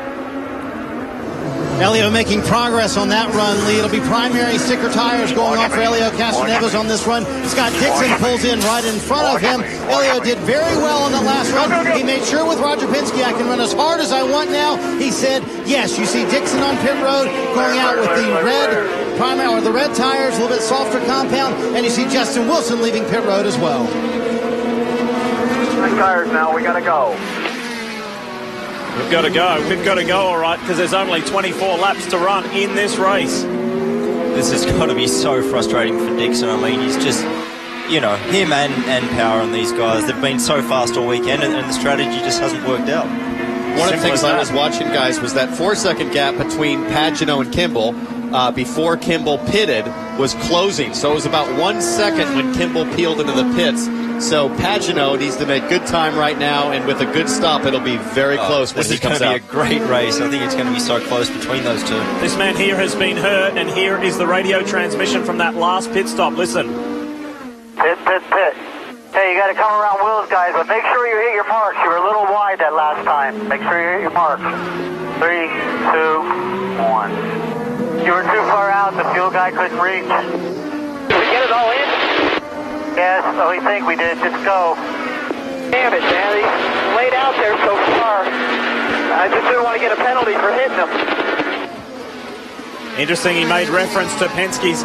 Elio making progress on that run, Lee. It'll be primary sticker tires going off for Elio Castroneves on this run. Scott Dixon pulls in right in front of him. Elio did very well on that last run. He made sure with Roger Penske, I can run as hard as I want now. He said, yes, you see Dixon on pit road going out with the red primary or the red tires, a little bit softer compound, and you see Justin Wilson leaving pit road as well. 3 tires now, we gotta go. We've got to go. We've got to go, all right, because there's only 24 laps to run in this race. This has got to be so frustrating for Dixon. I mean, he's just, him and Power and these guys, they've been so fast all weekend, and the strategy just hasn't worked out. One of the things I was watching, guys, was that 4-second gap between Pagenaud and Kimball before Kimball pitted was closing. So it was about 1 second when Kimball peeled into the pits. So Pagenaud needs to make good time right now, and with a good stop, it'll be very close when he comes out. This is going to be a great race. I think it's going to be so close between those two. This man here has been hurt, and here is the radio transmission from that last pit stop. Listen. Pit. Hey, you got to come around Will's, guys, but make sure you hit your marks. You were a little wide that last time. Make sure you hit your marks. 3, 2, 1. You were too far out. The fuel guy couldn't reach. Did we get it all in? Yes, we think we did. Just go. Damn it, man. He's laid out there so far. I just didn't want to get a penalty for hitting him. Interesting, he made reference to Penske's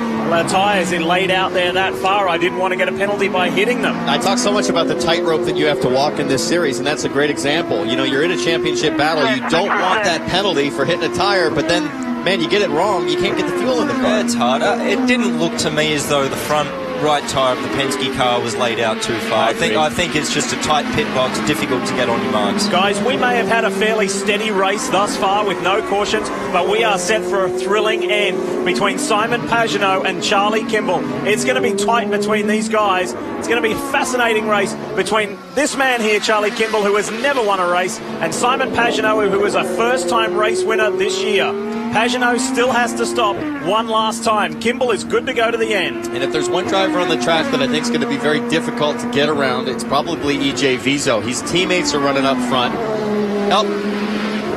tyres in laid out there that far. I didn't want to get a penalty by hitting them. I talk so much about the tightrope that you have to walk in this series, and that's a great example. You're in a championship battle. You don't want that penalty for hitting a tire, but then, man, you get it wrong. You can't get the fuel in the car. Yeah, it's hard. It didn't look to me as though the front right tyre of the Penske car was laid out too far. I think it's just a tight pit box, difficult to get on your marks. Guys, we may have had a fairly steady race thus far with no cautions, but we are set for a thrilling end between Simon Pagenaud and Charlie Kimball. It's going to be tight between these guys. It's going to be a fascinating race between this man here, Charlie Kimball, who has never won a race, and Simon Pagenaud, who is a first-time race winner this year. Pagenaud still has to stop one last time. Kimball is good to go to the end. And if there's one driver on the track that I think is going to be very difficult to get around, it's probably E.J. Viso. His teammates are running up front.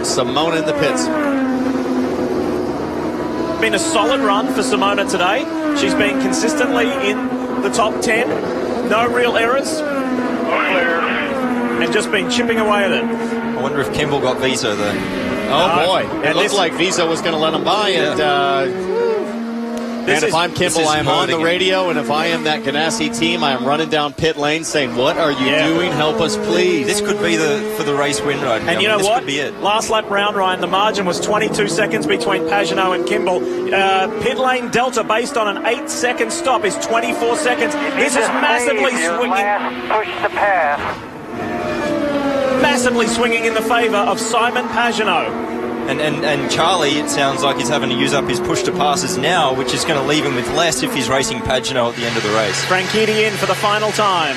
Simona in the pits. Been a solid run for Simona today. She's been consistently in the top 10. No real errors. And just been chipping away at it. I wonder if Kimball got Viso there. Oh, boy. It looked like Viso was going to let him by. And if I'm Kimball, I am on the radio. And if I am that Ganassi team, I am running down pit lane saying, what are you doing? Help us, please. This could be for the race win right now. And you know what? Could be it. Last lap round, Ryan, the margin was 22 seconds between Pagenaud and Kimball. Pit lane delta based on an 8-second stop is 24 seconds. This is massively swinging. Push the pass. Massively swinging in the favour of Simon Pagenaud. And Charlie, it sounds like he's having to use up his push to passes now, which is going to leave him with less if he's racing Pagenaud at the end of the race. Franchitti in for the final time.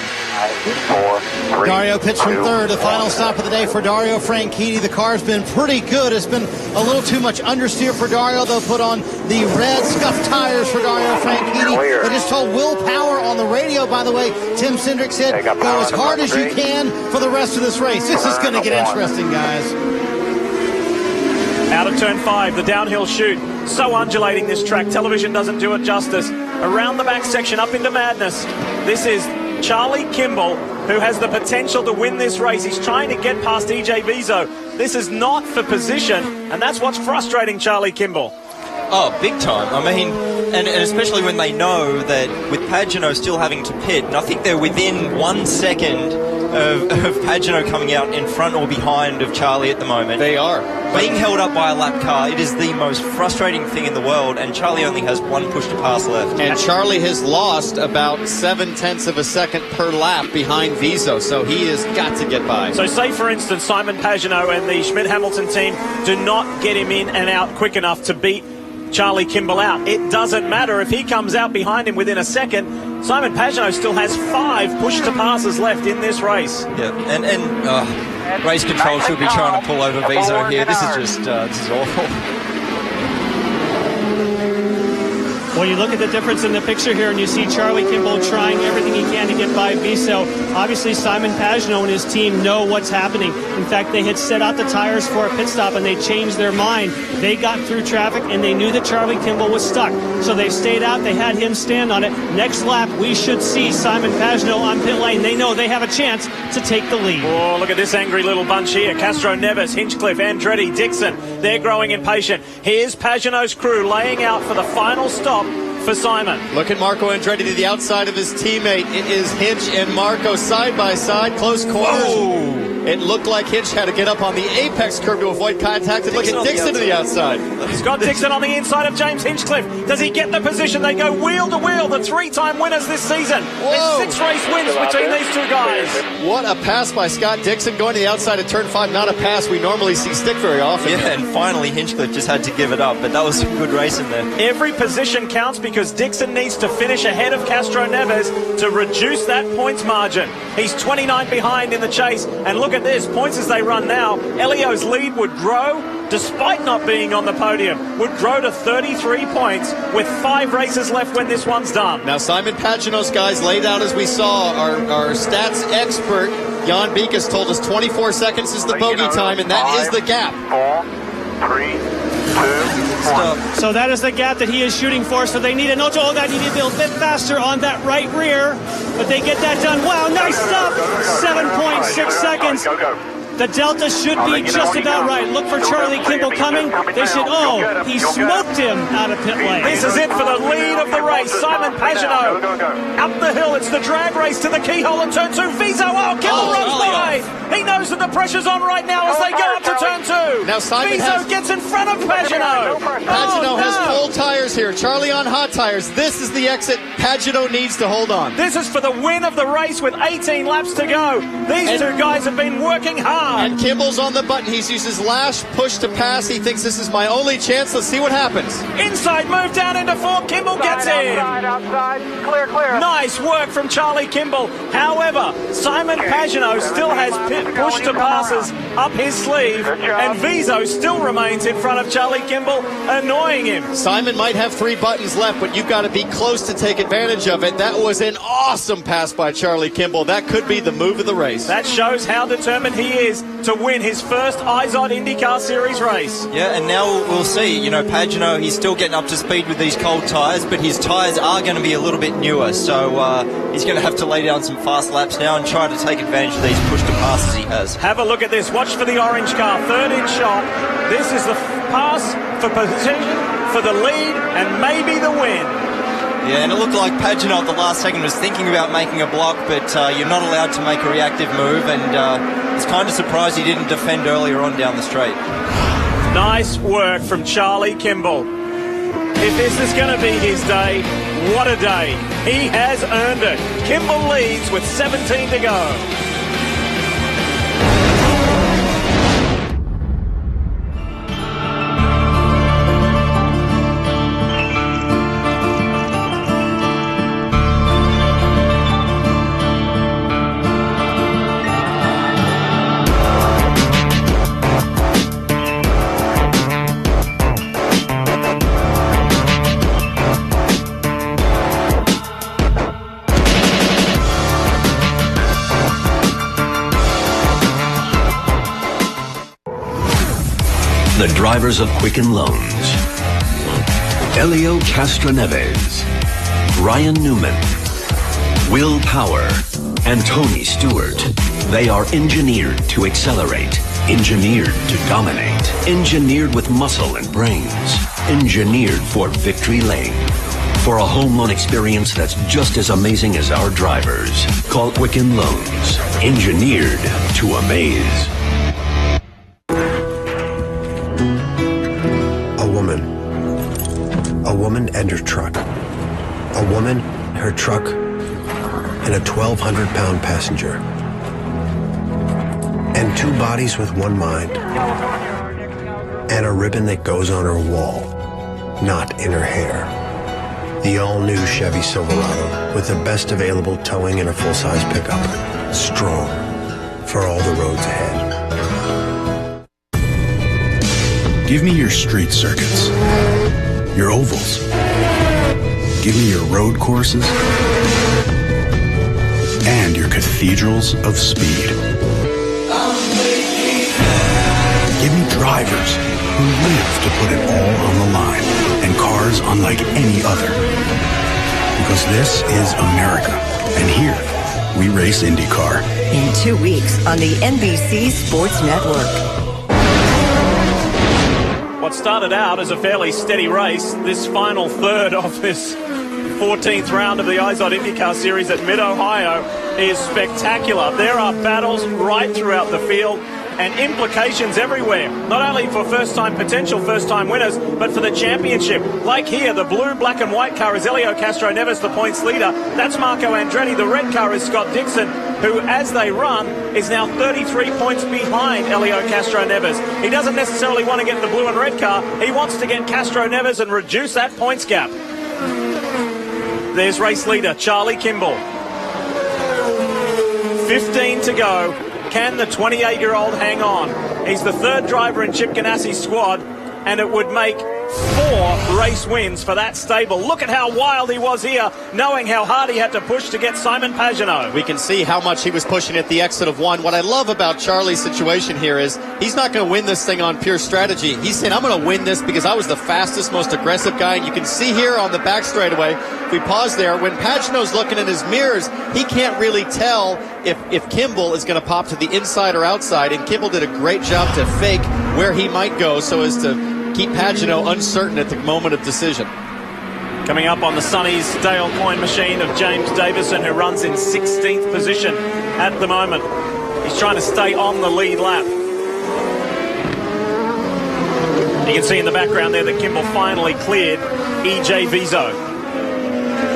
Dario pitched from third. The final stop of the day for Dario Franchitti. The car's been pretty good. It's been a little too much understeer for Dario. They'll put on the red scuffed tires for Dario Franchitti. They just told Will Power on the radio, by the way. Tim Cindric said, go as hard as you can for the rest of this race. This is going to get interesting, guys. Out of turn 5, the downhill chute. So undulating, this track. Television doesn't do it justice. Around the back section, up into madness. This is Charlie Kimball, who has the potential to win this race. He's trying to get past EJ Vizo. This is not for position, and that's what's frustrating Charlie Kimball. Oh, big time. I mean, and especially when they know that with Pagano still having to pit, and I think they're within 1 second of Pagano coming out in front or behind of Charlie at the moment. They are. Being held up by a lap car, it is the most frustrating thing in the world, and Charlie only has one push to pass left. And Charlie has lost about 0.7 of a second per lap behind Vizo, so he has got to get by. So say, for instance, Simon Pagano and the Schmidt-Hamilton team do not get him in and out quick enough to beat Charlie Kimball out. It doesn't matter if he comes out behind him within a second. Simon Pagano still has 5 push-to-passes left in this race. Yeah, and race control should be trying to pull over Vizo here. This is just this is awful. When you look at the difference in the picture here and you see Charlie Kimball trying everything he can to get by Vizo, obviously Simon Pagano and his team know what's happening. In fact, they had set out the tires for a pit stop and they changed their mind. They got through traffic and they knew that Charlie Kimball was stuck. So they stayed out, they had him stand on it. Next lap, we should see Simon Pagano on pit lane. They know they have a chance to take the lead. Oh, look at this angry little bunch here. Castro Neves, Hinchcliffe, Andretti, Dixon. They're growing impatient. Here's Pagano's crew laying out for the final stop for Simon. Look at Marco Andretti to the outside of his teammate. It is Hinch and Marco side by side, close quarters. Whoa. It looked like Hinch had to get up on the apex curb to avoid contact. And look at Dixon to the outside. He's got Dixon on the inside of James Hinchcliffe. Does he get the position? They go wheel to wheel, the 3-time winners this season. Whoa. There's 6 race wins between these two guys. What a pass by Scott Dixon going to the outside of turn 5. Not a pass we normally see stick very often. Yeah, and finally Hinchcliffe just had to give it up, but that was some good racing there. Every position counts because Dixon needs to finish ahead of Castro Neves to reduce that points margin. He's 29 behind in the chase, and look at this, points as they run now. Elio's lead would grow, despite not being on the podium, would grow to 33 points with 5 races left when this one's done. Now Simon Pagano's guys laid out as we saw. Our stats expert, Jan Beekus, told us 24 seconds is the bogey time, and that is the gap. 4, 3, 2, 1. So that is the gap that he is shooting for. So they need a no. Oh, that need to be a bit faster on that right rear, but they get that done. Wow, nice stuff. 7.6 seconds. The delta should be just about right. Look for Charlie Kimball coming. They should, he smoked him out of pit lane. This is it for the lead of the race. Simon Pagano up the hill. It's the drag race to the keyhole in turn 2. Vizo, Kimball runs by. He knows that the pressure's on right now as they go up to turn 2. Now Simon Vizo gets in front of Pagano. Pagano has full tires here. Charlie on hot tires. This is the exit Pagano needs to hold on. This is for the win of the race with 18 laps to go. These two guys have been working hard. And Kimball's on the button. He's used his last push to pass. He thinks this is my only chance. Let's see what happens. Inside move down into 4. Kimball gets in. Outside. Clear. Nice work from Charlie Kimball. However, Simon Pagano still has push to passes up his sleeve, and Vizo still remains in front of Charlie Kimball, annoying him. Simon might have 3 buttons left, but you've got to be close to take advantage of it. That was an awesome pass by Charlie Kimball. That could be the move of the race. That shows how determined he is to win his first IZOD IndyCar Series race. Yeah, and now we'll see. You know, Pagano, he's still getting up to speed with these cold tyres, but his tyres are going to be a little bit newer, so he's going to have to lay down some fast laps now and try to take advantage of these push-to-passes he has. Have a look at this. Watch for the orange car. 3rd in shot. This is the pass for position, for the lead, and maybe the win. Yeah, and it looked like Pagano at the last second was thinking about making a block, but you're not allowed to make a reactive move, and it's kind of surprised he didn't defend earlier on down the straight. Nice work from Charlie Kimball. If this is going to be his day, what a day. He has earned it. Kimball leads with 17 to go. the drivers of Quicken Loans. Elio Castroneves, Ryan Newman, Will Power, and Tony Stewart. They are engineered to accelerate, engineered to dominate, engineered with muscle and brains, engineered for victory lane. For a home loan experience that's just as amazing as our drivers, call Quicken Loans, engineered to amaze. A woman and her truck. A woman, her truck, and a 1,200-pound passenger. And two bodies with one mind. And a ribbon that goes on her wall, not in her hair. The all-new Chevy Silverado with the best available towing and a full-size pickup. Strong for all the roads ahead. Give me your street circuits, your ovals. Give me your road courses and your cathedrals of speed. Give me drivers who live to put it all on the line and cars unlike any other. Because this is America, and here we race IndyCar. In 2 weeks on the NBC Sports Network. What started out as a fairly steady race, this final third of this 14th round of the IZOD IndyCar Series at Mid-Ohio is spectacular. There are battles right throughout the field and implications everywhere, not only for potential first-time winners, but for the championship. Like here, the blue, black and white car is Elio Castroneves, the points leader. That's Marco Andretti. The red car is Scott Dixon, who, as they run, is now 33 points behind Elio Castroneves. He doesn't necessarily want to get the blue and red car. He wants to get Castroneves and reduce that points gap. There's race leader Charlie Kimball. 15 to go. Can the 28-year-old hang on? He's the third driver in Chip Ganassi's squad, and it would make 4 race wins for that stable. Look at how wild he was here, knowing how hard he had to push to get Simon Pagenaud. We can see how much he was pushing at the exit of 1. What I love about Charlie's situation here is he's not going to win this thing on pure strategy. He's saying, I'm going to win this because I was the fastest, most aggressive guy. And you can see here on the back straightaway, if we pause there, when Pagenaud's looking in his mirrors, he can't really tell if Kimball is going to pop to the inside or outside. And Kimball did a great job to fake where he might go so as to keep Pagenaud uncertain at the moment of decision. Coming up on the Sonny's Dale Coyne machine of James Davison, who runs in 16th position at the moment. He's trying to stay on the lead lap. You can see in the background there that Kimball finally cleared EJ Vizo.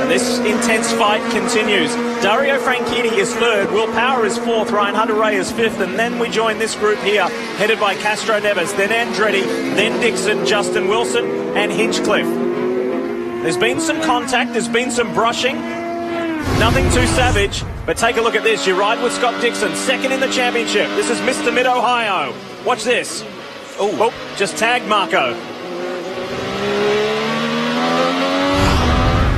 And this intense fight continues. Dario Franchitti is third, Will Power is fourth, Ryan Hunter-Reay is fifth, and then we join this group here, headed by Castroneves, then Andretti, then Dixon, Justin Wilson, and Hinchcliffe. There's been some contact, there's been some brushing, nothing too savage, but take a look at this. You ride with Scott Dixon, second in the championship. This is Mr. Mid-Ohio. Watch this. Oh, just tagged Marco.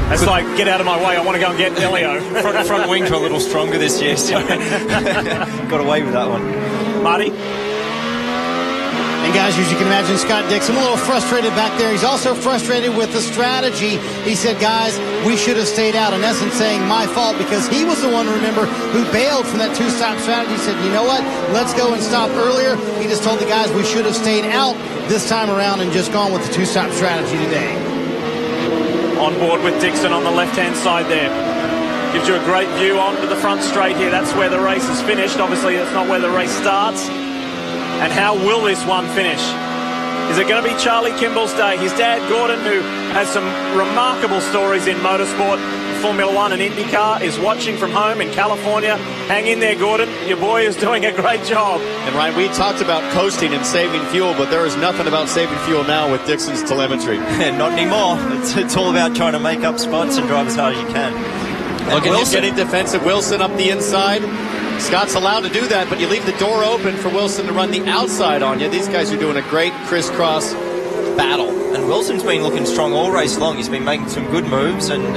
That's like, get out of my way, I want to go and get Elio. front wings were a little stronger this year, so got away with that one. Marty? And guys, as you can imagine, Scott Dixon a little frustrated back there. He's also frustrated with the strategy. He said, guys, we should have stayed out. In essence, saying my fault, because he was the one, remember, who bailed from that two-stop strategy. He said, you know what, let's go and stop earlier. He just told the guys we should have stayed out this time around and just gone with the two-stop strategy today. On board with Dixon on the left-hand side there. Gives you a great view onto the front straight here. That's where the race is finished. Obviously, that's not where the race starts. And how will this one finish? Is it going to be Charlie Kimball's day? His dad, Gordon, who has some remarkable stories in motorsport, Formula One and IndyCar, is watching from home in California. Hang in there, Gordon. Your boy is doing a great job. And Ryan, we talked about coasting and saving fuel, but there is nothing about saving fuel now with Dixon's telemetry. Not anymore. It's all about trying to make up spots and drive as hard as you can. Look at him getting defensive. Wilson up the inside. Scott's allowed to do that, but you leave the door open for Wilson to run the outside on you. These guys are doing a great crisscross battle. And Wilson's been looking strong all race long. He's been making some good moves, and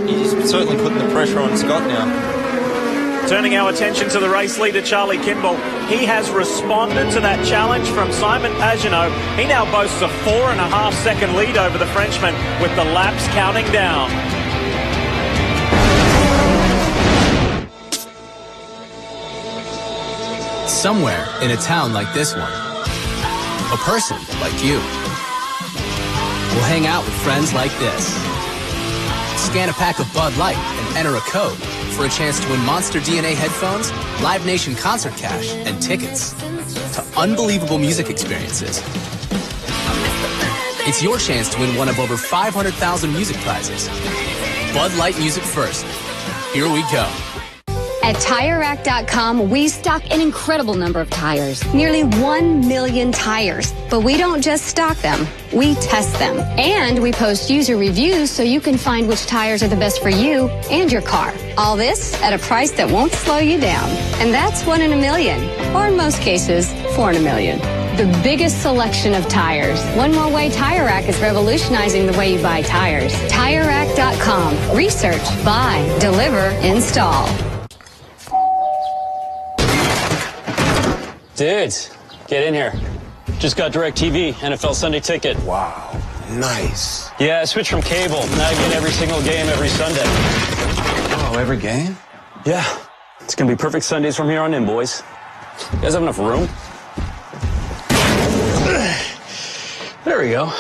he's certainly putting the pressure on Scott now. Turning our attention to the race leader, Charlie Kimball. He has responded to that challenge from Simon Pagenaud. He now boasts a 4.5-second lead over the Frenchman with the laps counting down. Somewhere in a town like this one, a person like you will hang out with friends like this. Scan a pack of Bud Light and enter a code for a chance to win Monster DNA headphones, Live Nation concert cash, and tickets to unbelievable music experiences. It's your chance to win one of over 500,000 music prizes. Bud Light Music First. Here we go. At TireRack.com, we stock an incredible number of tires, nearly 1 million tires. But we don't just stock them, we test them. And we post user reviews so you can find which tires are the best for you and your car. All this at a price that won't slow you down. And that's 1 in a million, or in most cases, 4 in a million. The biggest selection of tires. One more way Tire Rack is revolutionizing the way you buy tires. TireRack.com. Research, buy, deliver, install. Dudes, get in here. Just got DirecTV, NFL Sunday Ticket. Wow, nice. Yeah, I switched from cable. Now I get every single game every Sunday. Oh, every game? Yeah, it's gonna be perfect Sundays from here on in, boys. You guys have enough room? There we go.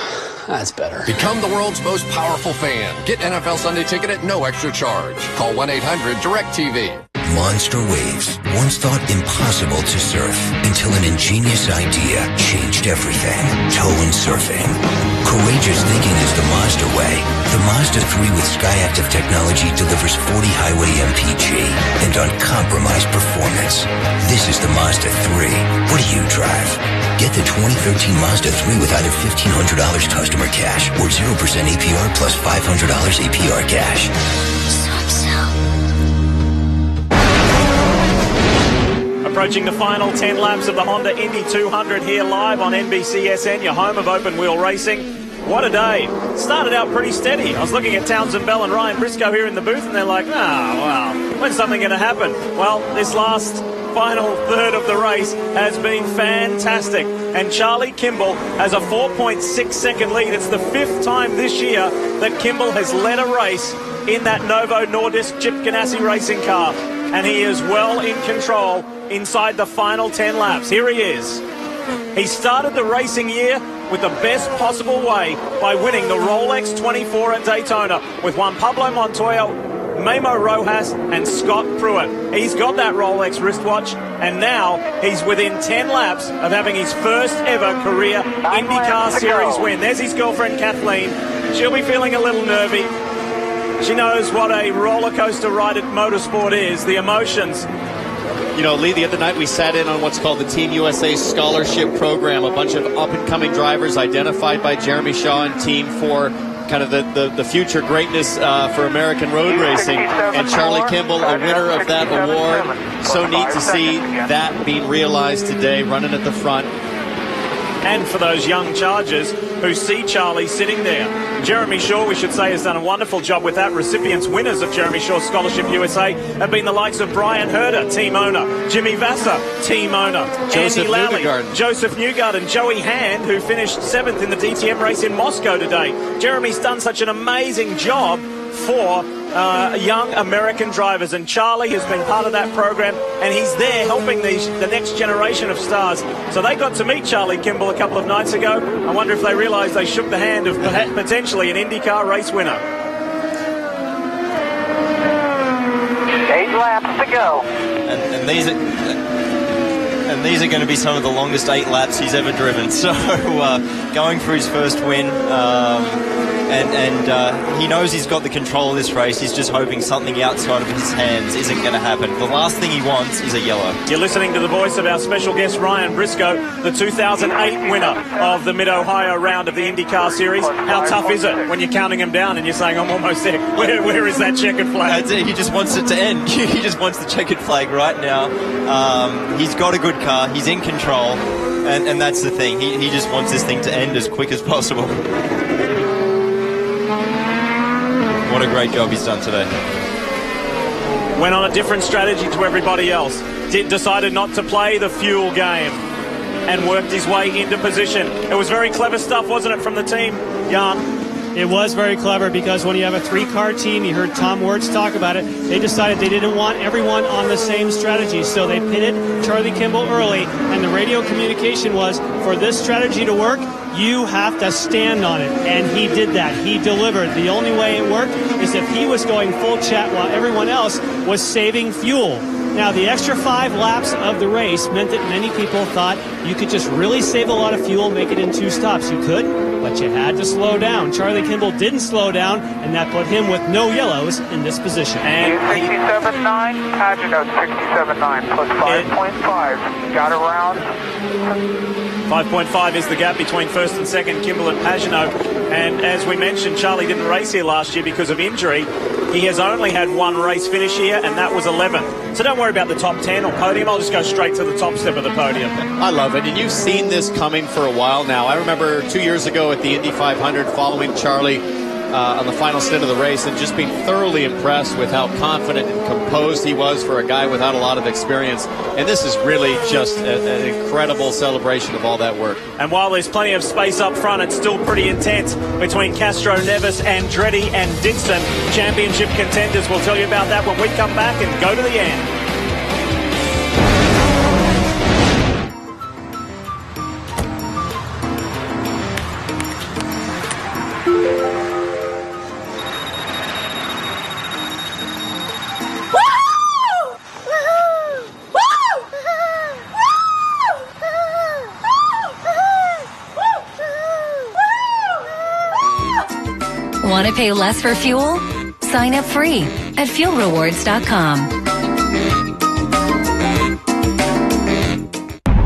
That's better. Become the world's most powerful fan. Get NFL Sunday Ticket at no extra charge. Call 1-800-DIRECTV. Monster waves, once thought impossible to surf, until an ingenious idea changed everything. Tow and surfing. Courageous thinking is the Mazda way. The Mazda 3 with Skyactiv technology delivers 40 highway MPG and uncompromised performance. This is the Mazda 3. What do you drive? Get the 2013 Mazda 3 with either $1,500 customer cash or 0% APR plus $500 APR cash. Approaching the final 10 laps of the Honda Indy 200 here live on NBCSN, your home of open wheel racing. What a day. Started out pretty steady. I was looking at Townsend Bell and Ryan Briscoe here in the booth, and they're like, well, when's something going to happen? Well, this last final third of the race has been fantastic. And Charlie Kimball has a 4.6-second lead. It's the 5th time this year that Kimball has led a race in that Novo Nordisk Chip Ganassi racing car. And he is well in control inside the final 10 laps. Here he is. He started the racing year with the best possible way by winning the Rolex 24 at Daytona with Juan Pablo Montoya, Memo Rojas, and Scott Pruitt. He's got that Rolex wristwatch, and now he's within 10 laps of having his first ever career IndyCar Series win. There's his girlfriend, Kathleen. She'll be feeling a little nervy. She knows what a roller coaster ride at motorsport is, the emotions. You know, Lee, the other night we sat in on what's called the Team USA Scholarship Program, a bunch of up-and-coming drivers identified by Jeremy Shaw and team for kind of the future greatness for American road racing. And Charlie Kimball, a winner of that award. So neat to see that being realized today, running at the front. And for those young Chargers who see Charlie sitting there. Jeremy Shaw, we should say, has done a wonderful job with that. Recipients, winners of Jeremy Shaw Scholarship USA have been the likes of Brian Herder, team owner, Jimmy Vasser, team owner, Joseph Andy Lally, Newgarden. Joseph Newgarden, Joey Hand, who finished 7th in the DTM race in Moscow today. Jeremy's done such an amazing job for young American drivers, and Charlie has been part of that program, and he's there helping the next generation of stars. So they got to meet Charlie Kimball a couple of nights ago. I wonder if they realised they shook the hand of potentially an IndyCar race winner. 8 laps to go. And these are going to be some of the longest 8 laps he's ever driven. So going for his first win, and he knows he's got the control of this race. He's just hoping something outside of his hands isn't going to happen. The last thing he wants is a yellow. You're listening to the voice of our special guest, Ryan Briscoe, the 2008 winner of the Mid-Ohio round of the IndyCar Series. How tough is it when you're counting him down and you're saying, I'm almost there? Where is that checkered flag? That's it. He just wants it to end. He just wants the checkered flag right now. He's got a good car. He's in control. And that's the thing. He just wants this thing to end as quick as possible. What a great job he's done today. went on a different strategy to everybody else. Decided not to play the fuel game and worked his way into position. It was very clever stuff, wasn't it, from the team, Jan? It was very clever because when you have a three-car team, you heard Tom Wirtz talk about it, they decided they didn't want everyone on the same strategy. So they pitted Charlie Kimball early, and the radio communication was, for this strategy to work, you have to stand on it. And he did that. He delivered. The only way it worked is if he was going full chat while everyone else was saving fuel. Now, the extra 5 laps of the race meant that many people thought you could just really save a lot of fuel, make it in 2 stops. You could, but you had to slow down. Charlie Kimball didn't slow down, and that put him with no yellows in this position. And 67.9, Pagano 67.9 plus 5.5. Got around. 5.5 is the gap between first and second, Kimball and Pagano. And as we mentioned, Charlie didn't race here last year because of injury. He has only had 1 race finish here, and that was 11th. So don't worry about the top 10 or podium. I'll just go straight to the top step of the podium. I love it, and you've seen this coming for a while now. I remember 2 years ago at the Indy 500 following Charlie on the final stint of the race and just being thoroughly impressed with how confident and composed he was for a guy without a lot of experience. And this is really just an incredible celebration of all that work. And while there's plenty of space up front, it's still pretty intense between Castro Neves, Andretti and Dixon. Championship contenders. We'll tell you about that when we come back and go to the end. Want to pay less for fuel? Sign up free at fuelrewards.com.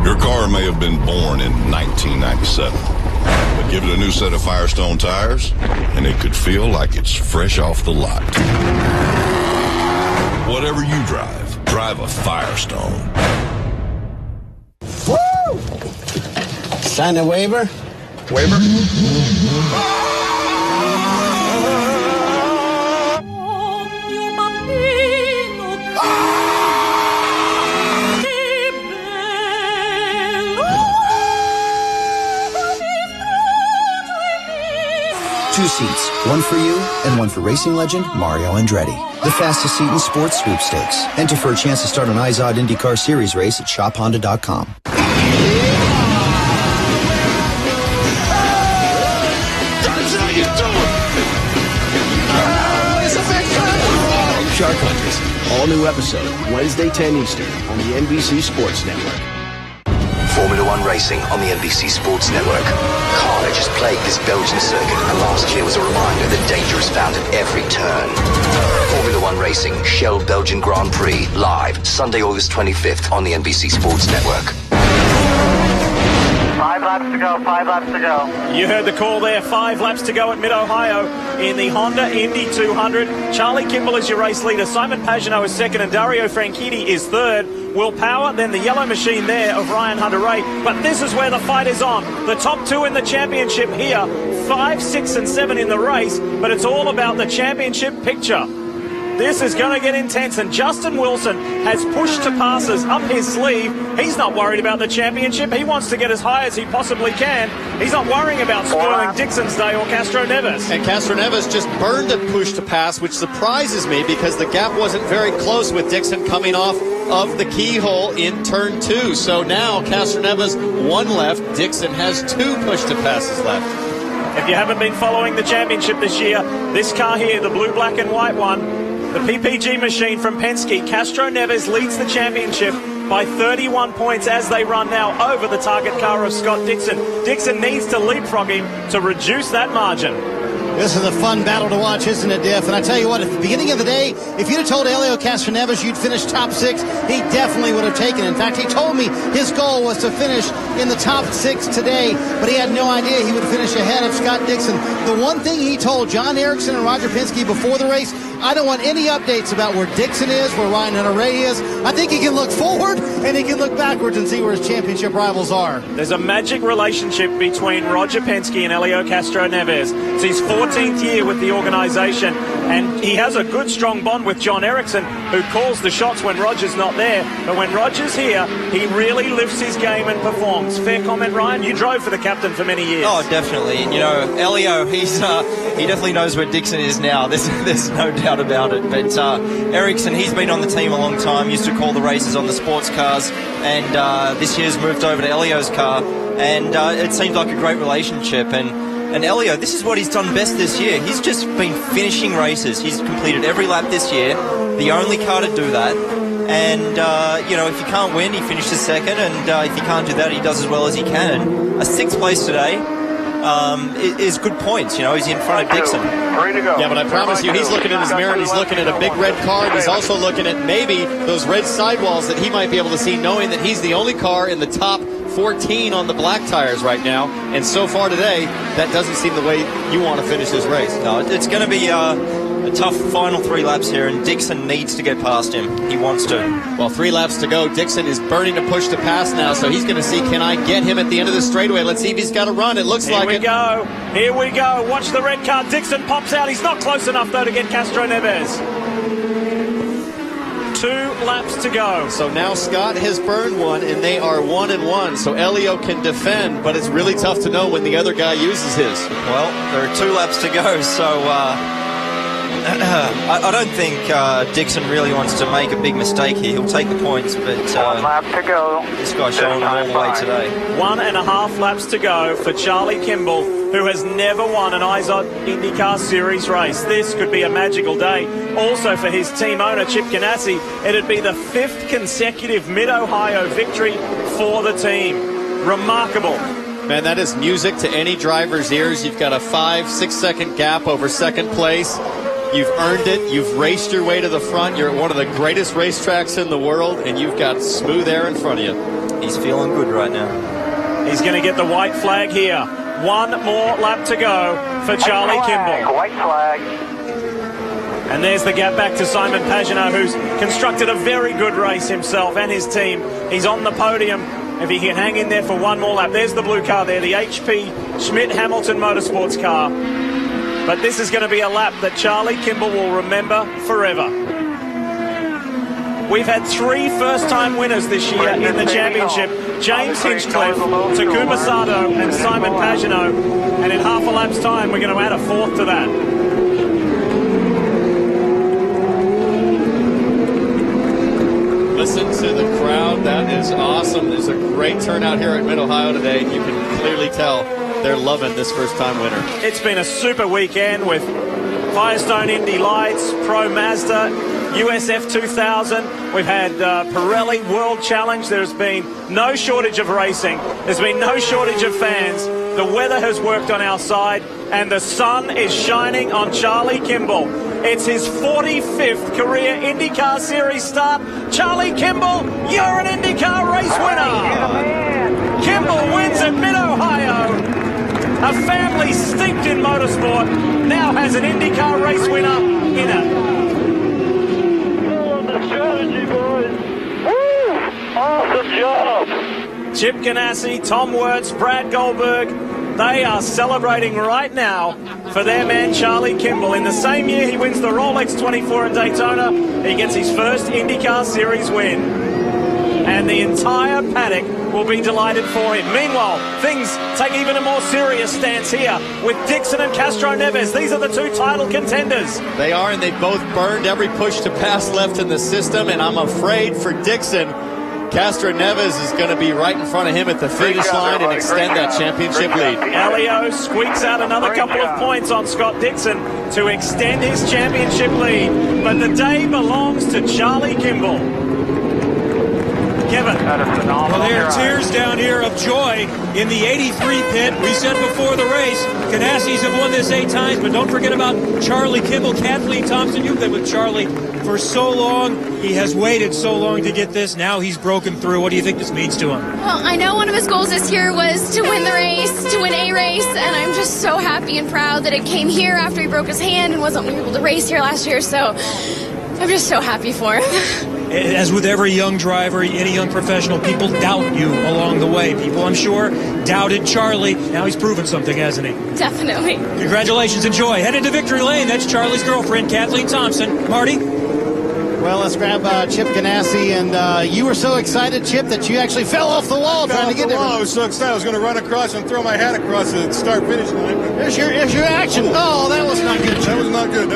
Your car may have been born in 1997, but give it a new set of Firestone tires, and it could feel like it's fresh off the lot. Whatever you drive a Firestone. Woo! Sign a waiver? Waiver? Two seats, one for you and one for racing legend Mario Andretti. The fastest seat in sports sweepstakes. Enter for a chance to start an IZOD IndyCar Series race at shophonda.com. Shark Hunters, all new episode, Wednesday 10 Eastern on the NBC Sports Network. Formula One racing on the NBC Sports Network. Carnage has plagued this Belgian circuit, and last year was a reminder that danger is found at every turn. Formula One racing, Shell Belgian Grand Prix, live, Sunday, August 25th on the NBC Sports Network. 5 laps to go, 5 laps to go. You heard the call there, 5 laps to go at Mid-Ohio in the Honda Indy 200. Charlie Kimball is your race leader, Simon Pagano is second, and Dario Franchitti is third. Will Power, then the yellow machine there of Ryan Hunter-Reay. But this is where the fight is on. The top 2 in the championship here, 5, 6, and 7 in the race, but it's all about the championship picture. This is going to get intense, and Justin Wilson has pushed to passes up his sleeve. He's not worried about the championship. He wants to get as high as he possibly can. He's not worrying about spoiling Dixon's day or Castro Neves. And Castro Neves just burned a push to pass, which surprises me because the gap wasn't very close with Dixon coming off of the keyhole in turn 2. So now Castro Neves 1 left. Dixon has 2 push to passes left. If you haven't been following the championship this year, this car here, the blue, black and white one, the PPG machine from Penske, Castro Neves leads the championship by 31 points as they run now over the target car of Scott Dixon. Dixon needs to leapfrog him to reduce that margin. This is a fun battle to watch, isn't it, Diff? And I tell you what, at the beginning of the day, if you'd have told Helio Castroneves you'd finish top 6, he definitely would have taken it. In fact, he told me his goal was to finish in the top 6 today, but he had no idea he would finish ahead of Scott Dixon. The one thing he told John Erickson and Roger Penske before the race, I don't want any updates about where Dixon is, where Ryan Hunter-Reay is. I think he can look forward and he can look backwards and see where his championship rivals are. There's a magic relationship between Roger Penske and Helio Castroneves. It's his 14th year with the organization, And he has a good, strong bond with John Ericsson, who calls the shots when Roger's not there. But when Roger's here, he really lifts his game and performs. Fair comment, Ryan? You drove for the captain for many years. Oh, definitely. And, you know, Elio, he definitely knows where Dixon is now. There's no doubt about it. But Ericsson, he's been on the team a long time, used to call the races on the sports cars, and this year's moved over to Elio's car. And it seems like a great relationship. And Elio, this is what he's done best this year. He's just been finishing races. He's completed every lap this year, the only car to do that. And, you know, if you can't win, he finishes second. And if you can't do that, he does as well as he can. And a 6th place today is good points. You know, he's in front of Dixon. Yeah, but I promise you, he's looking in his mirror and he's looking at a big red car. And he's also looking at maybe those red sidewalls that he might be able to see, knowing that he's the only car in the top 14 on the black tires right now, and so far today, that doesn't seem the way you want to finish this race. No, it's going to be a tough final 3 laps here, and Dixon needs to get past him. He wants to. Well, 3 laps to go. Dixon is burning to push to pass now, so he's going to see, can I get him at the end of the straightaway? Let's see if he's got a run. It looks like it. Here we go. Watch the red car. Dixon pops out. He's not close enough, though, to get Castro Neves. 2 laps to go. So now Scott has burned 1, and they are 1-1. So Elio can defend, but it's really tough to know when the other guy uses his. Well, there are 2 laps to go, so I don't think Dixon really wants to make a big mistake here. He'll take the points, but 1 lap to go. This guy's showing all the way today. 1.5 laps to go for Charlie Kimball, who has never won an IZOD IndyCar Series race. This could be a magical day. Also for his team owner, Chip Ganassi, it'd be the 5th consecutive Mid-Ohio victory for the team. Remarkable. Man, that is music to any driver's ears. You've got a 5-6 second gap over second place. You've earned it. You've raced your way to the front. You're at one of the greatest racetracks in the world, and you've got smooth air in front of you. He's feeling good right now. He's going to get the white flag here. 1 more lap to go for Charlie Kimball. White flag. And there's the gap back to Simon Pagenaud, who's constructed a very good race himself and his team. He's on the podium. If he can hang in there for 1 more lap. There's the blue car there, the HP Schmidt-Hamilton Motorsports car. But this is going to be a lap that Charlie Kimball will remember forever. We've had 3 first-time winners this year in the championship. James Hinchcliffe, Takuma Sato, and Simon Pagenaud. And in half a lap's time, we're going to add a 4th to that. Listen to the crowd. That is awesome. There's a great turnout here at Mid-Ohio today. You can clearly tell they're loving this first-time winner. It's been a super weekend with Firestone Indy Lights, Pro Mazda, USF 2000. We've had Pirelli World Challenge. There's been no shortage of racing. There's been no shortage of fans. The weather has worked on our side, and the sun is shining on Charlie Kimball. It's his 45th career IndyCar Series start. Charlie Kimball, you're an IndyCar race winner. Kimball wins at Mid-Ohio. A family steeped in motorsport now has an IndyCar race winner in it. The strategy, boys. Woo! Awesome job. Chip Ganassi, Tom Wirtz, Brad Goldberg, they are celebrating right now for their man Charlie Kimball. In the same year he wins the Rolex 24 in Daytona, he gets his first IndyCar Series win. And the entire paddock will be delighted for him. Meanwhile, things take even a more serious stance here with Dixon and Castro Neves. These are the 2 title contenders. They are, and they both burned every push to pass left in the system, and I'm afraid for Dixon, Castro Neves is going to be right in front of him at the finish line and extend that championship lead. Elio squeaks out another couple of points on Scott Dixon to extend his championship lead. But the day belongs to Charlie Kimball. Kevin. Well, there are tears down here of joy in the 83 pit. We said before the race, Ganassis have won this 8 times, but don't forget about Charlie Kimball. Kathleen Thompson, you've been with Charlie for so long. He has waited so long to get this. Now he's broken through. What do you think this means to him? Well, I know one of his goals this year was to win the race, to win a race, and I'm just so happy and proud that it came here after he broke his hand and wasn't able to race here last year, so I'm just so happy for him. as with every young driver, any young professional, people doubt you along the way. People, I'm sure, doubted Charlie. Now he's proven something, hasn't he? Definitely. Congratulations. Enjoy. Head into victory lane. That's Charlie's girlfriend, Kathleen Thompson. Marty? Well, let's grab Chip Ganassi. And you were so excited, Chip, that you actually fell off the wall trying to get there. I was so excited. I was going to run across and throw my hat across the start-finish line. Here's your action. Oh, that was not good, Chip. That was not good.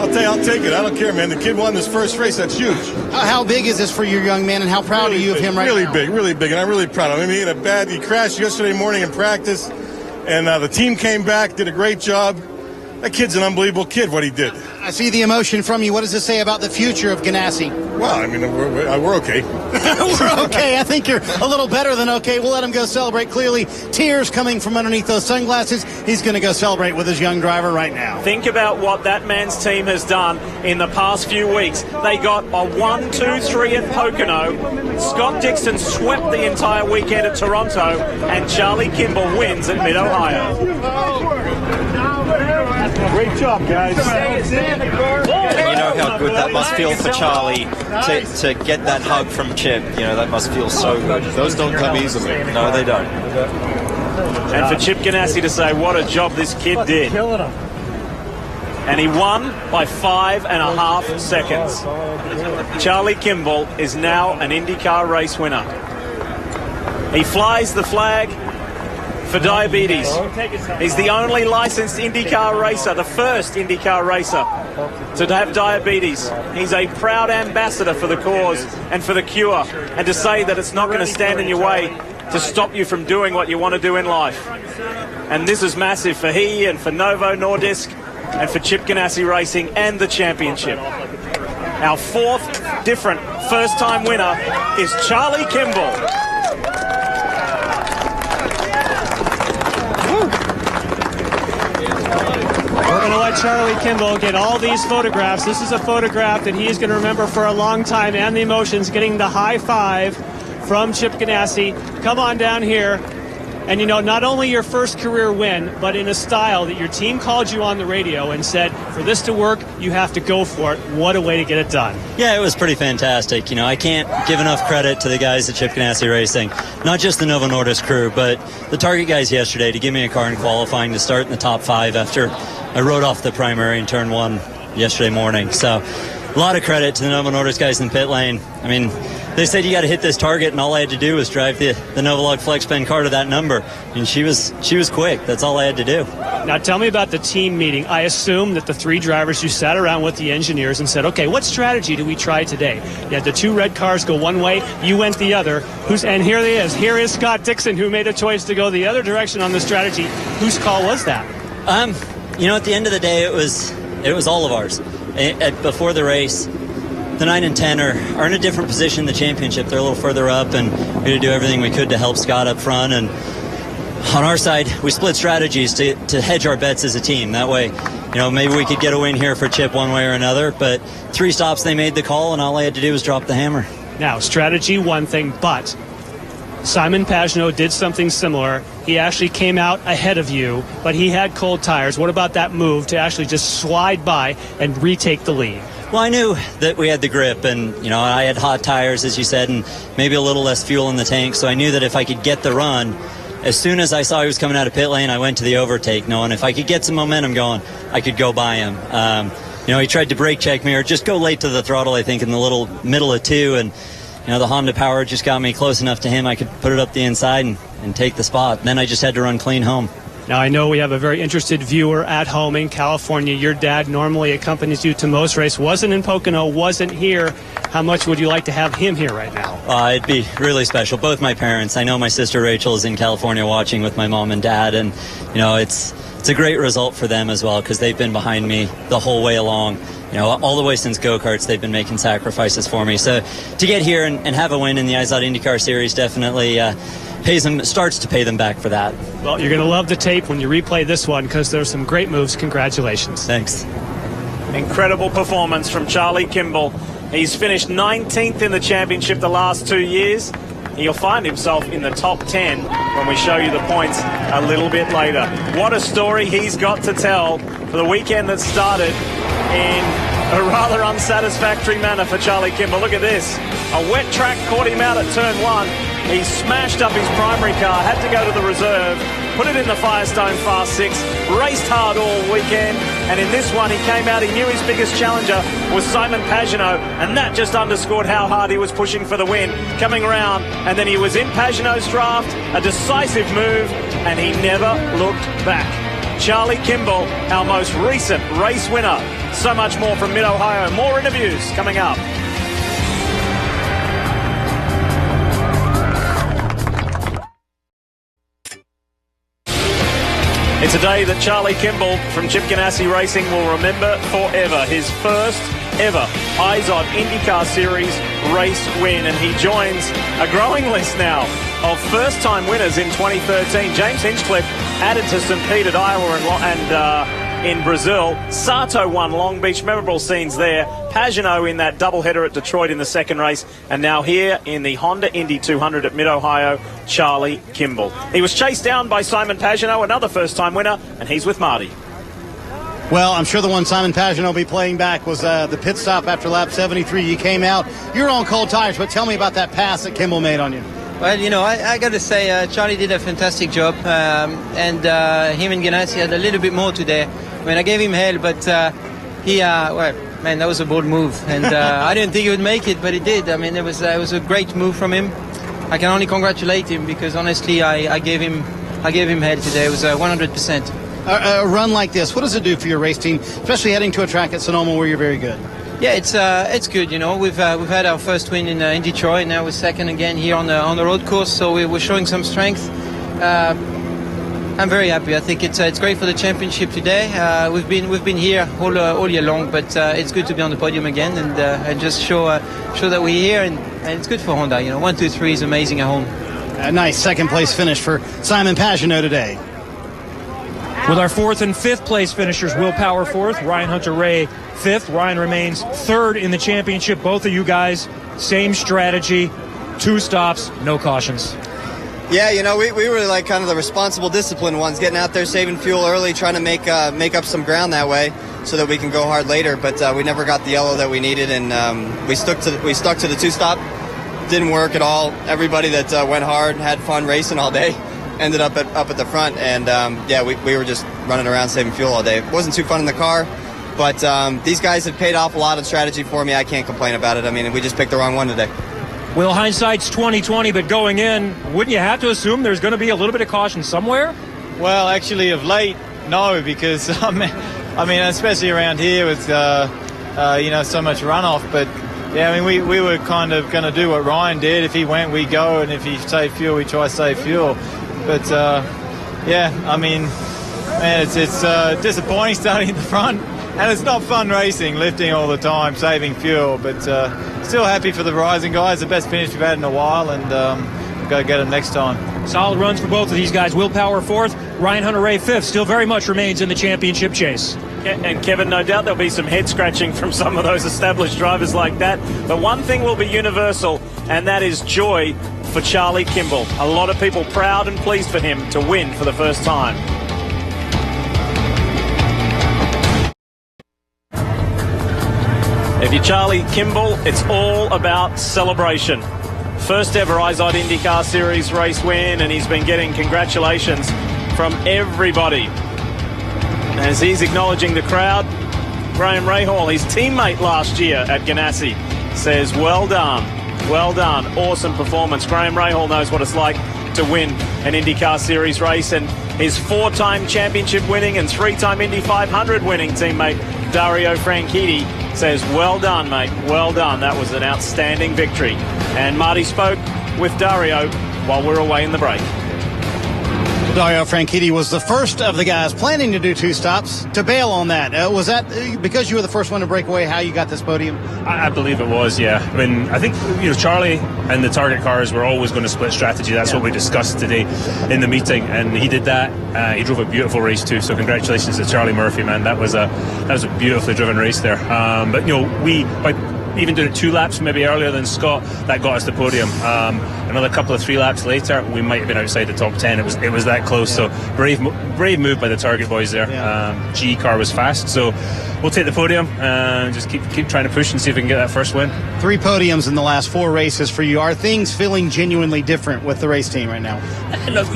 I'll take it. I don't care, man. The kid won this first race. That's huge. How big is this for your young man, and how proud are you of him right now? Really big, and I'm really proud of him. He crashed yesterday morning in practice, and the team came back, did a great job. That kid's an unbelievable kid, what he did. I see the emotion from you. What does this say about the future of Ganassi? Well, I mean, we're okay. We're okay. I think you're a little better than okay. We'll let him go celebrate. Clearly, tears coming from underneath those sunglasses. He's going to go celebrate with his young driver right now. Think about what that man's team has done in the past few weeks. They got a 1-2-3 at Pocono. Scott Dixon swept the entire weekend at Toronto, and Charlie Kimball wins at Mid-Ohio. Great job, guys. And you know how good that must feel for Charlie to get that hug from Chip. You know, that must feel so good. Those don't come easily. No, they don't. And for Chip Ganassi to say what a job this kid did. And he won by 5.5 seconds. Charlie Kimball is now an IndyCar race winner. He flies the flag for diabetes. He's the only licensed IndyCar racer, the first IndyCar racer to have diabetes. He's a proud ambassador for the cause and for the cure, and to say that it's not going to stand in your way to stop you from doing what you want to do in life. And this is massive for he and for Novo Nordisk and for Chip Ganassi Racing and the championship. Our fourth different first-time winner is Charlie Kimball. We're going to let Charlie Kimball get all these photographs. This is a photograph that he is going to remember for a long time, and the emotions, getting the high five from Chip Ganassi. Come on down here. And, you know, not only your first career win, but in a style that your team called you on the radio and said, for this to work, you have to go for it. What a way to get it done. Yeah, it was pretty fantastic. You know, I can't give enough credit to the guys at Chip Ganassi Racing, not just the Novo Nordisk crew, but the Target guys yesterday to give me a car in qualifying to start in the top 5 after I rode off the primary in turn 1 yesterday morning. So a lot of credit to the Novo Nordisk guys in pit lane. I mean, they said you got to hit this target, and all I had to do was drive the Novolog FlexPen car to that number, and she was quick. That's all I had to do. Now tell me about the team meeting. I assume that the 3 drivers, you sat around with the engineers and said, okay, what strategy do we try today? You had the 2 red cars go one way, you went the other. And here he is. Here is Scott Dixon, who made a choice to go the other direction on the strategy. Whose call was that? You know, at the end of the day, it was all of ours. Before the race, the 9 and 10 are in a different position in the championship. They're a little further up, and we had to do everything we could to help Scott up front. And on our side, we split strategies to hedge our bets as a team. That way, you know, maybe we could get a win here for Chip one way or another. But 3 stops, they made the call, and all I had to do was drop the hammer. Now, strategy, one thing, but Simon Pagenaud did something similar. He actually came out ahead of you, but he had cold tires. What about that move to actually just slide by and retake the lead? Well, I knew that we had the grip, and, you know, I had hot tires, as you said, and maybe a little less fuel in the tank, so I knew that if I could get the run, as soon as I saw he was coming out of pit lane, I went to the overtake, knowing if I could get some momentum going, I could go by him. You know, he tried to brake check me or just go late to the throttle, I think, in the little middle of 2, and, you know, the Honda power just got me close enough to him. I could put it up the inside and take the spot. Then I just had to run clean home. Now, I know we have a very interested viewer at home in California. Your dad normally accompanies you to most races. Wasn't in Pocono, wasn't here. How much would you like to have him here right now? It'd be really special. Both my parents. I know my sister Rachel is in California watching with my mom and dad, and, you know, it's a great result for them as well, because they've been behind me the whole way along. You know, all the way since go-karts, they've been making sacrifices for me. So to get here and have a win in the IZOD IndyCar Series definitely starts to pay them back for that. Well, you're going to love the tape when you replay this one, because there's some great moves. Congratulations. Thanks. Incredible performance from Charlie Kimball. He's finished 19th in the championship the last 2 years. He'll find himself in the top 10 when we show you the points a little bit later. What a story he's got to tell for the weekend that started in a rather unsatisfactory manner for Charlie Kimball. Look at this. A wet track caught him out at turn 1. He smashed up his primary car, had to go to the reserve, put it in the Firestone Fast 6, raced hard all weekend, and in this one he came out, he knew his biggest challenger was Simon Pagenaud, and that just underscored how hard he was pushing for the win, coming around, and then he was in Pagenaud's draft, a decisive move, and he never looked back. Charlie Kimball, our most recent race winner. So much more from Mid-Ohio. More interviews coming up. It's a day that Charlie Kimball from Chip Ganassi Racing will remember forever. His first ever IZOD IndyCar Series race win, and he joins a growing list now of first-time winners in 2013. James Hinchcliffe added to St. Pete at Iowa and in Brazil. Sato won Long Beach, memorable scenes there. Pagenaud in that doubleheader at Detroit in the second race, and now here in the Honda Indy 200 at Mid-Ohio, Charlie Kimball. He was chased down by Simon Pagenaud, another first-time winner, and he's with Marty. Well, I'm sure the one Simon Pagenaud will be playing back was the pit stop after lap 73. You came out, you're on cold tires, but tell me about that pass that Kimball made on you. Well, you know, I got to say, Charlie did a fantastic job, and him and Ganassi had a little bit more today. I mean, I gave him hell, but well, man, that was a bold move, and I didn't think he would make it, but he did. I mean, it was a great move from him. I can only congratulate him because honestly, I gave him hell today. It was 100%. A run like this, what does it do for your race team, especially heading to a track at Sonoma where you're very good? Yeah, it's good. You know, we've had our first win in Detroit. Now we're second again here on the road course, so we're showing some strength. I'm very happy. I think it's great for the championship today. We've been here all year long, but it's good to be on the podium again and just show that we're here, and it's good for Honda. You know, 1, 2, 3 is amazing at home. A nice second place finish for Simon Pagenaud today. With our 4th and 5th place finishers, Will Power 4th, Ryan Hunter-Reay 5th. Ryan remains 3rd in the championship. Both of you guys, same strategy, 2 stops, no cautions. Yeah, you know, we were like kind of the responsible, disciplined ones, getting out there, saving fuel early, trying to make up some ground that way so that we can go hard later. But we never got the yellow that we needed, and we stuck to the 2-stop. Didn't work at all. Everybody that went hard, had fun racing all day, ended up at the front, and we were just running around saving fuel all day. It wasn't too fun in the car, but these guys had paid off a lot of strategy for me. I can't complain about it. I mean, we just picked the wrong one today. Well, hindsight's 20/20, but going in, wouldn't you have to assume there's going to be a little bit of caution somewhere? Well, actually, of late, no, because I mean, especially around here with so much runoff. But yeah, I mean, we were kind of going to do what Ryan did. If he went, we go, and if he saved fuel, we try to save fuel. But I mean, man, it's disappointing starting at the front, and it's not fun racing, lifting all the time, saving fuel. But still happy for the Rising guys, the best finish we've had in a while, and we've got to get them next time. Solid runs for both of these guys. Will Power 4th, Ryan Hunter-Reay 5th. Still very much remains in the championship chase. And Kevin, no doubt there'll be some head scratching from some of those established drivers like that. But one thing will be universal, and that is joy for Charlie Kimball. A lot of people proud and pleased for him to win for the first time. If you're Charlie Kimball, it's all about celebration. First ever IZOD IndyCar Series race win, and he's been getting congratulations from everybody. As he's acknowledging the crowd, Graham Rahal, his teammate last year at Ganassi, says, well done, awesome performance. Graham Rahal knows what it's like to win an IndyCar Series race, and his 4-time championship winning and 3-time Indy 500 winning teammate Dario Franchitti says, well done, mate, well done. That was an outstanding victory. And Marty spoke with Dario while we're away in the break. Dario Franchitti was the first of the guys planning to do 2 stops to bail on that. Was that because you were the first one to break away how you got this podium? I believe it was, yeah. I mean, I think, Charlie and the target cars were always going to split strategy. That's what we discussed today in the meeting, and he did that. He drove a beautiful race too, so congratulations to Charlie Murphy, man. That was a beautifully driven race there. But, by even doing it 2 laps maybe earlier than Scott, that got us the podium. Another couple of 3 laps later, we might have been outside the top 10. It was that close. So brave move by the Target boys there. G car was fast, so we'll take the podium and just keep trying to push and see if we can get that first win. 3 podiums in the last 4 races for you. Are things feeling genuinely different with the race team right now? Look,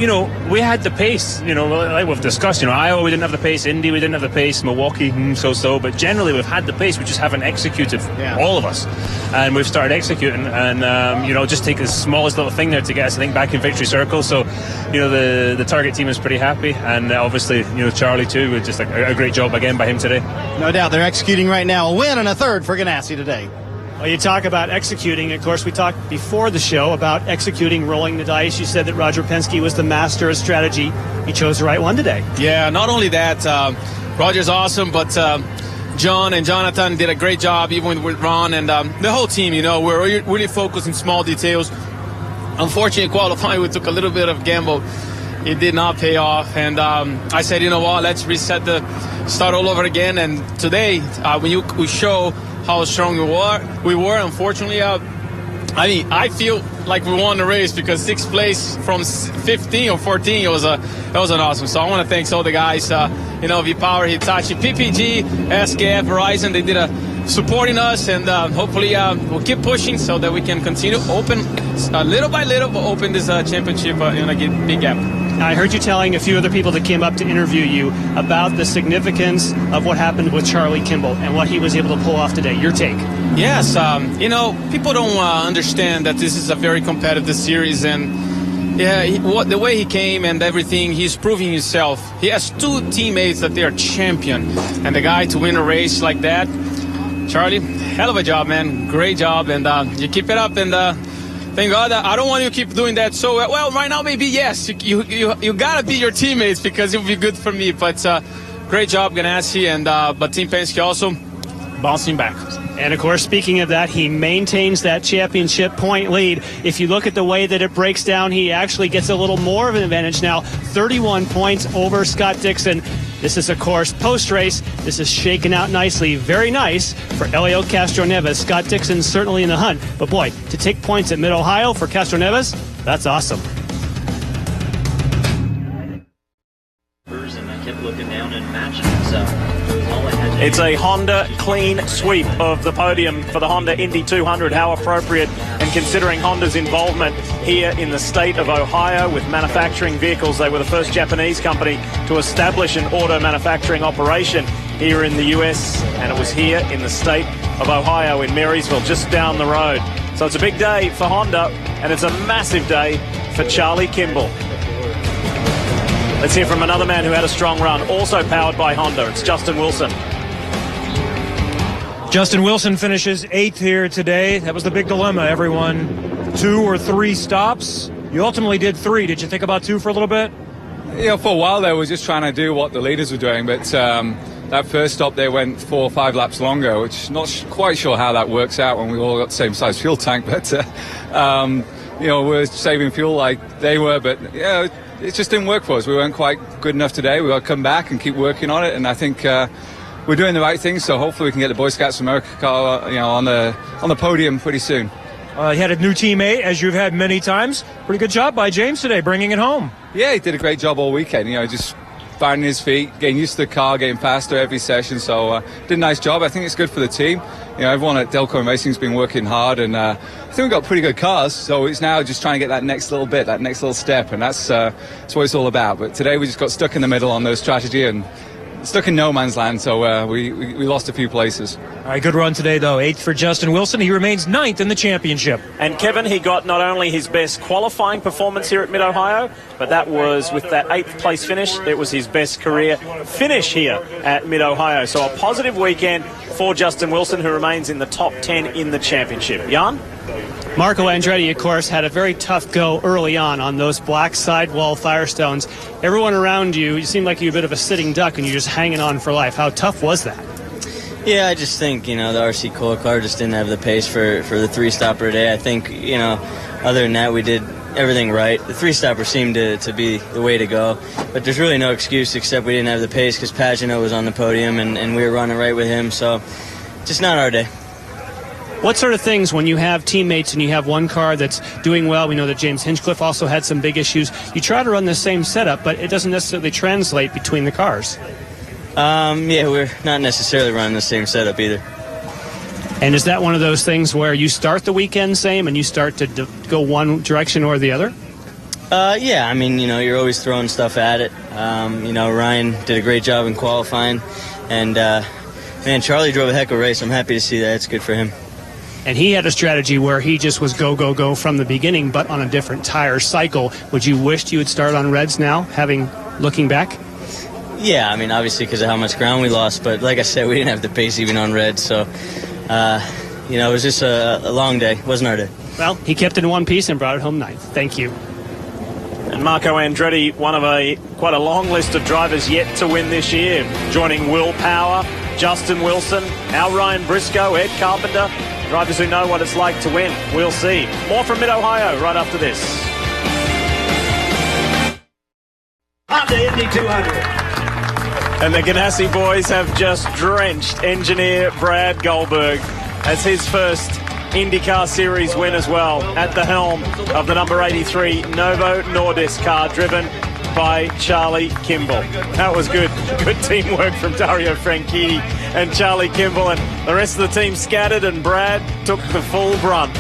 we had the pace. Like we've discussed. Iowa, we didn't have the pace. Indy, we didn't have the pace. Milwaukee, so. But generally, we've had the pace. We just haven't executed. All of us, and we've started executing. And just take the smallest little thing there to get us, I think, back in victory circle. So, the Target team is pretty happy, and obviously, Charlie too. With just a great job again by him today. No doubt, they're executing right now. A win and a third for Ganassi today. Well, you talk about executing. Of course, we talked before the show about executing, rolling the dice. You said that Roger Penske was the master of strategy. He chose the right one today. Yeah, not only that, Roger's awesome, but John and Jonathan did a great job, even with Ron and the whole team. We're really focused on small details. Unfortunately, qualifying, we took a little bit of gamble. It did not pay off, and I said, you know what, let's start all over again. And today, when we show how strong we were, unfortunately, I feel like we won the race because 6th place from 15 or 14, it was an awesome. So I want to thank all the guys, V-Power, Hitachi, PPG, SKF, Verizon. They did supporting us, and hopefully we'll keep pushing so that we can continue open little by little, but open this championship in a big gap. I heard you telling a few other people that came up to interview you about the significance of what happened with Charlie Kimball and what he was able to pull off today. Your take? Yes, people don't understand that this is a very competitive series, and the way he came and everything, he's proving himself. He has 2 teammates that they are champion, and the guy to win a race like that, Charlie, hell of a job, man. Great job, and you keep it up, and thank God. I don't want you to keep doing that. So, well, right now, maybe yes. You gotta be your teammates because it will be good for me. But great job, Ganassi, and but Team Penske also bouncing back. And of course, speaking of that, he maintains that championship point lead. If you look at the way that it breaks down, he actually gets a little more of an advantage now. 31 points over Scott Dixon. This is, of course, post-race. This is shaken out nicely. Very nice for Helio Castroneves. Scott Dixon certainly in the hunt. But boy, to take points at Mid-Ohio for Castroneves, that's awesome. And I kept looking down and matching, so all I had to It's a Honda clean sweep of the podium for the Honda Indy 200. How appropriate, and considering Honda's involvement here in the state of Ohio with manufacturing vehicles. They were the first Japanese company to establish an auto manufacturing operation here in the U.S., and it was here in the state of Ohio in Marysville, just down the road. So it's a big day for Honda, and it's a massive day for Charlie Kimball. Let's hear from another man who had a strong run, also powered by Honda. It's Justin Wilson. Justin Wilson finishes 8th here today. That was the big dilemma, everyone. 2 or 3 stops. You ultimately did 3. Did you think about 2 for a little bit? For a while there, we were just trying to do what the leaders were doing, but that first stop they went 4 or 5 laps longer, which not quite sure how that works out when we all got the same size fuel tank, but we're saving fuel like they were, but it just didn't work for us. We weren't quite good enough today. We've got to come back and keep working on it, and I think we're doing the right thing, so hopefully we can get the Boy Scouts of America car on the podium pretty soon. You had a new teammate, as you've had many times. Pretty good job by James today, bringing it home. Yeah, he did a great job all weekend, just finding his feet, getting used to the car, getting faster every session, so did a nice job. I think it's good for the team. Everyone at Delco Racing's been working hard, and I think we've got pretty good cars, so it's now just trying to get that next little bit, that next little step, and that's what it's all about. But today we just got stuck in the middle on the strategy and stuck in no man's land, so we lost a few places. All right, good run today, though. 8th for Justin Wilson. He remains 9th in the championship. And Kevin, he got not only his best qualifying performance here at Mid-Ohio, but that was with that 8th place finish. It was his best career finish here at Mid-Ohio. So a positive weekend for Justin Wilson, who remains in the top 10 in the championship. Jan? Marco Andretti, of course, had a very tough go early on those black sidewall Firestones. Everyone around you seemed like you were a bit of a sitting duck and you're just hanging on for life. How tough was that? Yeah, I just think, the RC Cola car just didn't have the pace for the 3-stopper today. I think, other than that, we did everything right. The 3-stopper seemed to be the way to go. But there's really no excuse except we didn't have the pace because Pagano was on the podium and we were running right with him. So just not our day. What sort of things, when you have teammates and you have one car that's doing well, we know that James Hinchcliffe also had some big issues, you try to run the same setup, but it doesn't necessarily translate between the cars. Yeah, we're not necessarily running the same setup either. And is that one of those things where you start the weekend same and you start to go one direction or the other? Yeah, I mean, you're always throwing stuff at it. Ryan did a great job in qualifying, and man, Charlie drove a heck of a race. I'm happy to see that. It's good for him. And he had a strategy where he just was go, go, go from the beginning, but on a different tire cycle. Would you wish you would start on reds now, looking back? Yeah, I mean, obviously because of how much ground we lost, but like I said, we didn't have the pace even on reds, so, it was just a long day. It wasn't our day. Well, he kept it in one piece and brought it home ninth. Thank you. And Marco Andretti, one of quite a long list of drivers yet to win this year, joining Will Power, Justin Wilson, our Ryan Briscoe, Ed Carpenter, drivers who know what it's like to win. We'll see. More from Mid-Ohio right after this. On the Indy 200. And the Ganassi boys have just drenched engineer Brad Goldberg as his first IndyCar Series win as well, at the helm of the number 83 Novo Nordisk car, driven by Charlie Kimball. That was good teamwork from Dario Franchitti and Charlie Kimball, and the rest of the team scattered, and Brad took the full brunt.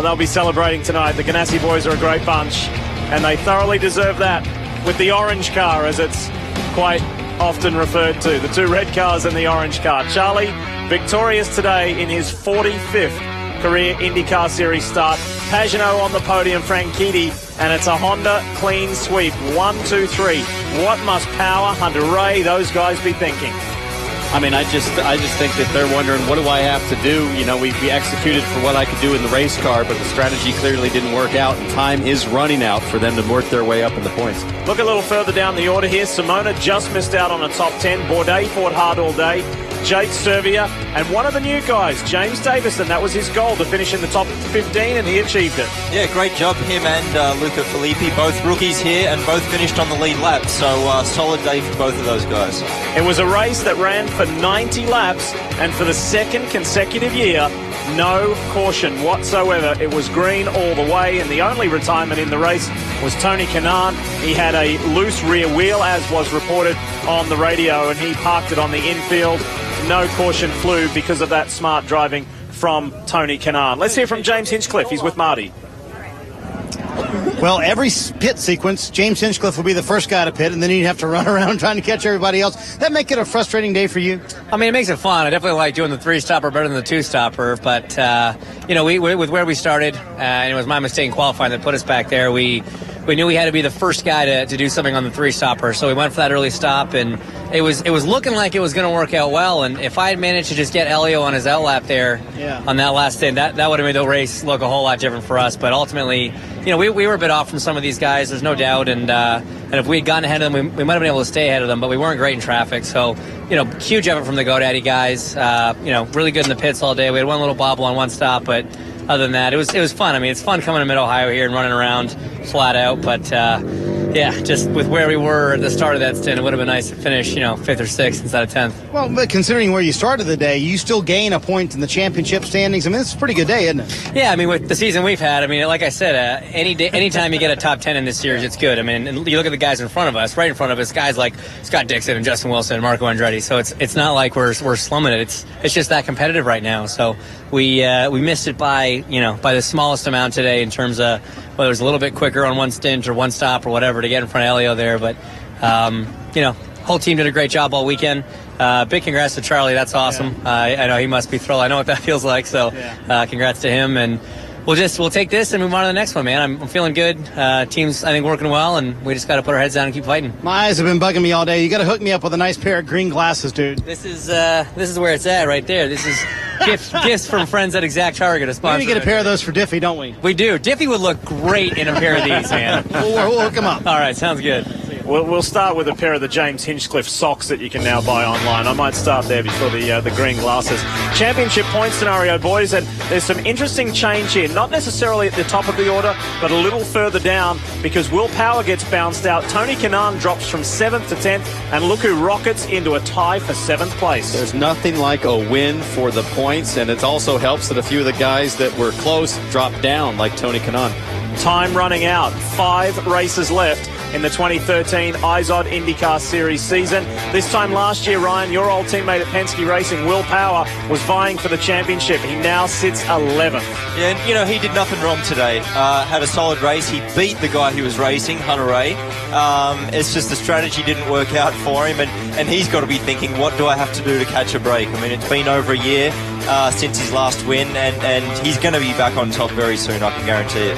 They'll be celebrating tonight. The Ganassi boys are a great bunch, and they thoroughly deserve that with the orange car, as it's quite often referred to. The two red cars and the orange car. Charlie, victorious today in his 45th career IndyCar Series start. Pagenaud on the podium, Franchitti, and it's a Honda clean sweep. 1, 2, 3. What must Power, Hunter Ray, those guys be thinking? I mean, I just think that they're wondering, what do I have to do? We executed for what I could do in the race car, but the strategy clearly didn't work out, and time is running out for them to work their way up in the points. Look a little further down the order here. Simona just missed out on a top 10. Bourdais fought hard all day. Jake Servia, and one of the new guys, James Davison. That was his goal, to finish in the top 15, and he achieved it. Yeah, great job, him and Luca Filippi, both rookies here, and both finished on the lead lap. So solid day for both of those guys. It was a race that ran for 90 laps, and for the second consecutive year, no caution whatsoever. It was green all the way, and the only retirement in the race was Tony Kanaan. He had a loose rear wheel, as was reported on the radio, and he parked it on the infield. No caution flew because of that smart driving from Tony Kanaan. Let's hear from James Hinchcliffe. He's with Marty. Well, every pit sequence, James Hinchcliffe will be the first guy to pit, and then he'd have to run around trying to catch everybody else. That make it a frustrating day for you? I mean, it makes it fun. I definitely like doing the three-stopper better than the two-stopper, but, we with where we started, and it was my mistake in qualifying that put us back there, we knew we had to be the first guy to do something on the three-stopper, so we went for that early stop, and it was looking like it was going to work out well, and if I had managed to just get Elio on his outlap there on that last stint, that would have made the race look a whole lot different for us, but ultimately, we were a bit off from some of these guys, there's no doubt, and if we had gotten ahead of them, we might have been able to stay ahead of them, but we weren't great in traffic, so, huge effort from the GoDaddy guys, really good in the pits all day. We had one little bobble on one stop, but other than that, it was fun. I mean, it's fun coming to Mid-Ohio here and running around flat out, but just with where we were at the start of that stint, it would have been nice to finish, 5th or 6th instead of 10th. Well, but considering where you started the day, you still gain a point in the championship standings. I mean, it's a pretty good day, isn't it? Yeah, I mean, with the season we've had, I mean, like I said, anytime you get a top 10 in this series, it's good. I mean, and you look at the guys in front of us, right in front of us, guys like Scott Dixon and Justin Wilson and Marco Andretti. So it's not like we're slumming it. It's just that competitive right now. So we missed it by the smallest amount today in terms of whether it was a little bit quicker on one stint or one stop or whatever to get in front of Elio there. But, whole team did a great job all weekend. Big congrats to Charlie. That's awesome. Yeah. I know he must be thrilled. I know what that feels like. So congrats to him. And we'll take this and move on to the next one, man. I'm feeling good. Team's, I think, working well, and we just got to put our heads down and keep fighting. My eyes have been bugging me all day. You got to hook me up with a nice pair of green glasses, dude. This is where it's at right there. This is gifts from friends at Exact Target. We need to get a pair of those for Diffie, don't we? We do. Diffie would look great in a pair of these, man. We'll hook him up. All right, sounds good. We'll start with a pair of the James Hinchcliffe socks that you can now buy online. I might start there before the green glasses. Championship point scenario, boys, and there's some interesting change here. Not necessarily at the top of the order, but a little further down, because Will Power gets bounced out. Tony Kanaan drops from 7th to 10th, and look who rockets into a tie for 7th place. There's nothing like a win for the points, and it also helps that a few of the guys that were close dropped down, like Tony Kanaan. Time running out. 5 races left in the 2013 IZOD IndyCar Series season. This time last year, Ryan, your old teammate at Penske Racing, Will Power, was vying for the championship. He now sits 11th. Yeah, and, you know, he did nothing wrong today. Had a solid race. He beat the guy he was racing, Hunter Ray. It's just the strategy didn't work out for him, and he's got to be thinking, what do I have to do to catch a break? I mean, it's been over a year since his last win, and he's going to be back on top very soon, I can guarantee it.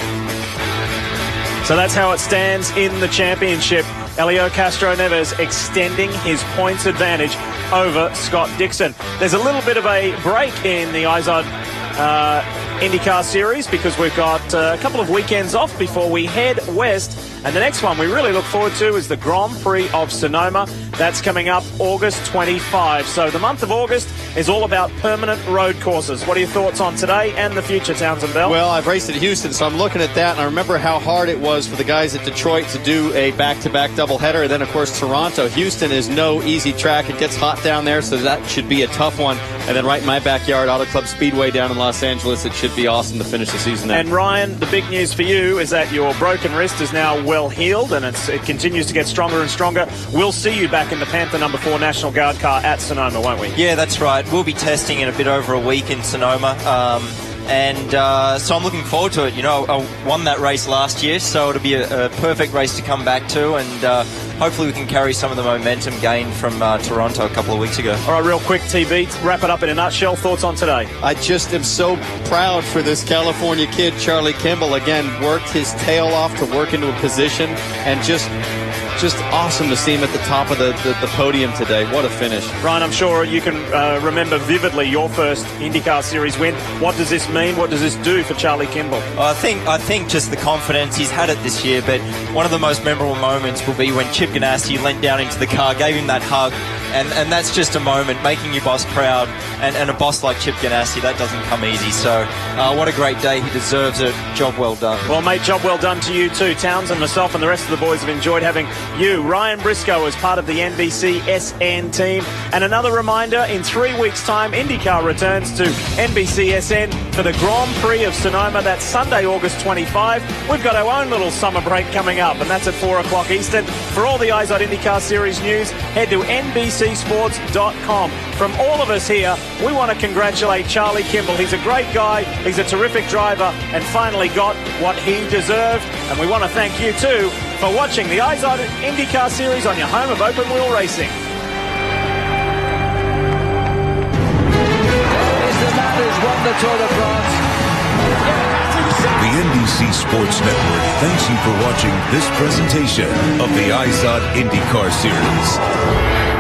So that's how it stands in the championship. Helio Castroneves extending his points advantage over Scott Dixon. There's a little bit of a break in the IZOD IndyCar Series because we've got a couple of weekends off before we head west. And the next one we really look forward to is the Grand Prix of Sonoma. That's coming up August 25. So the month of August is all about permanent road courses. What are your thoughts on today and the future, Townsend Bell? Well, I've raced at Houston, so I'm looking at that, and I remember how hard it was for the guys at Detroit to do a back-to-back doubleheader. And then, of course, Toronto. Houston is no easy track. It gets hot down there, so that should be a tough one. And then right in my backyard, Auto Club Speedway down in Los Angeles, it should be awesome to finish the season there. And Ryan, the big news for you is that your broken wrist is now well healed, and it continues to get stronger and stronger. We'll see you back in the Panther number 4 National Guard car at Sonoma, won't we? Yeah, that's right. We'll be testing in a bit over a week in Sonoma. So I'm looking forward to it. You know, I won that race last year, so it'll be a perfect race to come back to, and hopefully we can carry some of the momentum gained from Toronto a couple of weeks ago. All right, real quick, TB, wrap it up in a nutshell. Thoughts on today? I just am so proud for this California kid, Charlie Kimball. Again, worked his tail off to work into a position, and just awesome to see him at the top of the podium today. What a finish. Ryan, I'm sure you can remember vividly your first IndyCar Series win. What does this mean? What does this do for Charlie Kimball? I think just the confidence. He's had it this year, but one of the most memorable moments will be when Chip Ganassi leant down into the car, gave him that hug, and that's just a moment, making your boss proud, and a boss like Chip Ganassi, that doesn't come easy. So what a great day. He deserves it. Job well done. Well, mate, job well done to you too. Townsend, myself, and the rest of the boys have enjoyed having you, Ryan Briscoe, as part of the NBC SN team. And another reminder, in 3 weeks' time, IndyCar returns to NBC SN for the Grand Prix of Sonoma. That's Sunday, August 25. We've got our own little summer break coming up, and that's at 4 o'clock Eastern. For all the IZOD IndyCar Series news, head to NBCSports.com. From all of us here, we want to congratulate Charlie Kimball. He's a great guy, he's a terrific driver, and finally got what he deserved. And we want to thank you too for watching the IZOD IndyCar Series on your home of open wheel racing. The man who's won the Tour de France. The NBC Sports Network thanks you for watching this presentation of the IZOD IndyCar Series.